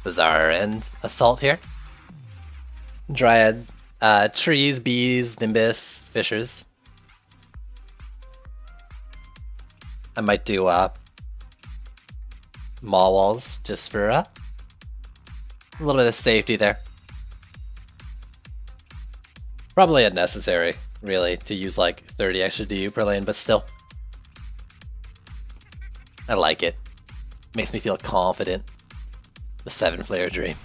Speaker 1: Bazaar and Assault here. Dryad, trees, bees, Nimbus, fishers. I might do maw walls just for a little bit of safety there. Probably unnecessary, really, to use like 30 extra DU per lane, but still. I like it. Makes me feel confident. The 7-player dream.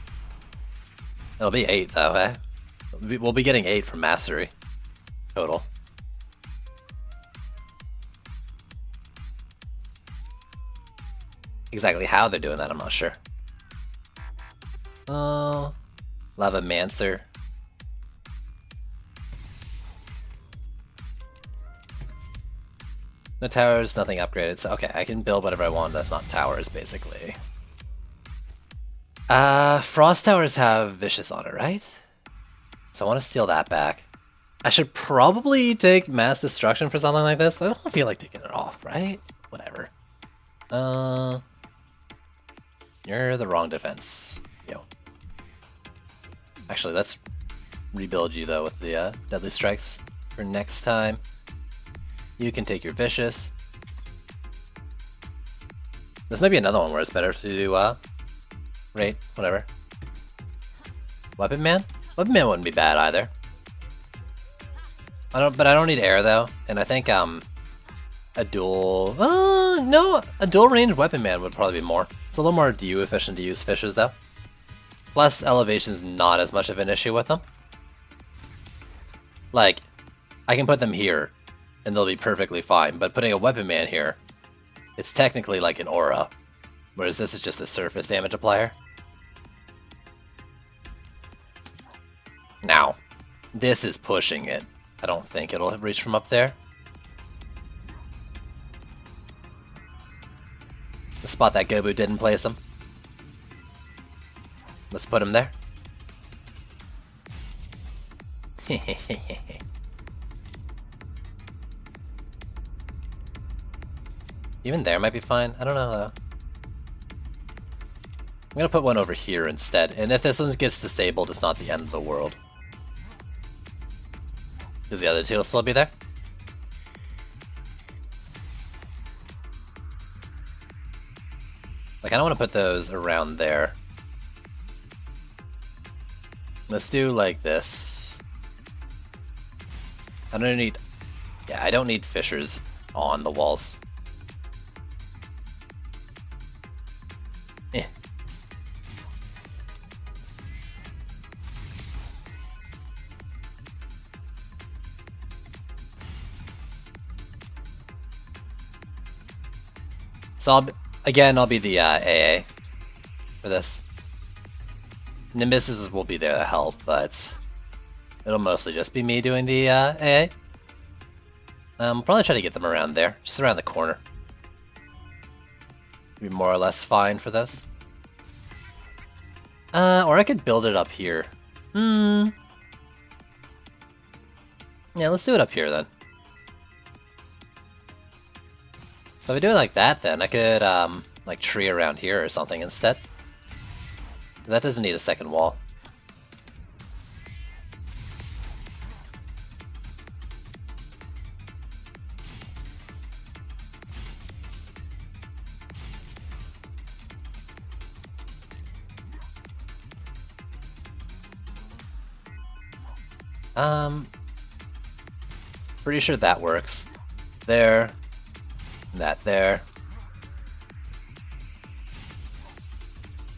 Speaker 1: It'll be 8 though, eh? We'll be getting 8 from Mastery. Total. Exactly how they're doing that, I'm not sure. Oh, Lava Mancer. No towers, nothing upgraded. So okay, I can build whatever I want that's not towers, basically. Frost towers have Vicious on it, right? So I want to steal that back. I should probably take Mass Destruction for something like this, but I don't feel like taking it off, right? Whatever. You're the wrong defense. Yo. Actually, let's rebuild you though with the Deadly Strikes for next time. You can take your Vicious. This might be another one where it's better to do Rate, whatever. Weapon Man? Weapon Man wouldn't be bad either. But I don't need air though, and I think a dual no, a dual range Weapon Man would probably be more. It's a little more DU efficient to use fishes though. Plus elevation's not as much of an issue with them. Like, I can put them here and they'll be perfectly fine, but putting a Weapon Man here, it's technically like an aura, whereas this is just a surface damage applier. Now, this is pushing it. I don't think it'll reach from up there. The spot that Gobu didn't place him. Let's put him there. Even there might be fine. I don't know though. I'm gonna put one over here instead, and if this one gets disabled, it's not the end of the world. Because the other two will still be there. Like, I don't want to put those around there. Let's do like this. I don't need... Yeah, I don't need fissures on the walls. Eh. So I'll be the AA for this. Nimbuses will be there to help, but it'll mostly just be me doing the AA. I'll probably try to get them around there, just around the corner. Be more or less fine for this. Or I could build it up here. Yeah, let's do it up here then. So if I do it like that, then I could, like, tree around here or something instead. That doesn't need a second wall. Pretty sure that works. There. That there.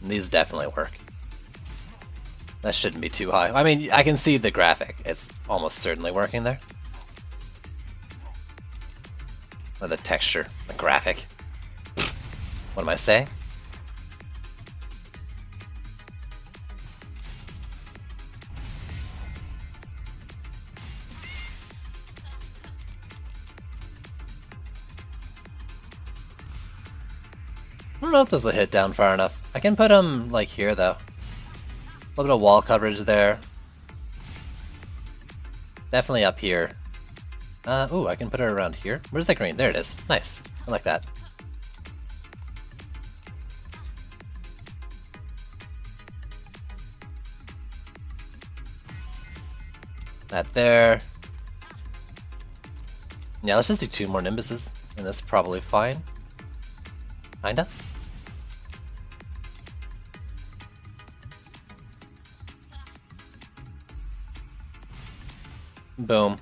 Speaker 1: And these definitely work. That shouldn't be too high. I mean, I can see the graphic. It's almost certainly working there. Or the texture, the graphic. What am I saying? I don't know if this will hit down far enough. I can put him, like, here, though. A little bit of wall coverage there. Definitely up here. Ooh, I can put it around here. Where's the green? There it is. Nice. I like that. That there. Yeah, let's just do 2 more Nimbuses, and that's probably fine. Kinda. Boom.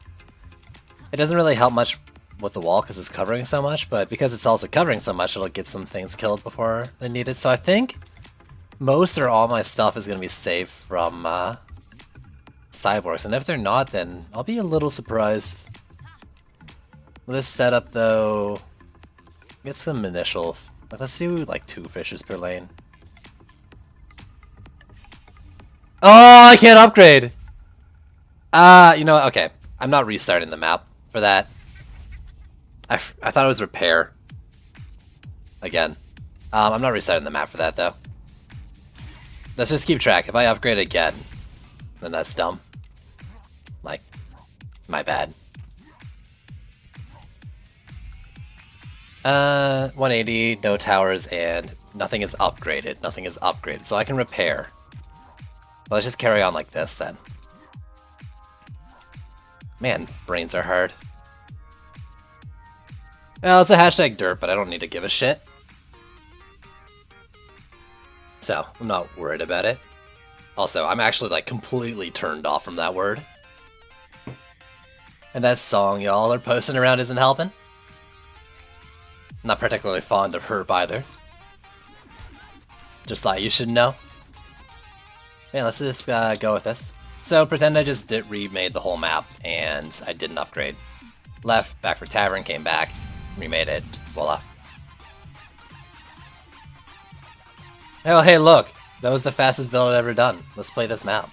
Speaker 1: It doesn't really help much with the wall because it's covering so much, but because it's also covering so much, it'll get some things killed before they need it. So I think most or all my stuff is going to be safe from cyborgs, and if they're not, then I'll be a little surprised. This setup, though, get some initial. Let's do like 2 fishes per lane. Oh, I can't upgrade! You know what? Okay. I'm not restarting the map for that. I thought it was repair. Again. I'm not restarting the map for that, though. Let's just keep track. If I upgrade again, then that's dumb. Like, my bad. 180, no towers, and nothing is upgraded. Nothing is upgraded, so I can repair. But let's just carry on like this, then. Man, brains are hard. Well, it's a hashtag dirt, but I don't need to give a shit. So, I'm not worried about it. Also, I'm actually, like, completely turned off from that word. And that song y'all are posting around isn't helping. Not particularly fond of Herb either. Just thought you should know. Yeah, let's just go with this. So pretend I just remade the whole map and I didn't upgrade. Left, back for Tavern, came back, remade it, voila. Oh hey look, that was the fastest build I've ever done. Let's play this map.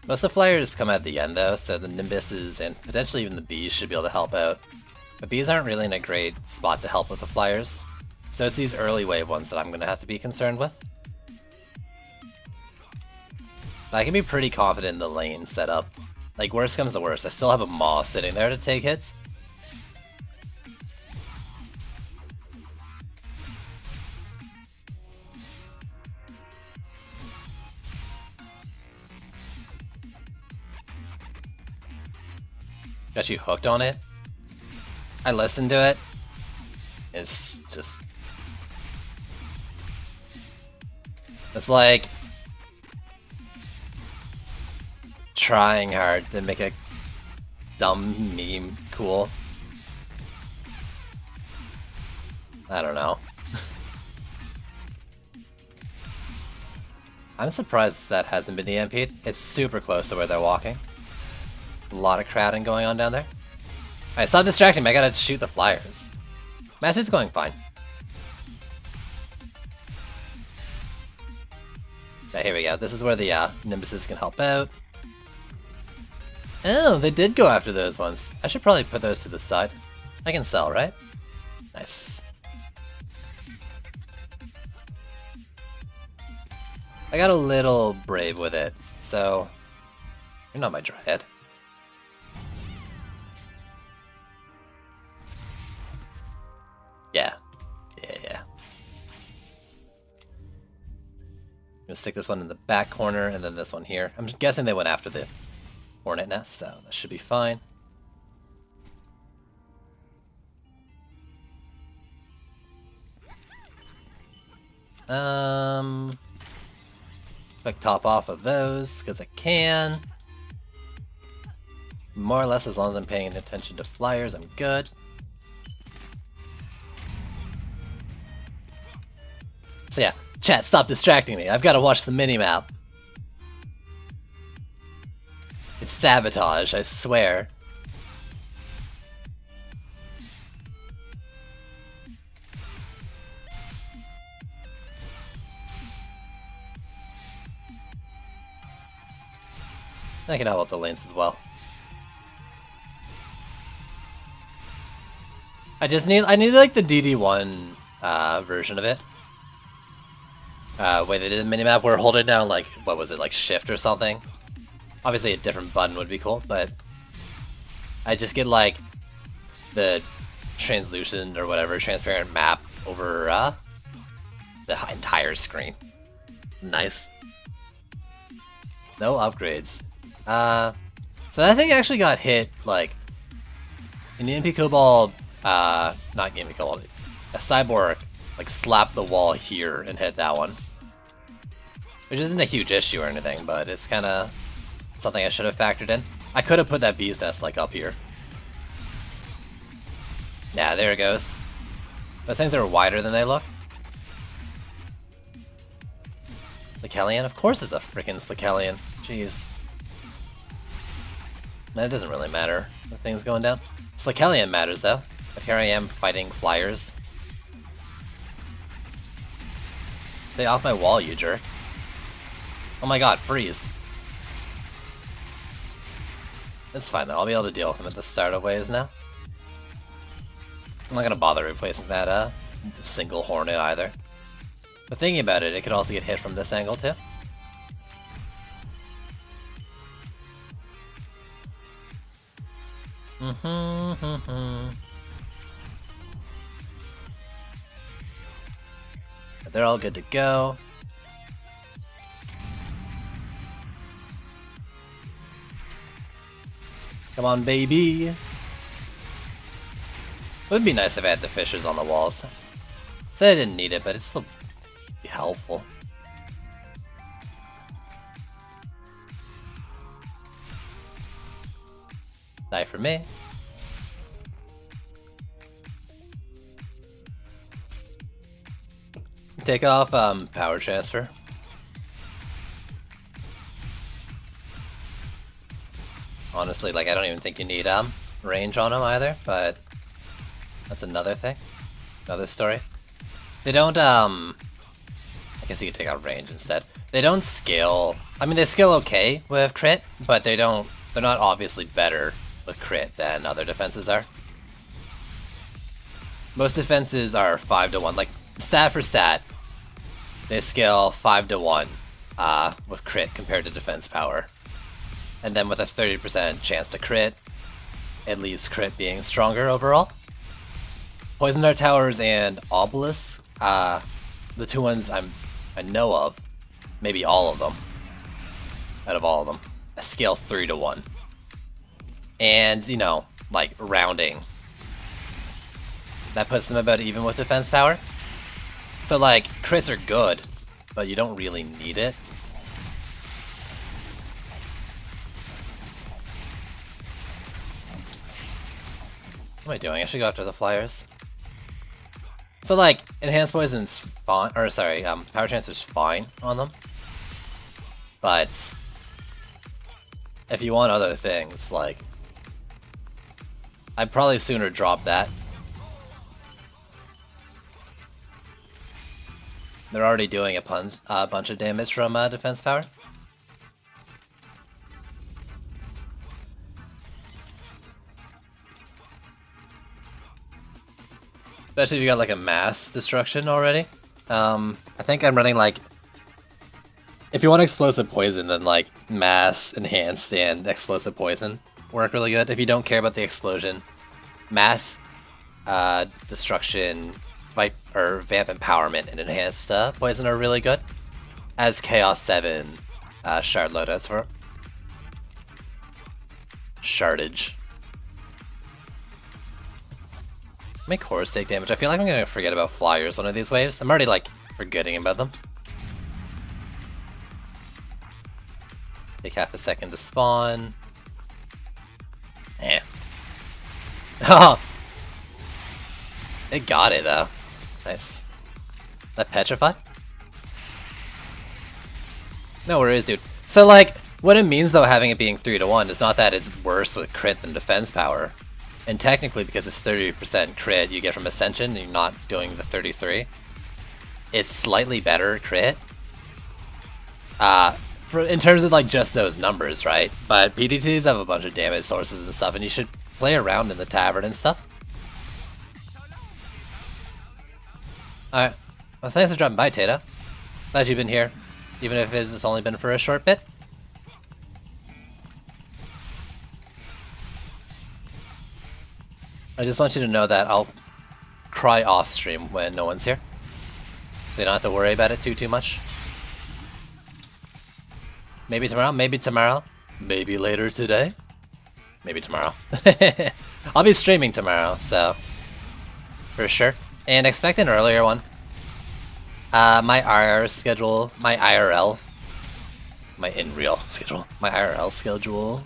Speaker 1: Most of the flyers come at the end though, so the Nimbuses and potentially even the bees should be able to help out. But bees aren't really in a great spot to help with the flyers, so it's these early wave ones that I'm going to have to be concerned with. But I can be pretty confident in the lane setup. Like, worst comes to worst, I still have a Maw sitting there to take hits. Got you hooked on it? I listened to it. It's just... It's like... trying hard to make a dumb meme cool. I don't know. I'm surprised that hasn't been EMP'd. It's super close to where they're walking. A lot of crowding going on down there. Alright, stop distracting me, I gotta shoot the flyers. Match is going fine. Okay, here we go. This is where the Nimbuses can help out. Oh, they did go after those ones. I should probably put those to the side. I can sell, right? Nice. I got a little brave with it, so... You're not my Dryad. Yeah. Yeah. I'm gonna stick this one in the back corner and then this one here. I'm guessing they went after the hornet nest, so that should be fine. Quick top off of those, because I can. More or less, as long as I'm paying attention to flyers, I'm good. So yeah, chat, stop distracting me. I've got to watch the minimap. It's sabotage, I swear. I can help out the lanes as well. I need like the DD1 version of it. Way they did the minimap where holding down like, what was it, like shift or something? Obviously a different button would be cool, but I just get like the translucent or whatever, transparent map over the entire screen. Nice. No upgrades. So that thing actually got hit like in the MP Cobalt, not MP Cobalt, a Cyborg like slapped the wall here and hit that one. Which isn't a huge issue or anything, but it's kind of something I should have factored in. I could have put that bee's nest like up here. Yeah, there it goes. Those things are wider than they look. Slickellian? Of course it's a freaking Slickellian. Jeez. That doesn't really matter. The thing's going down. Slickellian matters though. But here I am fighting flyers. Stay off my wall, you jerk. Oh my god, freeze. It's fine though, I'll be able to deal with him at the start of waves now. I'm not gonna bother replacing that single Hornet either. But thinking about it, it could also get hit from this angle too. They're all good to go. Come on, baby. It would be nice if I had the fissures on the walls. Said I didn't need it, but it'd still be helpful. Die for me. Take off power transfer. Honestly, like, I don't even think you need range on them either, but that's another thing. Another story. They don't, I guess you could take out range instead. They don't scale, I mean, they scale okay with crit, but they're not obviously better with crit than other defenses are. Most defenses are 5 to 1, like, stat for stat. They scale 5 to 1 with crit compared to defense power. And then with a 30% chance to crit, it leaves crit being stronger overall. Poison Dart Towers and Obelisk, the two ones I know of, maybe all of them, out of all of them, I scale 3 to 1. And, you know, like, rounding. That puts them about even with defense power. So, like, crits are good, but you don't really need it. What am I doing? I should go after the flyers. So, like, enhanced poison's fine, or sorry, power transfer's fine on them. But if you want other things, like, I'd probably sooner drop that. They're already doing a bunch of damage from defense power. Especially if you got like a mass destruction already. I think I'm running like, if you want explosive poison, then like mass, enhanced, and explosive poison work really good. If you don't care about the explosion, mass destruction, or vamp empowerment, and enhanced poison are really good. As Chaos 7 shard loadouts for shardage. Make horrors take damage. I feel like I'm gonna forget about flyers one of these waves. I'm already like forgetting about them. Take half a second to spawn. Eh. Oh! It got it though. Nice. That petrify? No worries, dude. So like, what it means though having it being 3 to 1 is not that it's worse with crit than defense power. And technically, because it's 30% crit you get from Ascension and you're not doing the 33, it's slightly better crit. in terms of like just those numbers, right? But PDTs have a bunch of damage sources and stuff, and you should play around in the tavern and stuff. Alright, well thanks for dropping by, Tato. Glad you've been here, even if it's only been for a short bit. I just want you to know that I'll cry off stream when no one's here, so you don't have to worry about it too much. Maybe tomorrow, maybe later today, maybe tomorrow. I'll be streaming tomorrow, so for sure. And expect an earlier one. My IRL schedule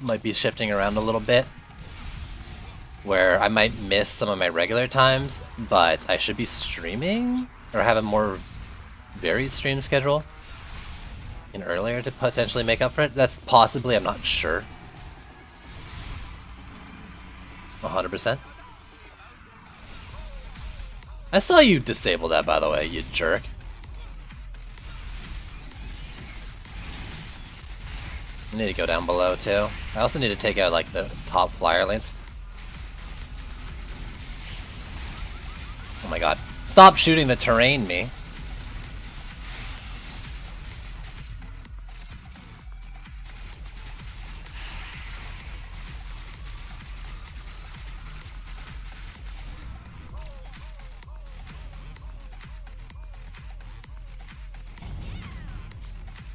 Speaker 1: might be shifting around a little bit, where I might miss some of my regular times, but I should be streaming, or have a more varied stream schedule in earlier to potentially make up for it. That's possibly, I'm not sure. 100%. I saw you disable that, by the way, you jerk. I need to go down below too. I also need to take out like the top flyer lanes. Oh my god. Stop shooting the terrain, me.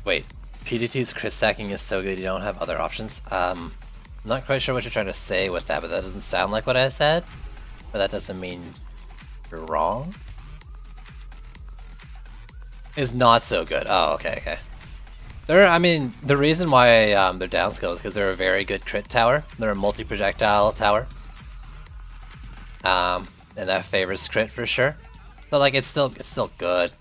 Speaker 1: Wait, PDT's crit stacking is so good you don't have other options? I'm not quite sure what you're trying to say with that, but that doesn't sound like what I said. But that doesn't mean you're wrong. Is not so good. Oh, okay. I mean, the reason why they're downskill is because they're a very good crit tower. They're a multi-projectile tower. And that favors crit for sure. So like, it's still good.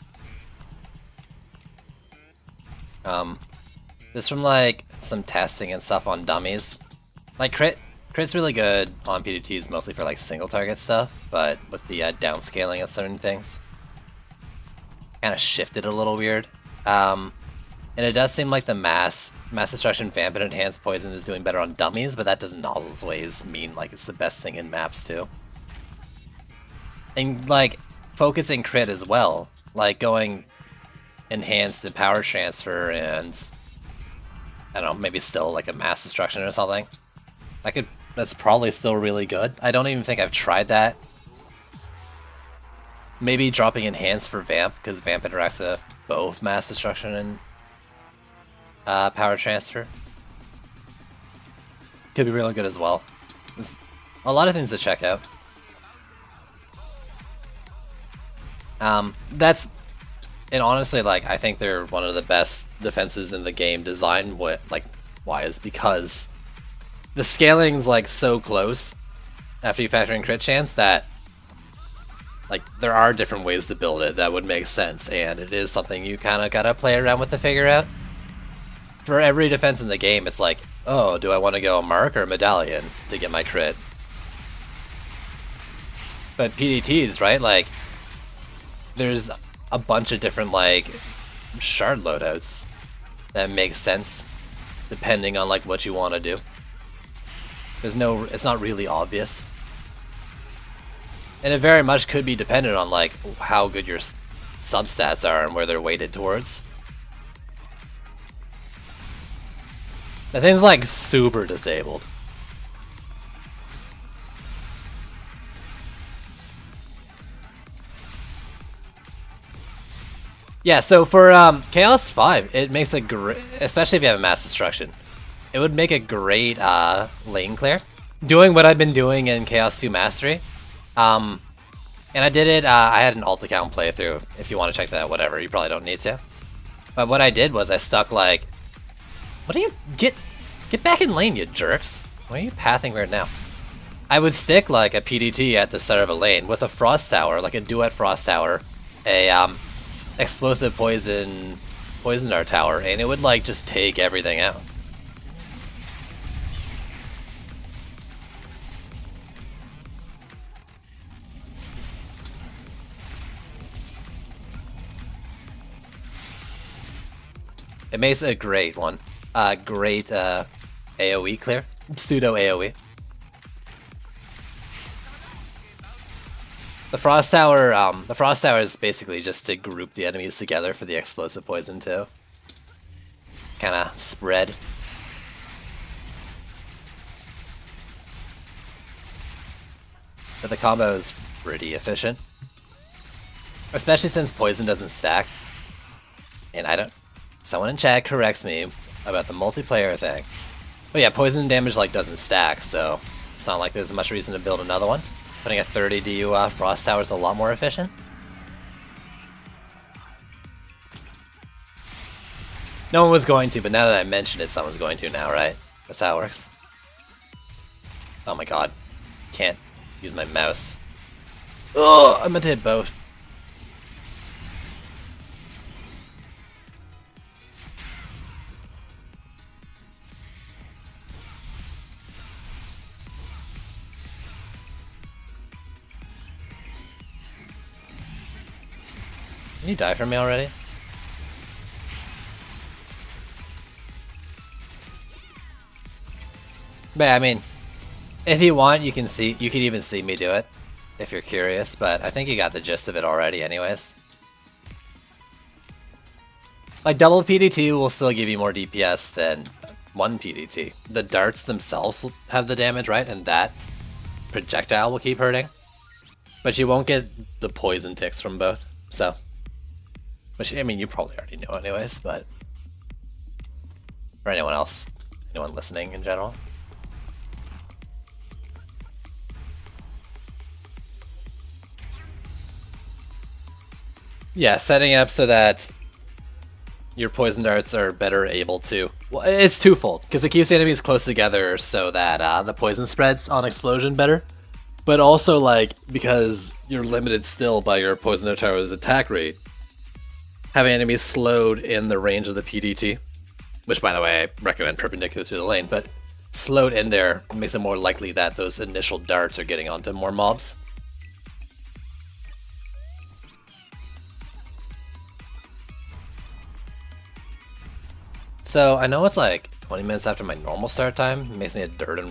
Speaker 1: Just from like some testing and stuff on dummies, like crit's really good on PDTs, mostly for like single target stuff, but with the downscaling of certain things, kind of shifted a little weird. And it does seem like the mass destruction vamp and enhanced poison is doing better on dummies, but that doesn't always mean like it's the best thing in maps too. And like focusing crit as well, like going enhanced the power transfer and I don't know, maybe still like a mass destruction or something. That's probably still really good. I don't even think I've tried that. Maybe dropping enhanced for Vamp, because Vamp interacts with both mass destruction and power transfer. Could be really good as well. There's a lot of things to check out. And honestly, like, I think they're one of the best defenses in the game design wise, because the scaling's like so close after you factor in crit chance that like there are different ways to build it that would make sense, and it is something you kind of gotta play around with to figure out. For every defense in the game, it's like, oh, do I want to go Mark or Medallion to get my crit? But PDTs, right? Like, there's a bunch of different like shard loadouts that make sense depending on like what you want to do. It's not really obvious, and it very much could be dependent on like how good your substats are and where they're weighted towards. The thing's like super disabled. Yeah, so for Chaos 5, it makes a great, especially if you have a mass destruction, it would make a great lane clear. Doing what I've been doing in Chaos 2 Mastery, and I did it, I had an alt account playthrough, if you want to check that out, whatever, you probably don't need to. But what I did was I stuck like, what do you, get back in lane, you jerks. Why are you pathing right now? I would stick like a PDT at the start of a lane with a Frost Tower, like a Duet Frost Tower, a explosive poison dart tower, and it would like just take everything out. It makes a great one. Great AoE clear. Pseudo AoE. The Frost Tower is basically just to group the enemies together for the explosive poison too. Kinda spread. But the combo is pretty efficient. Especially since poison doesn't stack. And someone in chat corrects me about the multiplayer thing. But yeah, poison damage like doesn't stack, so it's not like there's much reason to build another one. Putting a 30 DU Frost Tower is a lot more efficient. No one was going to, but now that I mentioned it, someone's going to now, right? That's how it works. Oh my god. Can't use my mouse. Oh, I meant to hit both. Can you die for me already? But I mean, if you want, you can even see me do it, if you're curious, but I think you got the gist of it already anyways. Like, double PDT will still give you more DPS than one PDT. The darts themselves will have the damage, right? And that projectile will keep hurting. But you won't get the poison ticks from both, so. Which, I mean, you probably already know anyways, but for anyone else, anyone listening in general. Yeah, setting up so that your poison darts are better able to... Well, it's twofold, because it keeps the enemies close together so that the poison spreads on explosion better. But also, like, because you're limited still by your poison tower's attack rate, having enemies slowed in the range of the PDT, which, by the way, I recommend perpendicular to the lane, but slowed in there makes it more likely that those initial darts are getting onto more mobs. So I know it's like 20 minutes after my normal start time. It makes me a dirty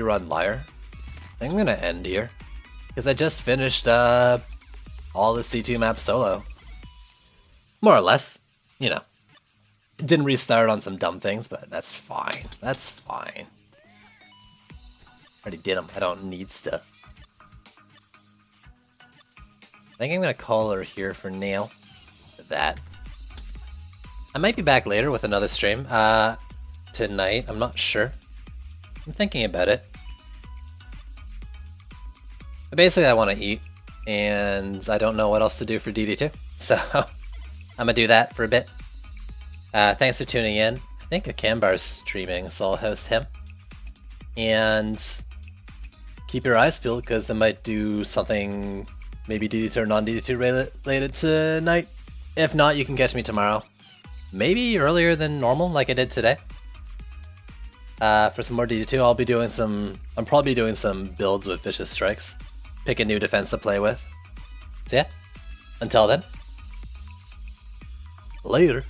Speaker 1: rotten liar. I think I'm gonna end here because I just finished all the C2 map solo, more or less. You know, didn't restart on some dumb things, but that's fine. That's fine. Already did them. I don't need stuff. I think I'm gonna call her here for now. For that. I might be back later with another stream tonight. I'm not sure. I'm thinking about it. But basically, I want to eat, and I don't know what else to do for DD2, so I'm gonna do that for a bit. Thanks for tuning in. I think Akambar's streaming, so I'll host him. And keep your eyes peeled, because they might do something maybe DD2 or non-DD2 related tonight. If not, you can catch me tomorrow. Maybe earlier than normal, like I did today. For some more DD2, I'm probably doing some builds with Vicious Strikes. Pick a new defense to play with. So yeah, until then, later.